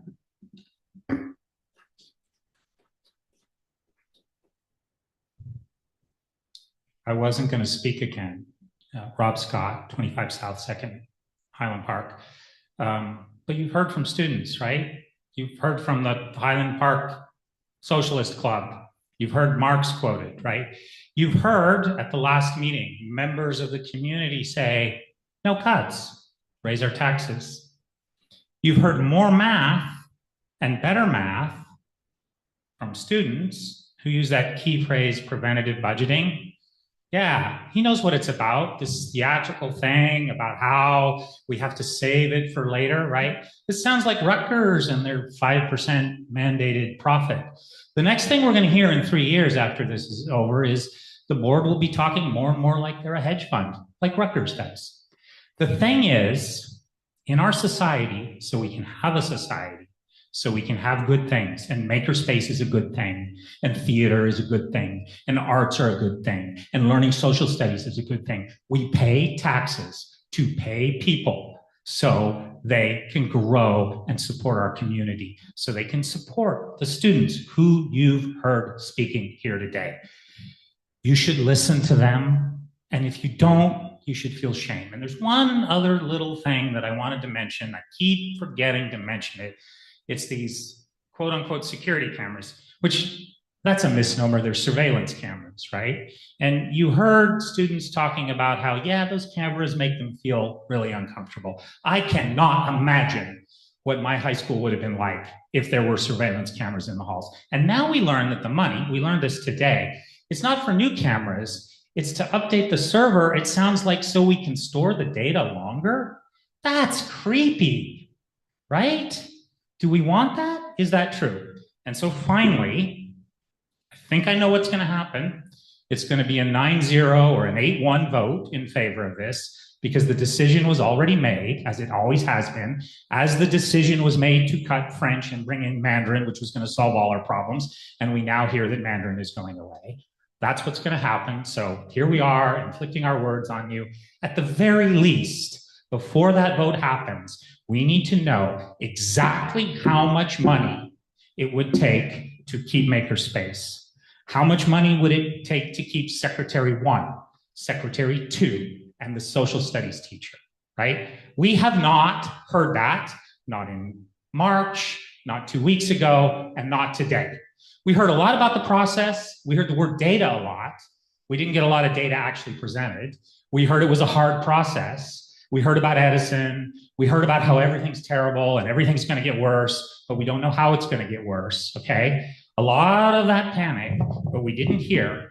I wasn't going to speak again. Rob Scott, 25 South 2nd, Highland Park. But you've heard from students, right? You've heard from the Highland Park Socialist Club. You've heard Marx quoted, right? You've heard at the last meeting, members of the community say, no cuts, raise our taxes. You've heard more math and better math from students who use that key phrase, preventative budgeting. Yeah, he knows what it's about, this theatrical thing about how we have to save it for later, right? This sounds like Rutgers and their 5% mandated profit. The next thing we're going to hear in 3 years after this is over is the board will be talking more and more like they're a hedge fund, like Rutgers does. The thing is, in our society, so we can have a society, so we can have good things, and makerspace is a good thing, and theater is a good thing, and arts are a good thing, and learning social studies is a good thing. We pay taxes to pay people so they can grow and support our community, so they can support the students who you've heard speaking here today. You should listen to them, and if you don't, you should feel shame. And there's one other little thing that I wanted to mention. I keep forgetting to mention it. It's these quote unquote security cameras, which that's a misnomer. They're surveillance cameras, right? And you heard students talking about how, yeah, those cameras make them feel really uncomfortable. I cannot imagine what my high school would have been like if there were surveillance cameras in the halls. And now we learn that the money, we learned this today, it's not for new cameras, it's to update the server. It sounds like so we can store the data longer. That's creepy, right? Do we want that? Is that true? And so finally, I think I know what's going to happen. It's going to be a 9-0 or an 8-1 vote in favor of this because the decision was already made, as it always has been, as the decision was made to cut French and bring in Mandarin, which was going to solve all our problems. And we now hear that Mandarin is going away. That's what's going to happen. So here we are inflicting our words on you. At the very least, before that vote happens, we need to know exactly how much money it would take to keep Makerspace. How much money would it take to keep Secretary 1, Secretary 2, and the social studies teacher, right? We have not heard that, not in March, not 2 weeks ago, and not today. We heard a lot about the process. We heard the word data a lot. We didn't get a lot of data actually presented. We heard it was a hard process. We heard about Edison. We heard about how everything's terrible and everything's going to get worse, but we don't know how it's going to get worse, okay? A lot of that panic, but we didn't hear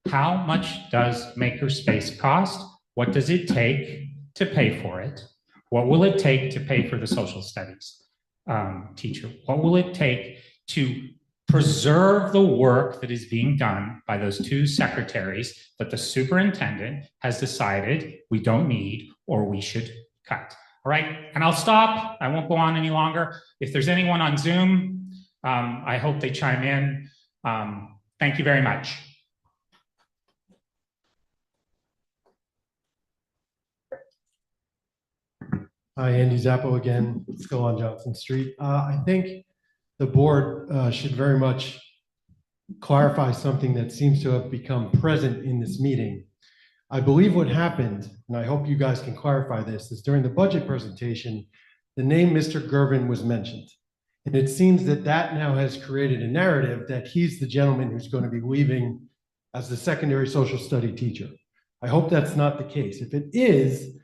How much does makerspace cost? What does it take to pay for it? What will it take to pay for the social studies teacher? What will it take to preserve the work that is being done by those two secretaries that the superintendent has decided we don't need or we should cut? All right, and I'll stop. I won't go on any longer. If there's anyone on Zoom, I hope they chime in. Thank you very much. Hi, Andy Zappo again, still on Johnson Street. I think the board should very much clarify something that seems to have become present in this meeting. I believe what happened, and I hope you guys can clarify this, is during the budget presentation, the name Mr. Gervin was mentioned. And it seems that that now has created a narrative that he's the gentleman who's going to be leaving as the secondary social study teacher. I hope that's not the case. If it is,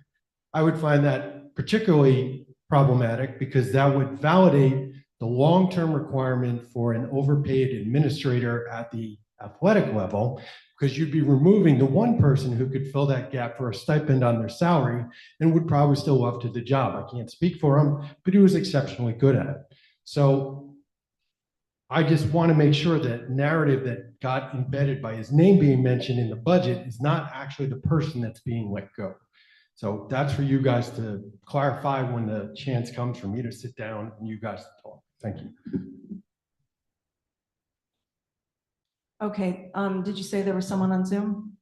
I would find that particularly problematic because that would validate the long-term requirement for an overpaid administrator at the athletic level, because you'd be removing the one person who could fill that gap for a stipend on their salary and would probably still love to the job. I can't speak for him, but he was exceptionally good at it. So I just want to make sure that narrative that got embedded by his name being mentioned in the budget is not actually the person that's being let go. So that's for you guys to clarify when the chance comes for me to sit down and you guys to talk. Thank you. Okay, did you say there was someone on Zoom?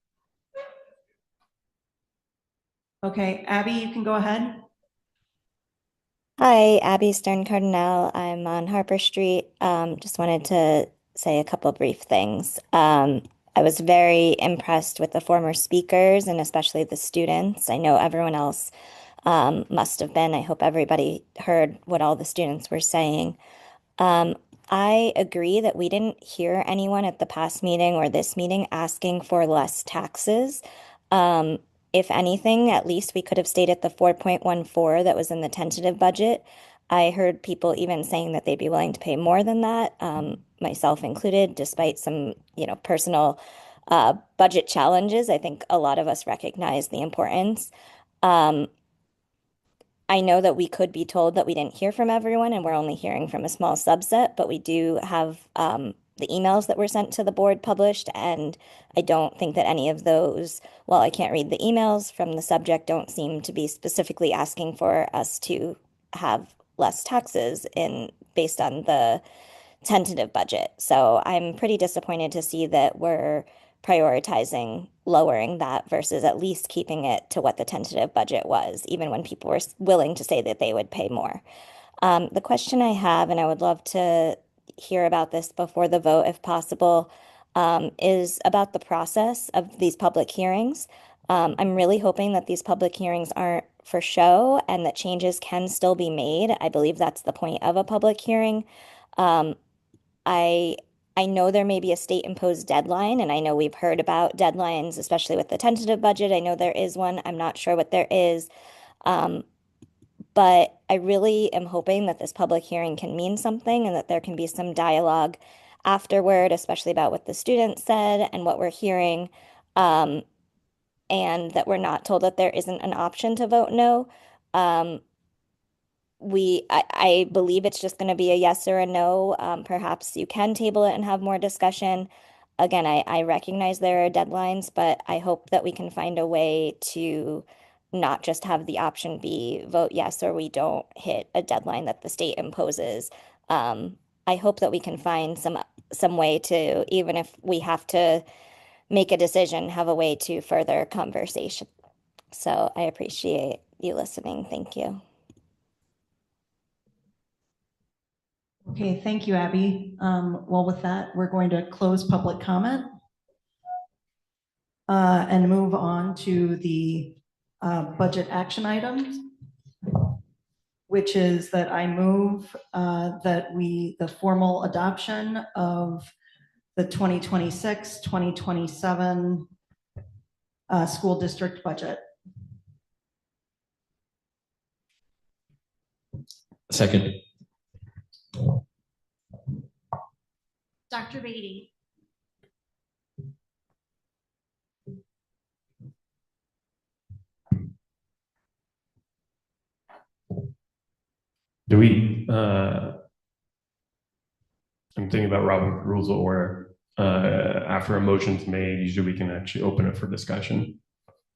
Okay, Abby, you can go ahead. Hi, Abby Stern Cardinal. I'm on Harper Street. Just wanted to say a couple brief things. I was very impressed with the former speakers and especially the students. I know everyone else must have been. I hope everybody heard what all the students were saying. I agree that we didn't hear anyone at the past meeting or this meeting asking for less taxes. If anything, at least we could have stayed at the 4.14 that was in the tentative budget. I heard people even saying that they'd be willing to pay more than that, myself included, despite some, personal budget challenges. I think a lot of us recognize the importance. I know that we could be told that we didn't hear from everyone and we're only hearing from a small subset, but we do have the emails that were sent to the board published, and I don't think that any of those, while I can't read the emails from the subject, don't seem to be specifically asking for us to have less taxes based on the tentative budget. So I'm pretty disappointed to see that we're prioritizing lowering that versus at least keeping it to what the tentative budget was, even when people were willing to say that they would pay more. The question I have, and I would love to hear about this before the vote if possible, is about the process of these public hearings. I'm really hoping that these public hearings aren't for show and that changes can still be made. I believe that's the point of a public hearing. I know there may be a state imposed deadline, and I know we've heard about deadlines, especially with the tentative budget. I know there is one. I'm not sure what there is. But I really am hoping that this public hearing can mean something and that there can be some dialogue afterward, especially about what the students said and what we're hearing, and that we're not told that there isn't an option to vote no. I believe it's just going to be a yes or a no. Perhaps you can table it and have more discussion. Again, I recognize there are deadlines, but I hope that we can find a way to not just have the option be vote yes or we don't hit a deadline that the state imposes. I hope that we can find some way to, even if we have to make a decision, have a way to further conversation. So I appreciate you listening. Thank you. Okay, thank you, Abby. Well, with that, we're going to close public comment and move on to the budget action items, which is that I move that the formal adoption of the 2026-2027 school district budget. Second. Dr. Beatty, Do we, I'm thinking about Robert Rules of Order. After a motion's made, usually we can actually open it for discussion,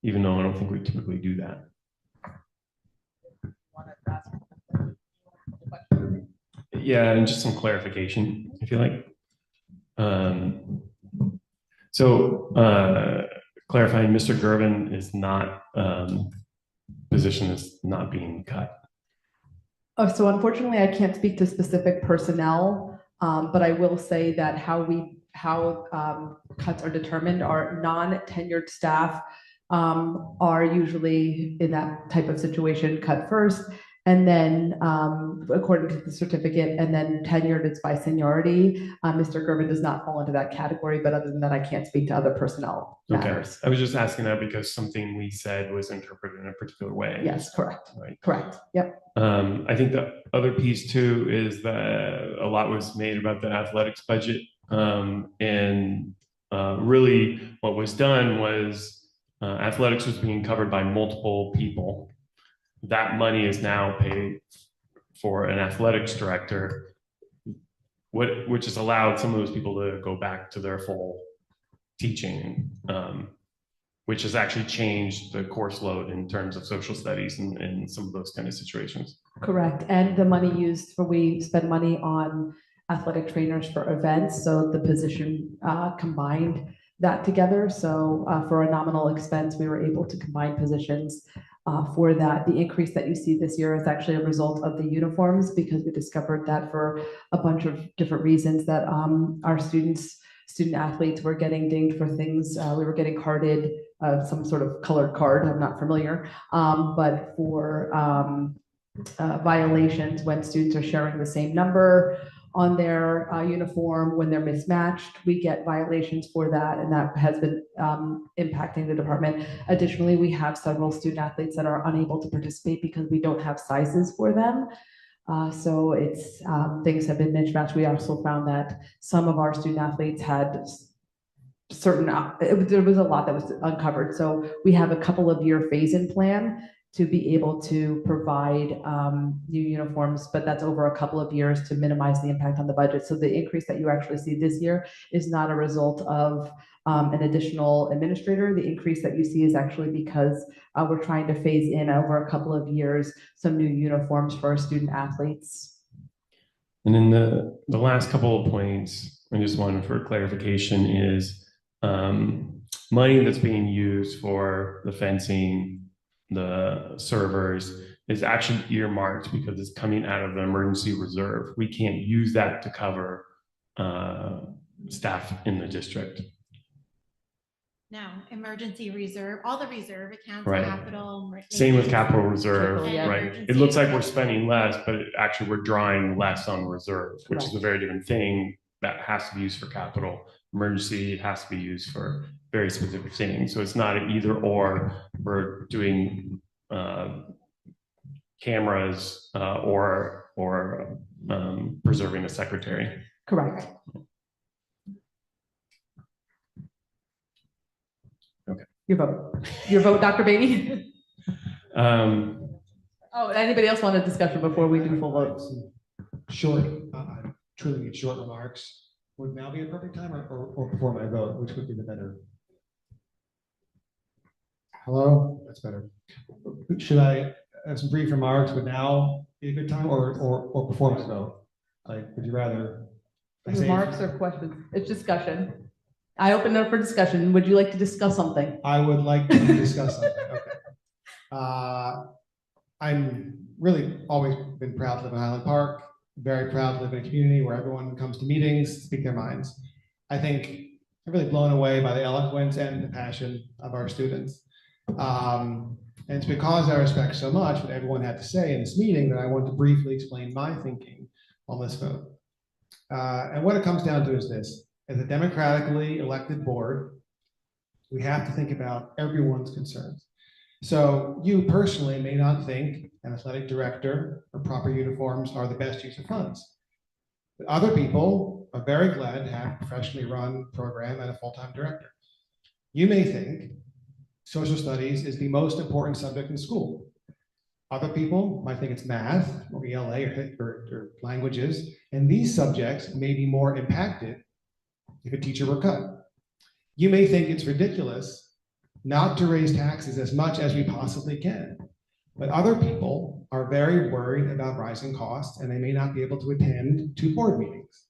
even though I don't think we typically do that. Yeah, and just some clarification, if you like. Clarifying, Mr. Gervin is not, position is not being cut. Oh, so unfortunately, I can't speak to specific personnel, but I will say that how cuts are determined are non-tenured staff are usually in that type of situation cut first, and then according to the certificate, and then tenured it's by seniority. Mr. Gervin does not fall into that category, but other than that, I can't speak to other personnel matters. Okay, I was just asking that because something we said was interpreted in a particular way. Yes, correct. Right. Correct. Yep. I think the other piece too is that a lot was made about the athletics budget, and really what was done was athletics was being covered by multiple people. That money is now paid for an athletics director, which has allowed some of those people to go back to their full teaching, which has actually changed the course load in terms of social studies and some of those kind of situations. Correct. And the money used for, we spend money on athletic trainers for events. So the position combined that together. So for a nominal expense, we were able to combine positions for that. The increase that you see this year is actually a result of the uniforms, because we discovered that for a bunch of different reasons that our student athletes were getting dinged for things. We were getting carded, some sort of colored card, I'm not familiar, but for violations when students are sharing the same number on their uniform, when they're mismatched, we get violations for that, and that has been impacting the department. Additionally, we have several student athletes that are unable to participate because we don't have sizes for them. So it's things have been mismatched. We also found that some of our student athletes had certain, there was a lot that was uncovered. So we have a couple of year phase-in plan to be able to provide new uniforms, but that's over a couple of years to minimize the impact on the budget. So the increase that you actually see this year is not a result of an additional administrator. The increase that you see is actually because we're trying to phase in over a couple of years some new uniforms for our student athletes. And then the last couple of points, I just wanted for clarification, is money that's being used for the fencing, the servers, is actually earmarked because it's coming out of the emergency reserve. We can't use that to cover staff in the district. No, emergency reserve, all the reserve accounts, Right. capital. Same with capital reserve, and right? emergency It looks like we're reserve. spending less, but actually we're drawing less on reserve, which is a Correct. very different thing. That has to be used for capital. Emergency has to be used for very specific things. So it's not an either or. We're doing cameras or preserving a secretary. Correct. Okay. Your vote, Dr. Beatty? Oh, anybody else want a discussion before we do full votes? Short, truly need short remarks. Would now be a perfect time, or before my vote, which would be the better? Hello, that's better. Should I have some brief remarks? Would now be a good time, or before my vote? Like, would you rather? Remarks or questions? It's discussion. I open it up for discussion. Would you like to discuss something? I would like to discuss something. Okay. I'm really always been proud to live in Highland Park. Very proud to live in a community where everyone comes to meetings, speak their minds. I think I'm really blown away by the eloquence and the passion of our students. And it's because I respect so much what everyone had to say in this meeting that I want to briefly explain my thinking on this vote. And what it comes down to is this: as a democratically elected board, we have to think about everyone's concerns. So you personally may not think an athletic director or proper uniforms are the best use of funds. But other people are very glad to have a professionally run program and a full-time director. You may think social studies is the most important subject in school. Other people might think it's math or ELA or languages, and these subjects may be more impacted if a teacher were cut. You may think it's ridiculous not to raise taxes as much as we possibly can, but other people are very worried about rising costs and they may not be able to attend 2 board meetings.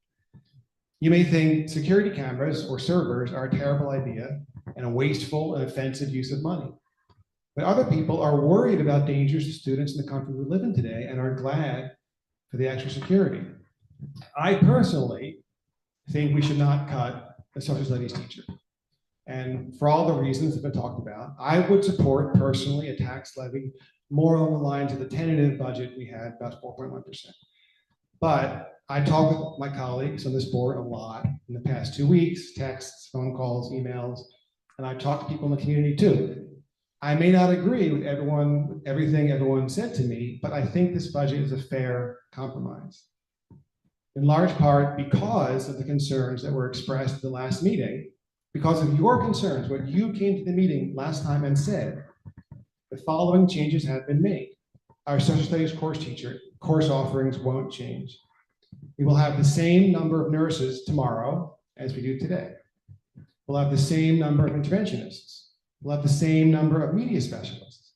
You may think security cameras or servers are a terrible idea and a wasteful and offensive use of money. But other people are worried about dangers to students in the country we live in today and are glad for the extra security. I personally think we should not cut a social studies teacher. And for all the reasons that have been talked about, I would support personally a tax levy more along the lines of the tentative budget we had, about 4.1%. But I talked with my colleagues on this board a lot in the past 2 weeks, texts, phone calls, emails, and I've talked to people in the community too. I may not agree with everything everyone said to me, but I think this budget is a fair compromise. In large part because of the concerns that were expressed at the last meeting, because of your concerns, what you came to the meeting last time and said, the following changes have been made. Our social studies course offerings won't change. We will have the same number of nurses tomorrow as we do today. We'll have the same number of interventionists. We'll have the same number of media specialists.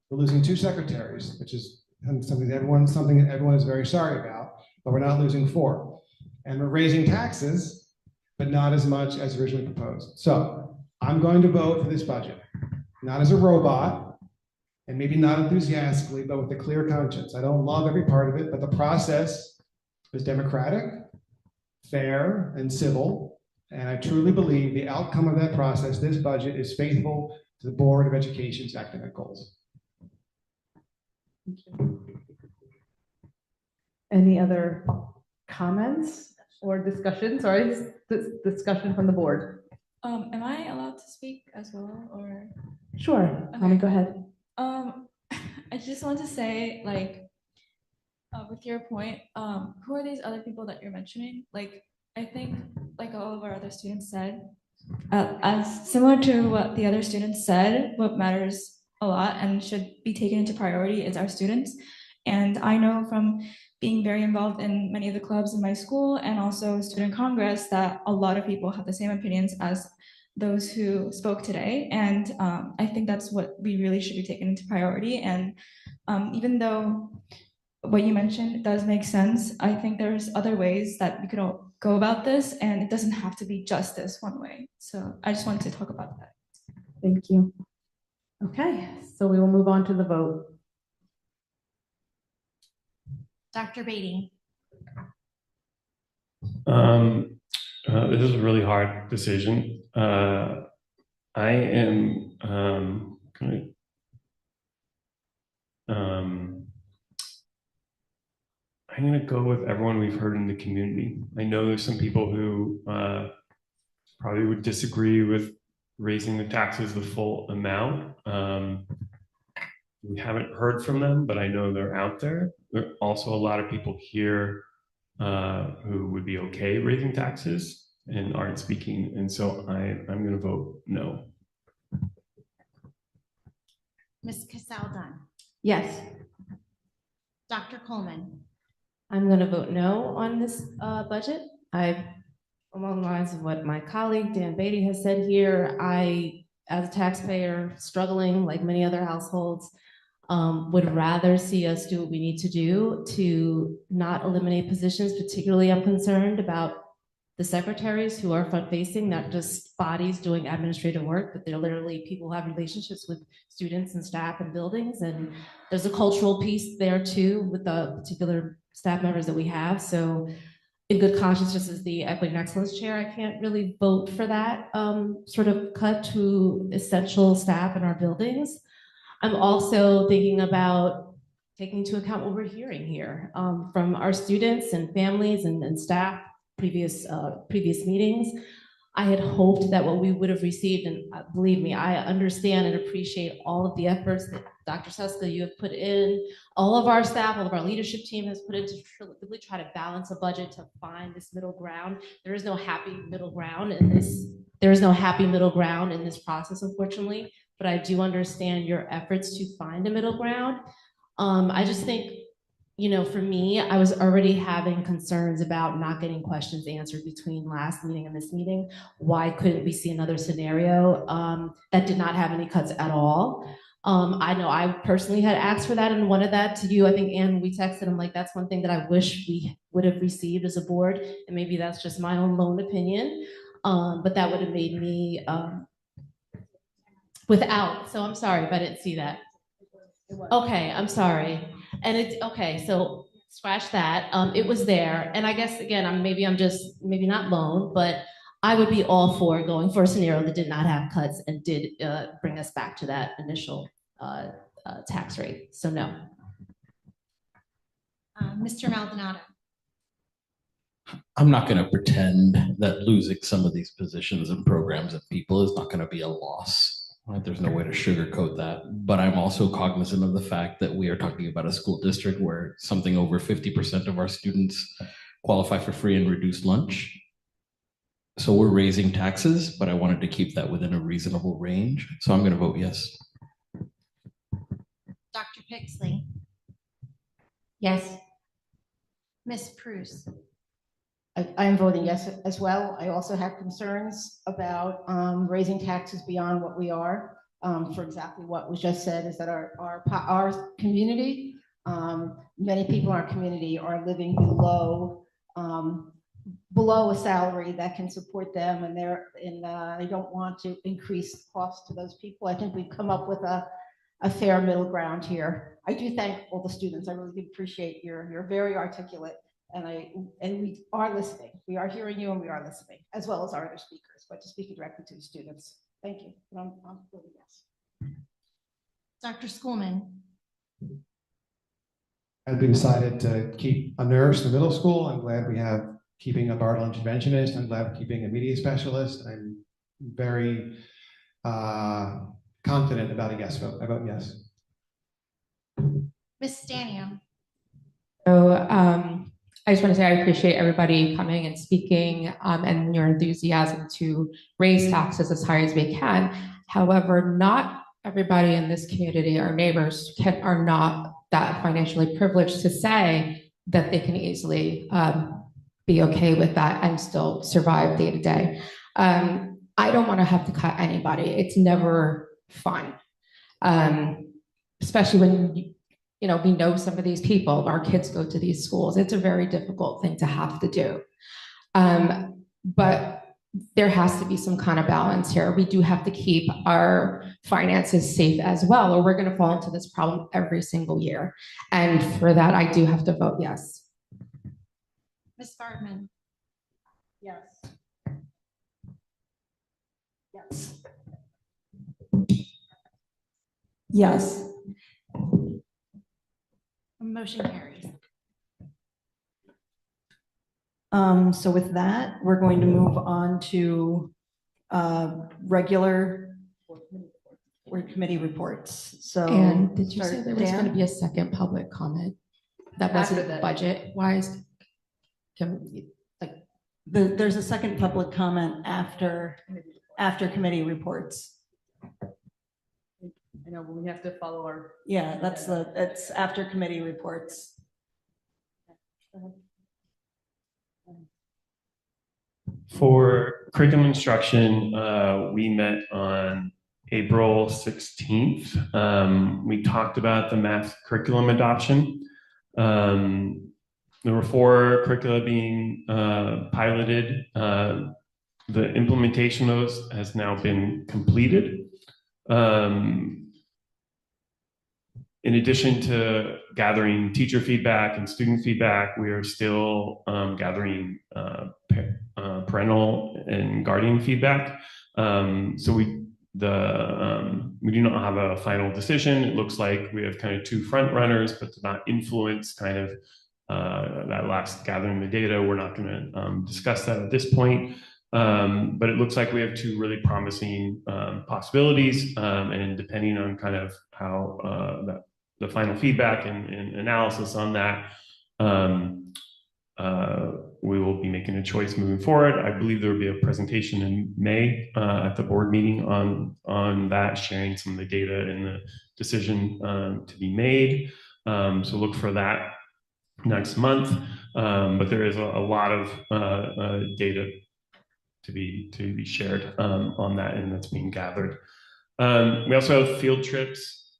We're losing 2 secretaries, which is something that everyone is very sorry about, but we're not losing 4. And we're raising taxes, but not as much as originally proposed. So I'm going to vote for this budget, not as a robot, and maybe not enthusiastically, but with a clear conscience. I don't love every part of it, but the process was democratic, fair, and civil. And I truly believe the outcome of that process, this budget, is faithful to the Board of Education's academic goals. Thank you. Any other comments or discussion? Sorry, discussion from the board. Am I allowed to speak as well, or? Sure, Okay. go ahead. I just want to say, like, with your point, who are these other people that you're mentioning? Like, I think, like all of our other students said, as similar to what the other students said, what matters a lot and should be taken into priority is our students. And I know from being very involved in many of the clubs in my school and also student congress that a lot of people have the same opinions as those who spoke today. And I think that's what we really should be taking into priority. And even though what you mentioned does make sense, I think there's other ways that we could all go about this, and it doesn't have to be just this one way. So I just wanted to talk about that. Thank you. Okay, so we will move on to the vote. Dr. Beatty. This is a really hard decision. I am I'm going to go with everyone we've heard in the community. I know there's some people who probably would disagree with raising the taxes the full amount. We haven't heard from them, but I know they're out there. There are also a lot of people here who would be okay raising taxes and aren't speaking. And so I'm going to vote no. Ms. Cassell-Dunn. Yes. Dr. Coleman. I'm going to vote no on this budget. Along the lines of what my colleague Dan Beatty has said here, I, as a taxpayer struggling like many other households, would rather see us do what we need to do to not eliminate positions. Particularly, I'm concerned about the secretaries who are front-facing, not just bodies doing administrative work, but they're literally people who have relationships with students and staff and buildings. And there's a cultural piece there too with the particular staff members that we have. So in good conscience, just as the Equity and Excellence Chair, I can't really vote for that sort of cut to essential staff in our buildings. I'm also thinking about taking into account what we're hearing here from our students and families and staff previous meetings. I had hoped that what we would have received, and believe me, I understand and appreciate all of the efforts that Dr. Suska, you have put in, all of our staff, all of our leadership team has put in to really try to balance a budget to find this middle ground. There is no happy middle ground in this. There is no happy middle ground in this process, unfortunately, but I do understand your efforts to find a middle ground. I just think, for me, I was already having concerns about not getting questions answered between last meeting and this meeting. Why couldn't we see another scenario that did not have any cuts at all? I know I personally had asked for that and wanted that to you. I think, Anne, we texted. I'm like, that's one thing that I wish we would have received as a board, and maybe that's just my own lone opinion. But that would have made me without. So I'm sorry if I didn't see that. Okay, I'm sorry. And it's okay, so scratch that. It was there. And I guess again, I'm just maybe not lone, but I would be all for going for a scenario that did not have cuts and did bring us back to that initial tax rate. So no. Mr. Maldonado. I'm not going to pretend that losing some of these positions and programs and people is not going to be a loss. Right? There's no way to sugarcoat that. But I'm also cognizant of the fact that we are talking about a school district where something over 50% of our students qualify for free and reduced lunch. So we're raising taxes, but I wanted to keep that within a reasonable range. So I'm going to vote yes. Dr. Pixley. Yes. Ms. Prus. I am voting yes as well. I also have concerns about raising taxes beyond what we are. For exactly what was just said is that our community, many people in our community are living below a salary that can support them, and they don't want to increase costs to those people. I think we've come up with a fair middle ground here. I do thank all the students. I really do appreciate you're very articulate. And we are listening. We are hearing you and we are listening, as well as our other speakers, but just speaking directly to the students. Thank you. I'm voting yes. Dr. Schoolman. As we decided to keep a nurse in the middle school, I'm glad we have keeping a Bartle interventionist. I'm glad we're keeping a media specialist. I'm very confident about a yes vote. I vote yes. Ms. Stanio. So I just want to say I appreciate everybody coming and speaking and your enthusiasm to raise taxes as high as we can. However, not everybody in this community, our neighbors, are not that financially privileged to say that they can easily be okay with that and still survive day to day. I don't want to have to cut anybody. It's never fun, especially when we know some of these people, our kids go to these schools. It's a very difficult thing to have to do. But there has to be some kind of balance here. We do have to keep our finances safe as well, or we're going to fall into this problem every single year. And for that, I do have to vote yes. Ms. Fardman. Yes. Yes. Yes. Motion carries. So with that, we're going to move on to regular committee reports. So, and did you say there was going to be a second public comment that wasn't budget wise? There's a second public comment after committee reports. I know, but we have to follow our. Yeah, it's after committee reports. For curriculum instruction, we met on April 16th. We talked about the math curriculum adoption. There were 4 curricula being piloted. The implementation of those has now been completed. In addition to gathering teacher feedback and student feedback, we are still gathering parental and guardian feedback. So we do not have a final decision. It looks like we have kind of 2 front runners, but to not influence kind of that last gathering the data, we're not going to discuss that at this point. But it looks like we have 2 really promising possibilities, and depending on kind of how the final feedback and analysis on that, we will be making a choice moving forward. I believe there will be a presentation in May at the board meeting on that, sharing some of the data and the decision to be made. So look for that next month. But there is a lot of data to be shared on that, and that's being gathered. We also have field trips.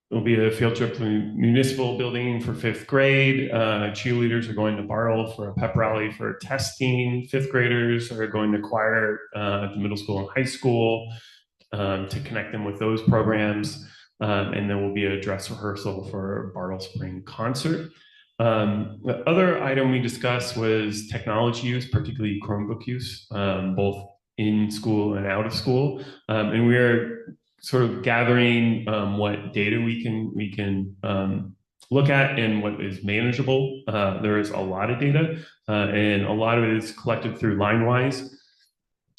There'll be a field trip to the municipal building for 5th grade. Cheerleaders are going to Bartle for a pep rally for testing. 5th graders are going to choir at the middle school and high school to connect them with those programs. And there will be a dress rehearsal for Bartle Spring concert. The other item we discussed was technology use, particularly Chromebook use, both in school and out of school. And we are sort of gathering what data we can look at and what is manageable. There is a lot of data, and a lot of it is collected through LineWise,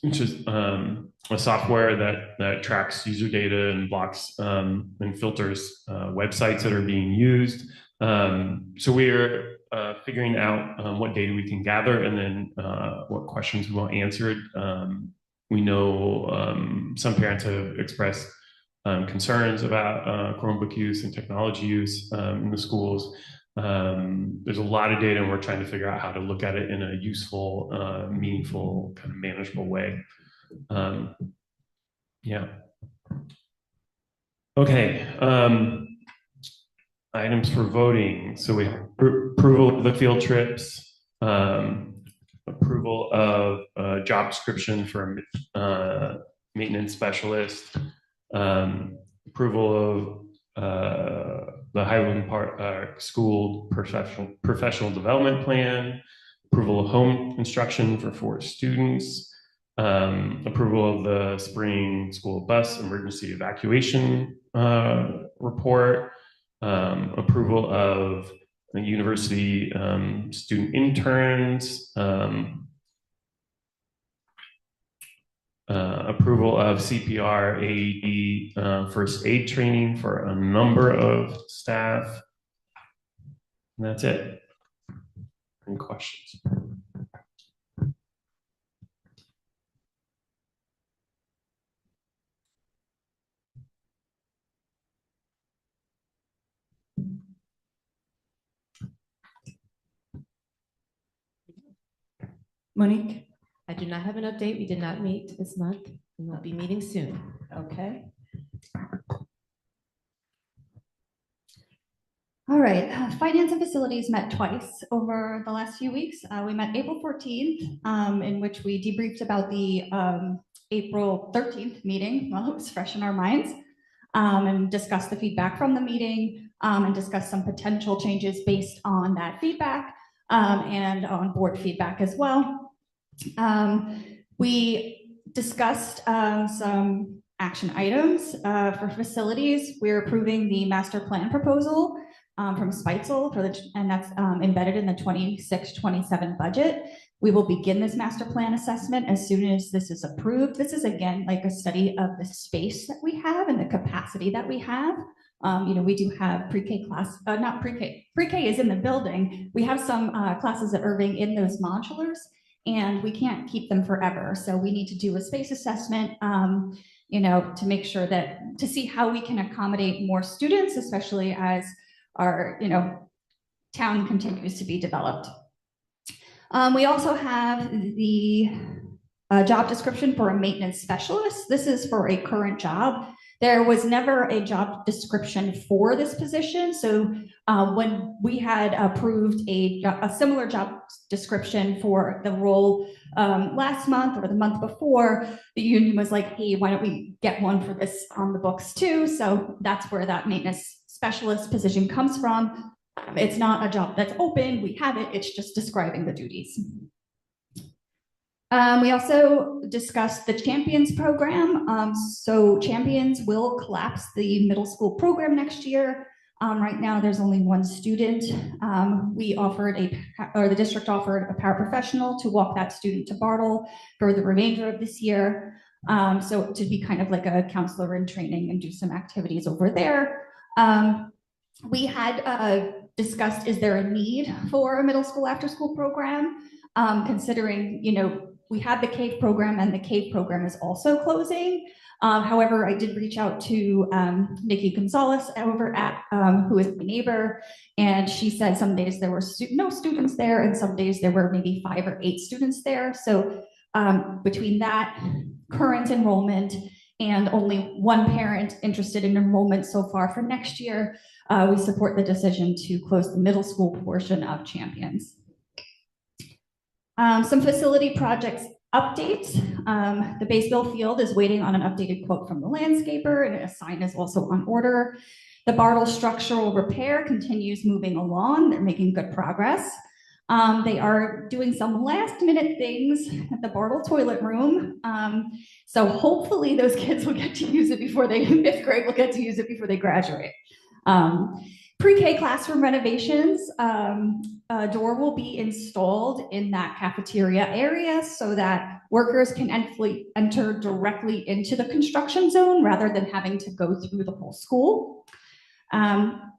which is a software that tracks user data and blocks and filters websites that are being used. So we are figuring out what data we can gather and then what questions we want answered. We know some parents have expressed concerns about Chromebook use and technology use in the schools. There's a lot of data, and we're trying to figure out how to look at it in a useful, meaningful, kind of manageable way. Yeah. Okay. Items for voting. So we have approval of the field trips, approval of job description for maintenance specialist, approval of the Highland Park School professional development plan, approval of home instruction for 4 students, approval of the spring school bus emergency evacuation report, approval of the university student interns, approval of CPR, AED, first aid training for a number of staff. And that's it. Any questions? Monique? I do not have an update. We did not meet this month, and we'll be meeting soon. Okay. All right, Finance and Facilities met twice over the last few weeks. We met April 14th, in which we debriefed about the April 13th meeting. Well, it was fresh in our minds, and discussed the feedback from the meeting, and discussed some potential changes based on that feedback, and on board feedback as well. We discussed some action items for facilities. We're approving the master plan proposal from Spitzel and that's embedded in the 26-27 budget. We will begin this master plan assessment as soon as this is approved. This is again like a study of the space that we have and the capacity that we have. We do have pre-K class, not pre-K. Pre-K is in the building. We have some classes at Irving in those modulars, and we can't keep them forever. So we need to do a space assessment, to make sure to see how we can accommodate more students, especially as our, town continues to be developed. We also have the job description for a maintenance specialist. This is for a current job. There was never a job description for this position. So when we had approved a similar job description for the role last month or the month before, the union was like, hey, why don't we get one for this on the books too? So that's where that maintenance specialist position comes from. It's not a job that's open. We have it. It's just describing the duties. We also discussed the Champions program. So Champions will collapse the middle school program next year. Right now, there's only one student. The district offered a paraprofessional to walk that student to Bartle for the remainder of this year. So to be kind of like a counselor in training and do some activities over there. We had discussed, is there a need for a middle school after school program? Considering, we had the CAVE program, and the CAVE program is also closing. However, I did reach out to Nikki Gonzalez over at, who is my neighbor, and she said some days there were no students there, and some days there were maybe 5 or 8 students there. So between that, current enrollment, and only one parent interested in enrollment so far for next year, we support the decision to close the middle school portion of Champions. Some facility projects updates. The Baseball field is waiting on an updated quote from the landscaper, and a sign is also on order. The Bartle structural repair continues moving along. They're making good progress. They are doing some last minute things at the Bartle toilet room. So hopefully those kids will get to use it before they, 5th grade will get to use it before they graduate. Pre-K classroom renovations, a door will be installed in that cafeteria area so that workers can enter directly into the construction zone rather than having to go through the whole school.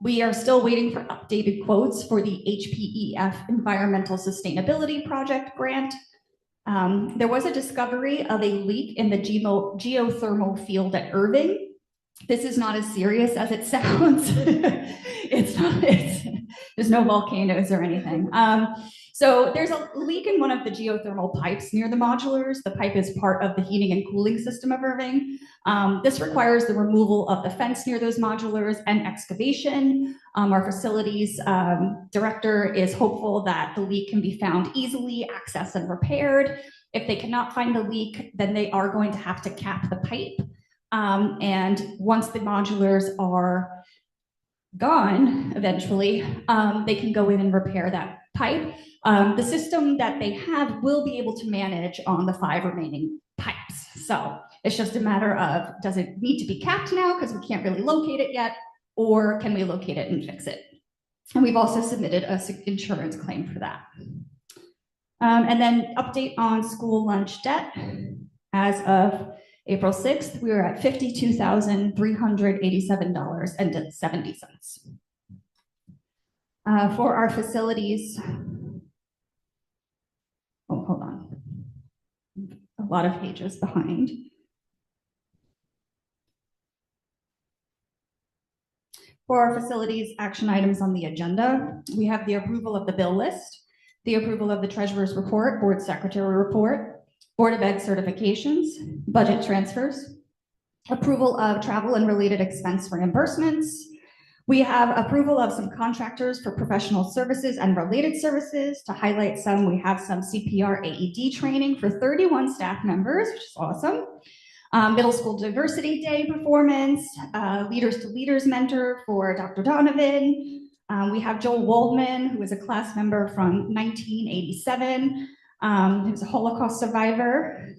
We are still waiting for updated quotes for the HPEF Environmental Sustainability Project grant. There was a discovery of a leak in the geothermal field at Irving. This is not as serious as it sounds. There's no volcanoes or anything. So there's a leak in one of the geothermal pipes near the modulars. The pipe is part of the heating and cooling system of Irving. This requires the removal of the fence near those modulars and excavation. Our facilities director is hopeful that the leak can be found easily, accessed, and repaired. If they cannot find the leak, then they are going to have to cap the pipe. And once the modulars are gone, eventually, they can go in and repair that pipe. The system that they have will be able to manage on the 5 remaining pipes. So it's just a matter of, does it need to be capped now because we can't really locate it yet, or can we locate it and fix it? And we've also submitted an insurance claim for that. And then update on school lunch debt. As of April 6th, we were at $52,387.70. For our facilities, oh, hold on. A lot of pages behind. For our facilities action items on the agenda, we have the approval of the bill list, the approval of the treasurer's report, board secretary report, Board of Ed certifications, budget transfers, approval of travel and related expense reimbursements. We have approval of some contractors for professional services and related services. To highlight some, we have some CPR AED training for 31 staff members, which is awesome. Middle School Diversity Day performance, Leaders to Leaders mentor for Dr. Donovan. We have Joel Waldman, who is a class member from 1987. Who's a Holocaust survivor,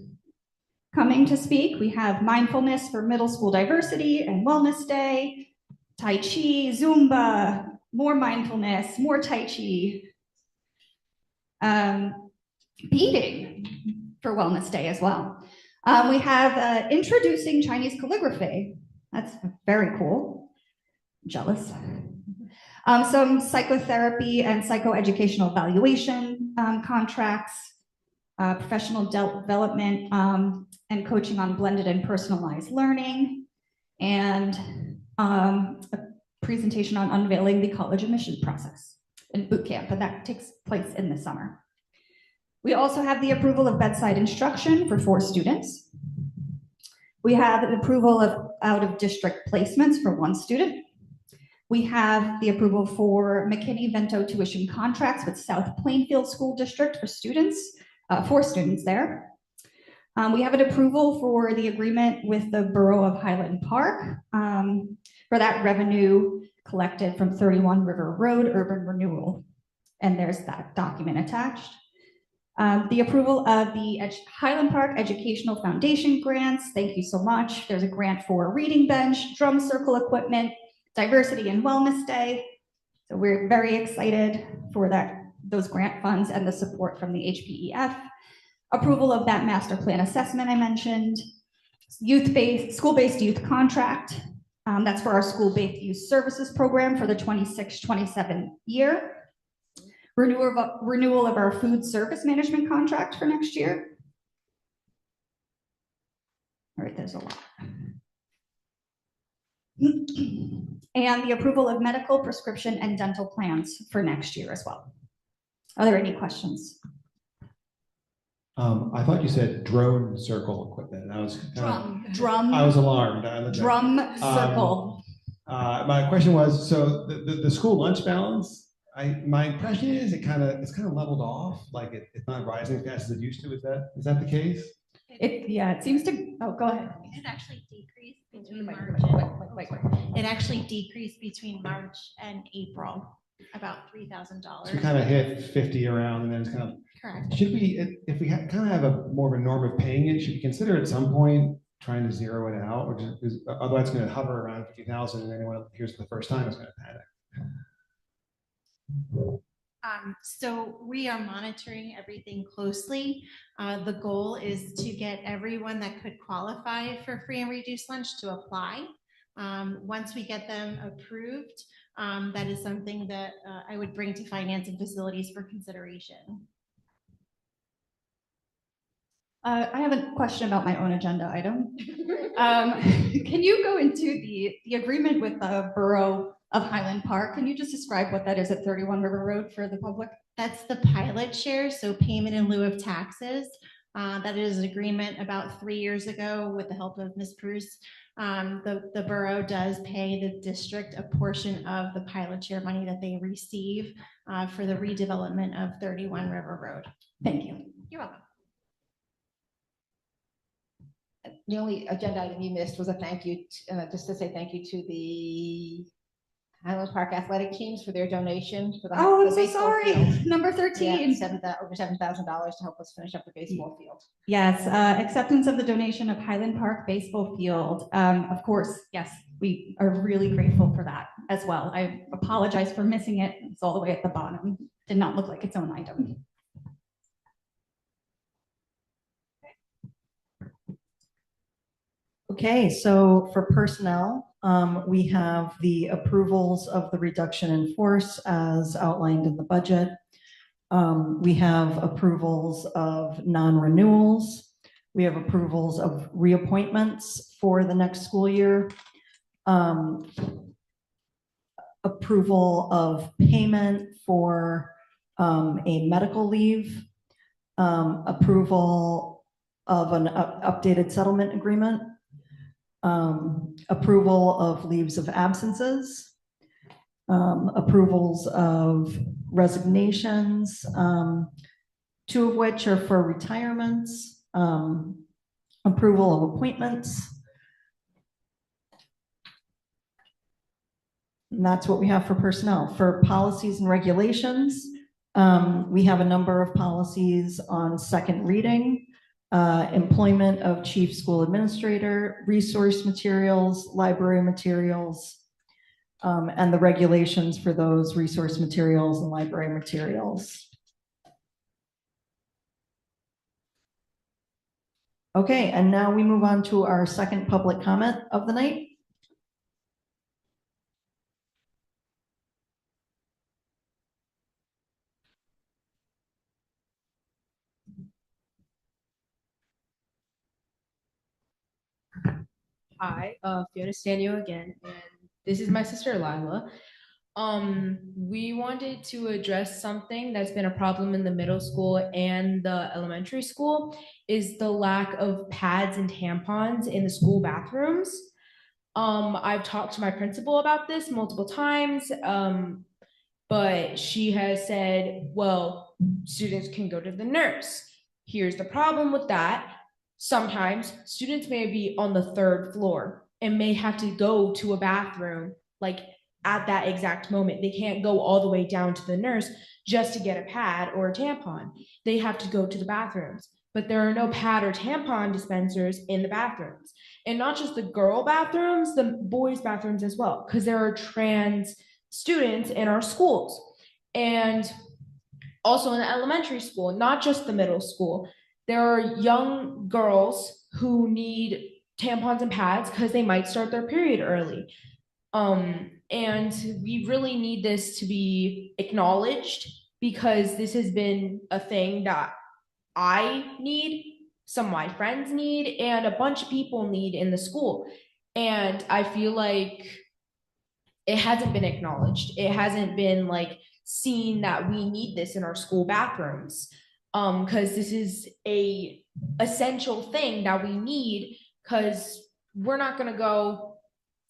coming to speak. We have mindfulness for Middle School Diversity and Wellness Day, Tai Chi, Zumba, more mindfulness, more Tai Chi, beading for Wellness Day as well. We have introducing Chinese calligraphy. That's very cool. I'm jealous. Some psychotherapy and psychoeducational evaluation contracts, professional development and coaching on blended and personalized learning, and a presentation on unveiling the college admission process and boot camp, and that takes place in the summer. We also have the approval of bedside instruction for 4 students. We have an approval of out-of-district placements for 1 student. We have the approval for McKinney-Vento tuition contracts with South Plainfield School District for students, 4 students there. We have an approval for the agreement with the Borough of Highland Park for that revenue collected from 31 River Road urban renewal. And there's that document attached. The approval of the Highland Park Educational Foundation grants. Thank you so much. There's a grant for reading bench, drum circle equipment, Diversity and Wellness Day. So we're very excited for those grant funds and the support from the HPEF. Approval of that master plan assessment I mentioned. School-based youth contract. That's for our school-based youth services program for the 26-27 year. Renewal of our food service management contract for next year. All right, there's a lot. And the approval of medical, prescription, and dental plans for next year as well. Are there any questions? I thought you said drone circle equipment. And I was Drum. I was alarmed. I looked Drum at- circle. My question was, so the school lunch balance, my impression is it's kind of leveled off, like it's not rising as fast as it used to. Is that the case? It seems to, oh, go ahead. It actually decreased between March and, it actually decreased between March and April, about $3,000. So we kind of hit 50 around, and then it's kind of. Correct. Should we, if we kind of have a more of a norm of paying it, should we consider at some point trying to zero it out, or is otherwise it's going to hover around 50,000, and anyone who hears for the first time is going to panic? So we are monitoring everything closely. The goal is to get everyone that could qualify for free and reduced lunch to apply. Once we get them approved, that is something that I would bring to finance and facilities for consideration. I have a question about my own agenda item. Can you go into the agreement with the Borough of Highland Park? Can you just describe what that is at 31 River Road for the public? That's the pilot share, so payment in lieu of taxes. That is an agreement about 3 years ago with the help of Ms. Bruce. The borough does pay the district a portion of the pilot share money that they receive for the redevelopment of 31 River Road. Thank you. You're welcome. The only agenda item you missed was a thank you, just to say thank you to the Highland Park athletic teams for their donation for the. Oh, I'm the so baseball sorry. field. Number 13. Yeah, over $7,000 to help us finish up the baseball field. Yes, acceptance of the donation of Highland Park baseball field. Of course, yes, we are really grateful for that as well. I apologize for missing it. It's all the way at the bottom. Did not look like its own item. Okay, so for personnel, we have the approvals of the reduction in force as outlined in the budget. We have approvals of non-renewals. We have approvals of reappointments for the next school year. Approval of payment for a medical leave. Approval of an updated settlement agreement. Approval of leaves of absences, approvals of resignations, 2 of which are for retirements, approval of appointments. And that's what we have for personnel. For policies and regulations, we have a number of policies on second reading. Employment of chief school administrator, resource materials, library materials, and the regulations for those resource materials and library materials. Okay, and now we move on to our second public comment of the night. Hi, Fiona Stanio again, and this is my sister Lila. We wanted to address something that's been a problem in the middle school and the elementary school, is the lack of pads and tampons in the school bathrooms. I've talked to my principal about this multiple times, but she has said, well, students can go to the nurse. Here's the problem with that. Sometimes students may be on the 3rd floor and may have to go to a bathroom like at that exact moment. They can't go all the way down to the nurse just to get a pad or a tampon. They have to go to the bathrooms, but there are no pad or tampon dispensers in the bathrooms. And not just the girl bathrooms, the boys bathrooms as well, because there are trans students in our schools. And also in the elementary school, not just the middle school. There are young girls who need tampons and pads because they might start their period early. And we really need this to be acknowledged because this has been a thing that I need some of my friends need, and a bunch of people need in the school. And I feel like it hasn't been acknowledged. It hasn't been like seen that we need this in our school bathrooms. Because this is a essential thing that we need, because we're not gonna go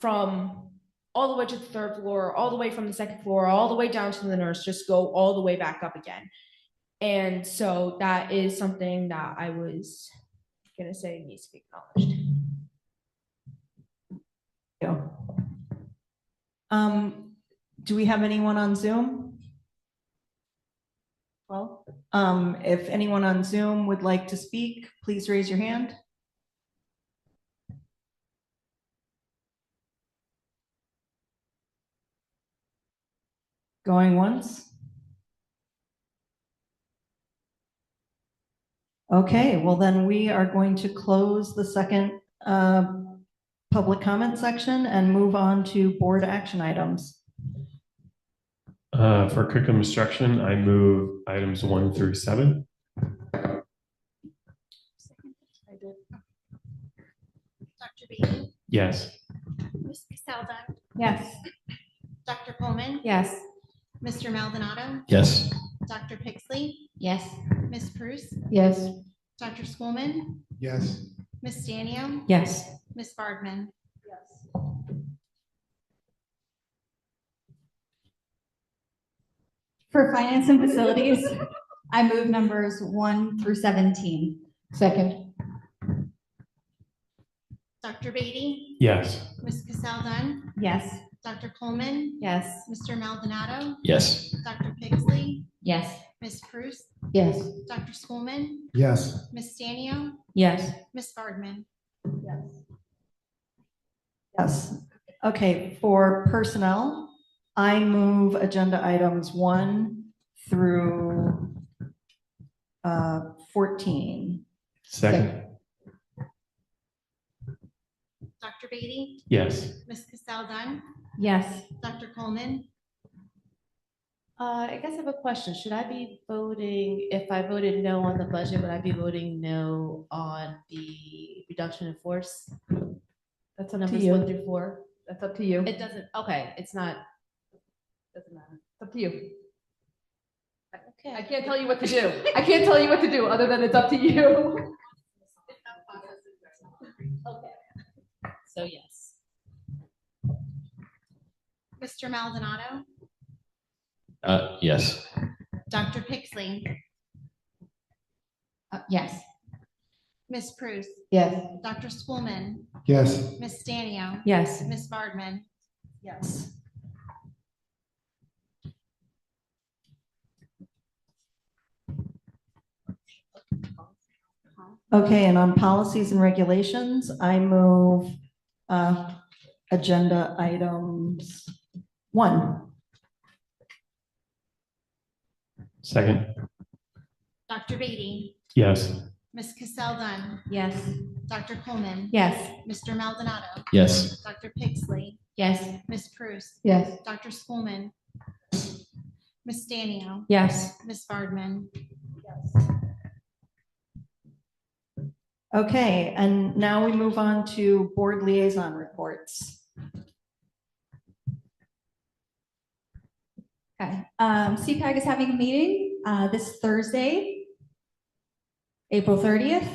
from all the way to the third floor, all the way from the second floor, all the way down to the nurse, just go all the way back up again. And so that is something that I was gonna say needs to be acknowledged. Do we have anyone on Zoom? Well, if anyone on Zoom would like to speak, please raise your hand. Going once? Okay, well then we are going to close the second public comment section and move on to board action items. For curriculum instruction, I move items 1 through 7. Dr. Beatty? Yes. Ms. Caselda? Yes. Dr. Coleman? Yes. Mr. Maldonado? Yes. Dr. Pixley? Yes. Ms. Prus? Yes. Dr. Schoolman? Yes. Ms. Stanio? Yes. Ms. Bardman? For finance and facilities, I move numbers 1 through 17. Second. Dr. Beatty? Yes. Ms. Caselda? Yes. Dr. Coleman? Yes. Mr. Maldonado? Yes. Dr. Pixley? Yes. Ms. Prus? Yes. Dr. Schoolman? Yes. Ms. Stanio? Yes. Ms. Bardman? Yes. Okay, for personnel, I move agenda items 1 through 14. Second. Dr. Beatty? Yes. Ms. Caselda? Yes. Dr. Coleman? I guess I have a question. Should I be voting, if I voted no on the budget, would I be voting no on the reduction in force? That's up to Numbers you. 1 through 4? That's up to you. It doesn't, okay, it's not, doesn't matter. It's up to you. Okay. I can't tell you what to do. I can't tell you what to do other than it's up to you. Okay. So yes. Mr. Maldonado? Yes. Dr. Pixley? Yes. Ms. Prus? Yes. Dr. Schoolman? Yes. Ms. Stanio? Yes. Ms. Bardman? Yes. Okay, and on policies and regulations, I move agenda items 1. Second. Dr. Beatty? Yes. Ms. Caselda? Yes. Dr. Coleman? Yes. Mr. Maldonado? Yes. Dr. Pixley? Yes. Ms. Prus? Yes. Dr. Schoolman? Ms. Stanio? Yes. Ms. Bardman? Okay, and now we move on to board liaison reports. Okay. CPAG is having a meeting this Thursday, April 30th.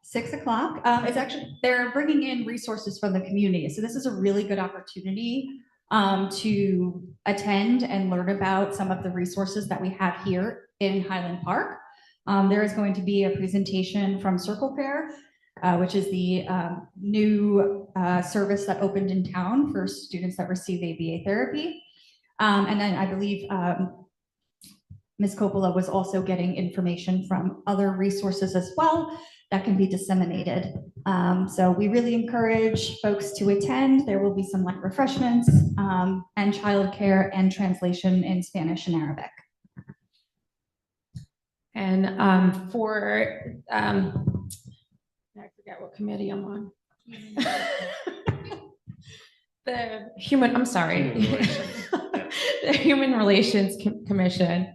6 o'clock. It's actually, they're bringing in resources from the community. So this is a really good opportunity to attend and learn about some of the resources that we have here in Highland Park. There is going to be a presentation from Circle Care, which is the new service that opened in town for students that receive ABA therapy. And then I believe Ms. Coppola was also getting information from other resources as well that can be disseminated. So we really encourage folks to attend. There will be some light refreshments and childcare and translation in Spanish and Arabic. And I forget what committee I'm on. I'm sorry. The Human Relations Commission.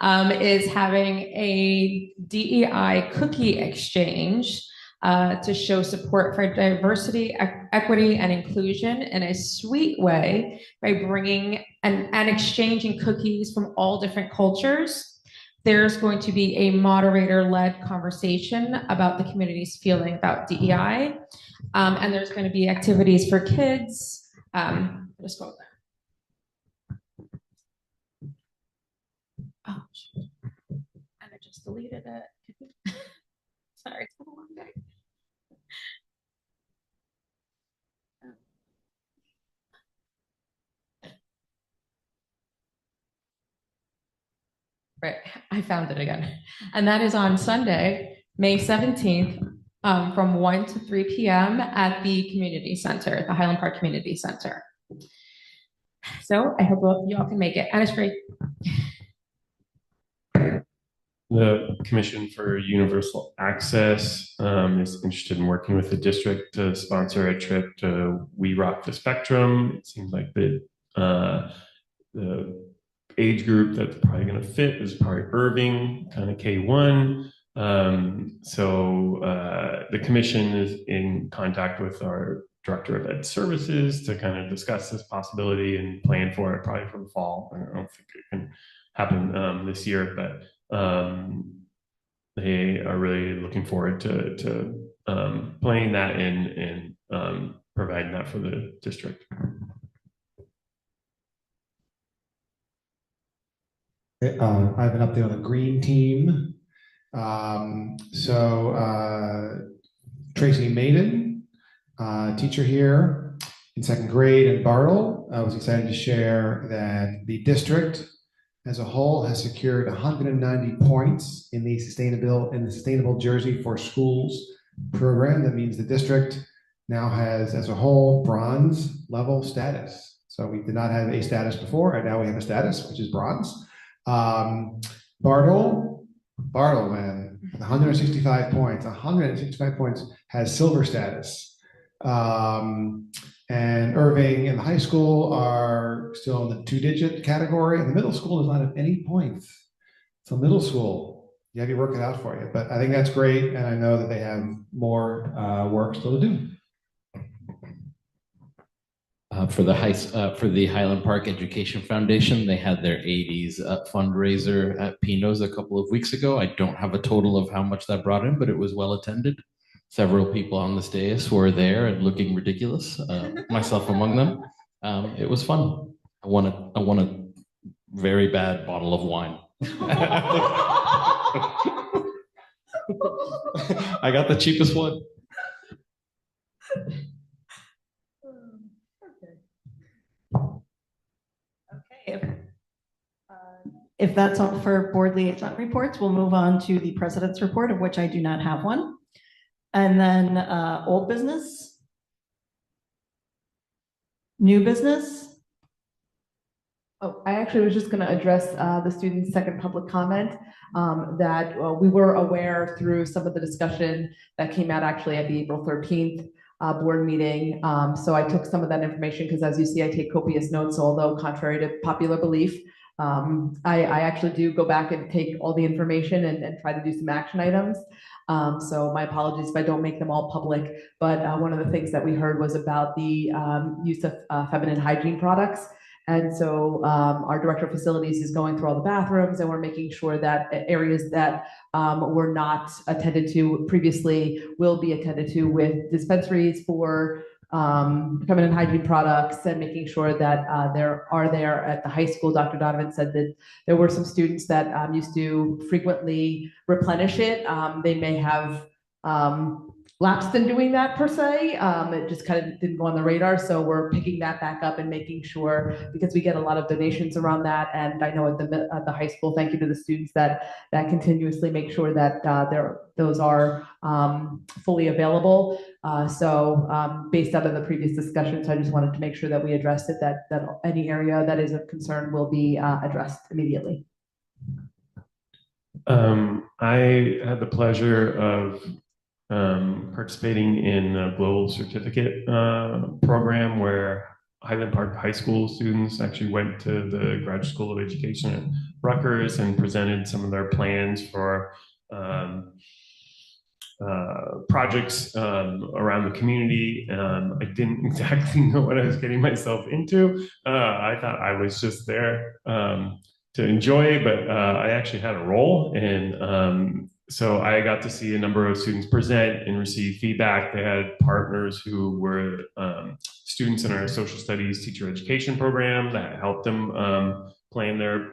is having a DEI cookie exchange to show support for diversity, equity, and inclusion in a sweet way by bringing and exchanging cookies from all different cultures. There's going to be a moderator-led conversation about the community's feeling about DEI, and there's going to be activities for kids. Just go there. Oh, shoot. And I just deleted it. Sorry, it's been a long day. Right, I found it again. And that is on Sunday, May 17th, from 1 to 3 p.m. at the community center, the Highland Park Community Center. So I hope you all can make it, and it's free. The Commission for Universal Access is interested in working with the district to sponsor a trip to We Rock the Spectrum. It seems like the age group that's probably going to fit is probably Irving, kind of K1. The commission is in contact with our Director of Ed Services to kind of discuss this possibility and plan for it probably for the fall. I don't think it can happen this year, but they are really looking forward to playing that and providing that for the district. I have an update on the green team. Tracy Maiden, teacher here in second grade in Bartle, I was excited to share that the district as a whole has secured 190 points in the Sustainable Jersey for Schools program. That means the district now has, as a whole, bronze level status. So we did not have a status before, and now we have a status, which is bronze. Bartle, man, 165 points, has silver status. And Irving and the high school are still in the 2-digit category, and the middle school does not have any points. So middle school, you have your work cut out for you. But I think that's great, and I know that they have more work still to do. For the Highland Park Education Foundation, they had their 80s fundraiser at Pino's a couple of weeks ago. I don't have a total of how much that brought in, but it was well attended. Several people on this dais were there and looking ridiculous, myself among them. It was fun. I won a very bad bottle of wine. I got the cheapest one. If that's all for board liaison reports, we'll move on to the president's report, of which I do not have one. And then old business, new business. Oh, I actually was just going to address the student's second public comment that we were aware through some of the discussion that came out actually at the April 13th board meeting. So I took some of that information because, as you see, I take copious notes, although contrary to popular belief, I actually do go back and take all the information and try to do some action items. So my apologies if I don't make them all public, but one of the things that we heard was about the use of feminine hygiene products. And so our director of facilities is going through all the bathrooms, and we're making sure that areas that were not attended to previously will be attended to with dispensaries for feminine hygiene products, and making sure that there at the high school. Dr. Donovan said that there were some students that used to frequently replenish it. They may have lapsed in doing that per se. It just kind of didn't go on the radar. So we're picking that back up and making sure, because we get a lot of donations around that. And I know at the high school, thank you to the students that continuously make sure that those are fully available. Based out of the previous discussions, I just wanted to make sure that we addressed it, that any area that is of concern will be addressed immediately. I had the pleasure of participating in a global certificate program where Highland Park High School students actually went to the Graduate School of Education at Rutgers and presented some of their plans for projects around the community. I didn't exactly know what I was getting myself into. I thought I was just there to enjoy, but I actually had a role, and so I got to see a number of students present and receive feedback. They had partners who were students in our social studies teacher education program that helped them plan their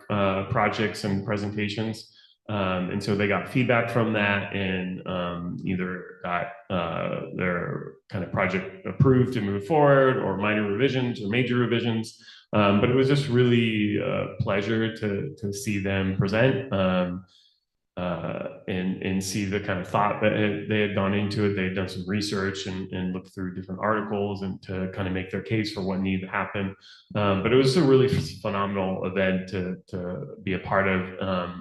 projects and presentations. And so they got feedback from that and either got their kind of project approved to move forward, or minor revisions or major revisions. But it was just really a pleasure to see them present and see the kind of thought that they had gone into it. They had done some research and looked through different articles and to kind of make their case for what needed to happen. But it was a really phenomenal event to be a part of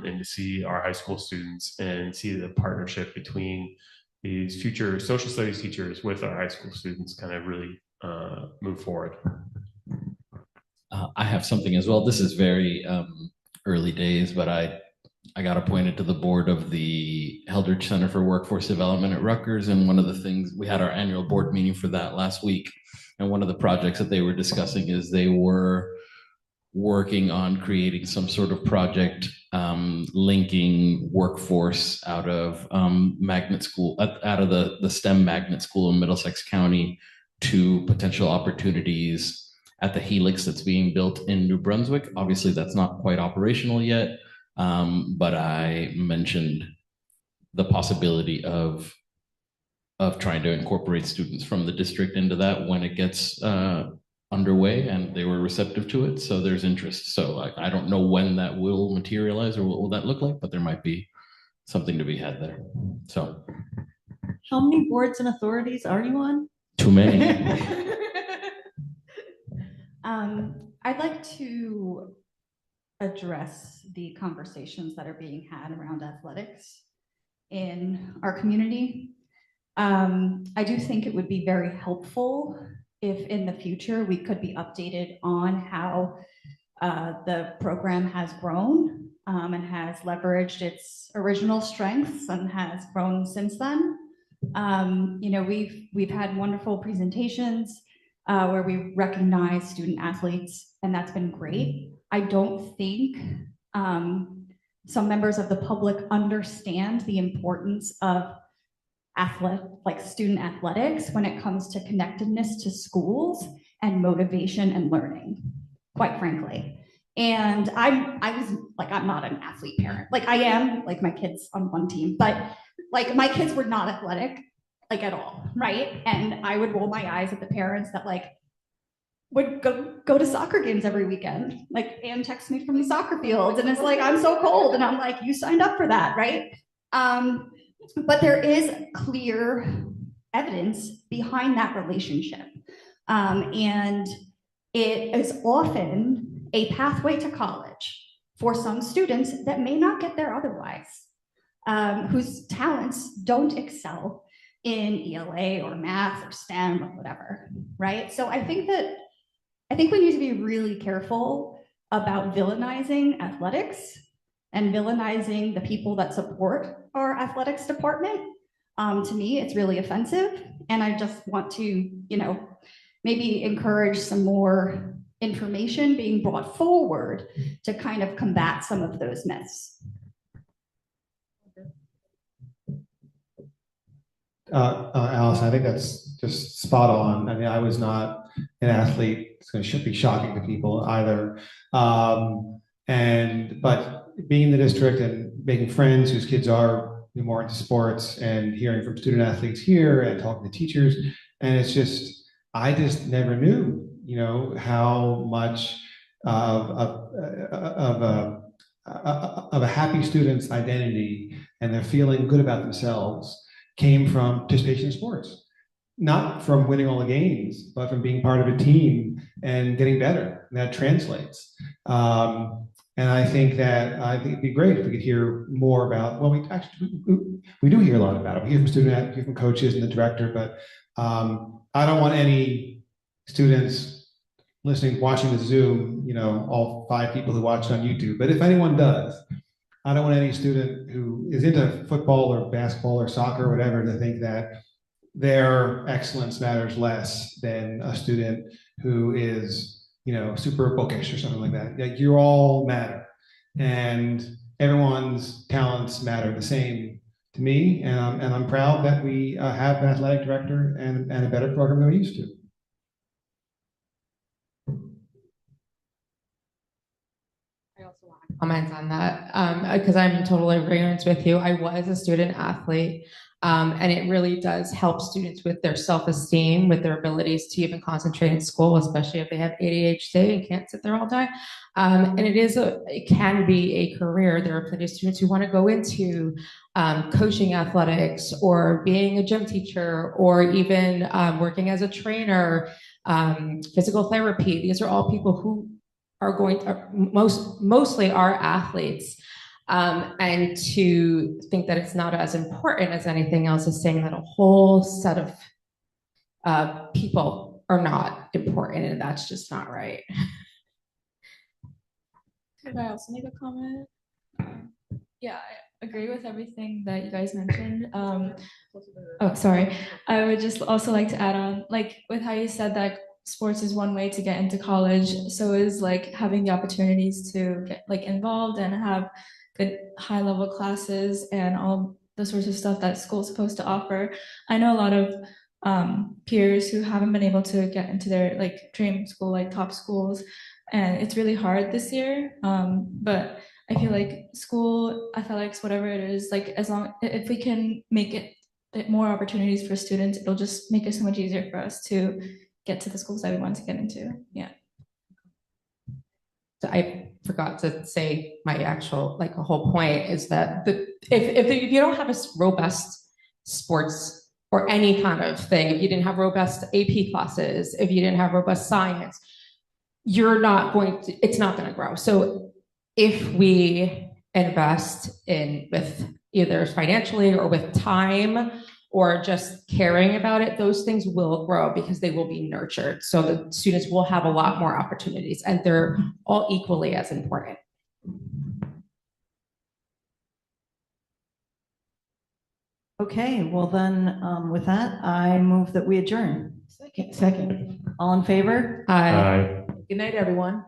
and to see our high school students and see the partnership between these future social studies teachers with our high school students kind of really move forward. I have something as well. This is very early days, but I got appointed to the board of the Heldridge Center for Workforce Development at Rutgers. And one of the things, we had our annual board meeting for that last week. And one of the projects that they were discussing is they were working on creating some sort of project linking workforce out of magnet school, out of the STEM magnet school in Middlesex County to potential opportunities at the Helix that's being built in New Brunswick. Obviously, that's not quite operational yet. But I mentioned the possibility of trying to incorporate students from the district into that when it gets underway, and they were receptive to it. So there's interest. So I don't know when that will materialize or what will that look like, but there might be something to be had there. So How many boards and authorities are you on? too many. I'd like to address the conversations that are being had around athletics in our community. I do think it would be very helpful if in the future we could be updated on how the program has grown and has leveraged its original strengths and has grown since then. You know, we've had wonderful presentations where we recognize student athletes, and that's been great. I don't think some members of the public understand the importance of student athletics when it comes to connectedness to schools and motivation and learning, quite frankly. And I'm not an athlete parent. Like I am, like my kids on one team, but like my kids were not athletic, like at all, right? And I would roll my eyes at the parents that like would go to soccer games every weekend. Like Anne texts me from the soccer fields and it's like, I'm so cold. And I'm like, you signed up for that, right? But there is clear evidence behind that relationship. And it is often a pathway to college for some students that may not get there otherwise, whose talents don't excel in ELA or math or STEM or whatever, right? So I think we need to be really careful about villainizing athletics and villainizing the people that support our athletics department. To me, it's really offensive. And I just want to, you know, maybe encourage some more information being brought forward to kind of combat some of those myths. Allison, I think that's just spot on. I mean, I was not an athlete. It's going to be shocking to people either. But being in the district and making friends whose kids are more into sports and hearing from student athletes here and talking to teachers, and it's just, I just never knew, you know, how much of a happy student's identity and their feeling good about themselves came from participation in sports, not from winning all the games, but from being part of a team and getting better. And that translates. And I think it'd be great if we could hear more about, well, we do hear a lot about it. We hear from students, we hear from coaches and the director, but I don't want any students listening, watching the Zoom, all 5 people who watched on YouTube. But if anyone does, I don't want any student who is into football or basketball or soccer or whatever to think that their excellence matters less than a student who is, super bookish or something like that. Like, you all matter, and everyone's talents matter the same to me. And I'm proud that we have an athletic director and a better program than we used to. Comment on that because I'm in total agreement with you. I was a student athlete, and it really does help students with their self-esteem, with their abilities to even concentrate in school, especially if they have ADHD and can't sit there all day. And it can be a career. There are plenty of students who want to go into coaching athletics or being a gym teacher or even working as a trainer, physical therapy. These are all people who are mostly are athletes. And to think that it's not as important as anything else is saying that a whole set of people are not important, and that's just not right. Could I also make a comment? Yeah, I agree with everything that you guys mentioned. Oh, sorry. I would just also like to add on, like with how you said that sports is one way to get into college, so is like having the opportunities to get like involved and have good high level classes and all the sorts of stuff that school's supposed to offer. I know a lot of peers who haven't been able to get into their like dream school, like top schools, and it's really hard this year. But I feel like school athletics, whatever it is, like if we can make it more opportunities for students, it'll just make it so much easier for us to get to the schools that we want to get into. Yeah. So I forgot to say my actual a whole point is that if you don't have a robust sports or any kind of thing, if you didn't have robust AP classes, if you didn't have robust science, it's not going to grow. So if we invest with either financially or with time or just caring about it, those things will grow because they will be nurtured. So the students will have a lot more opportunities, and they're all equally as important. Okay, well then, with that, I move that we adjourn. Second. All in favor? Aye. Good night, everyone.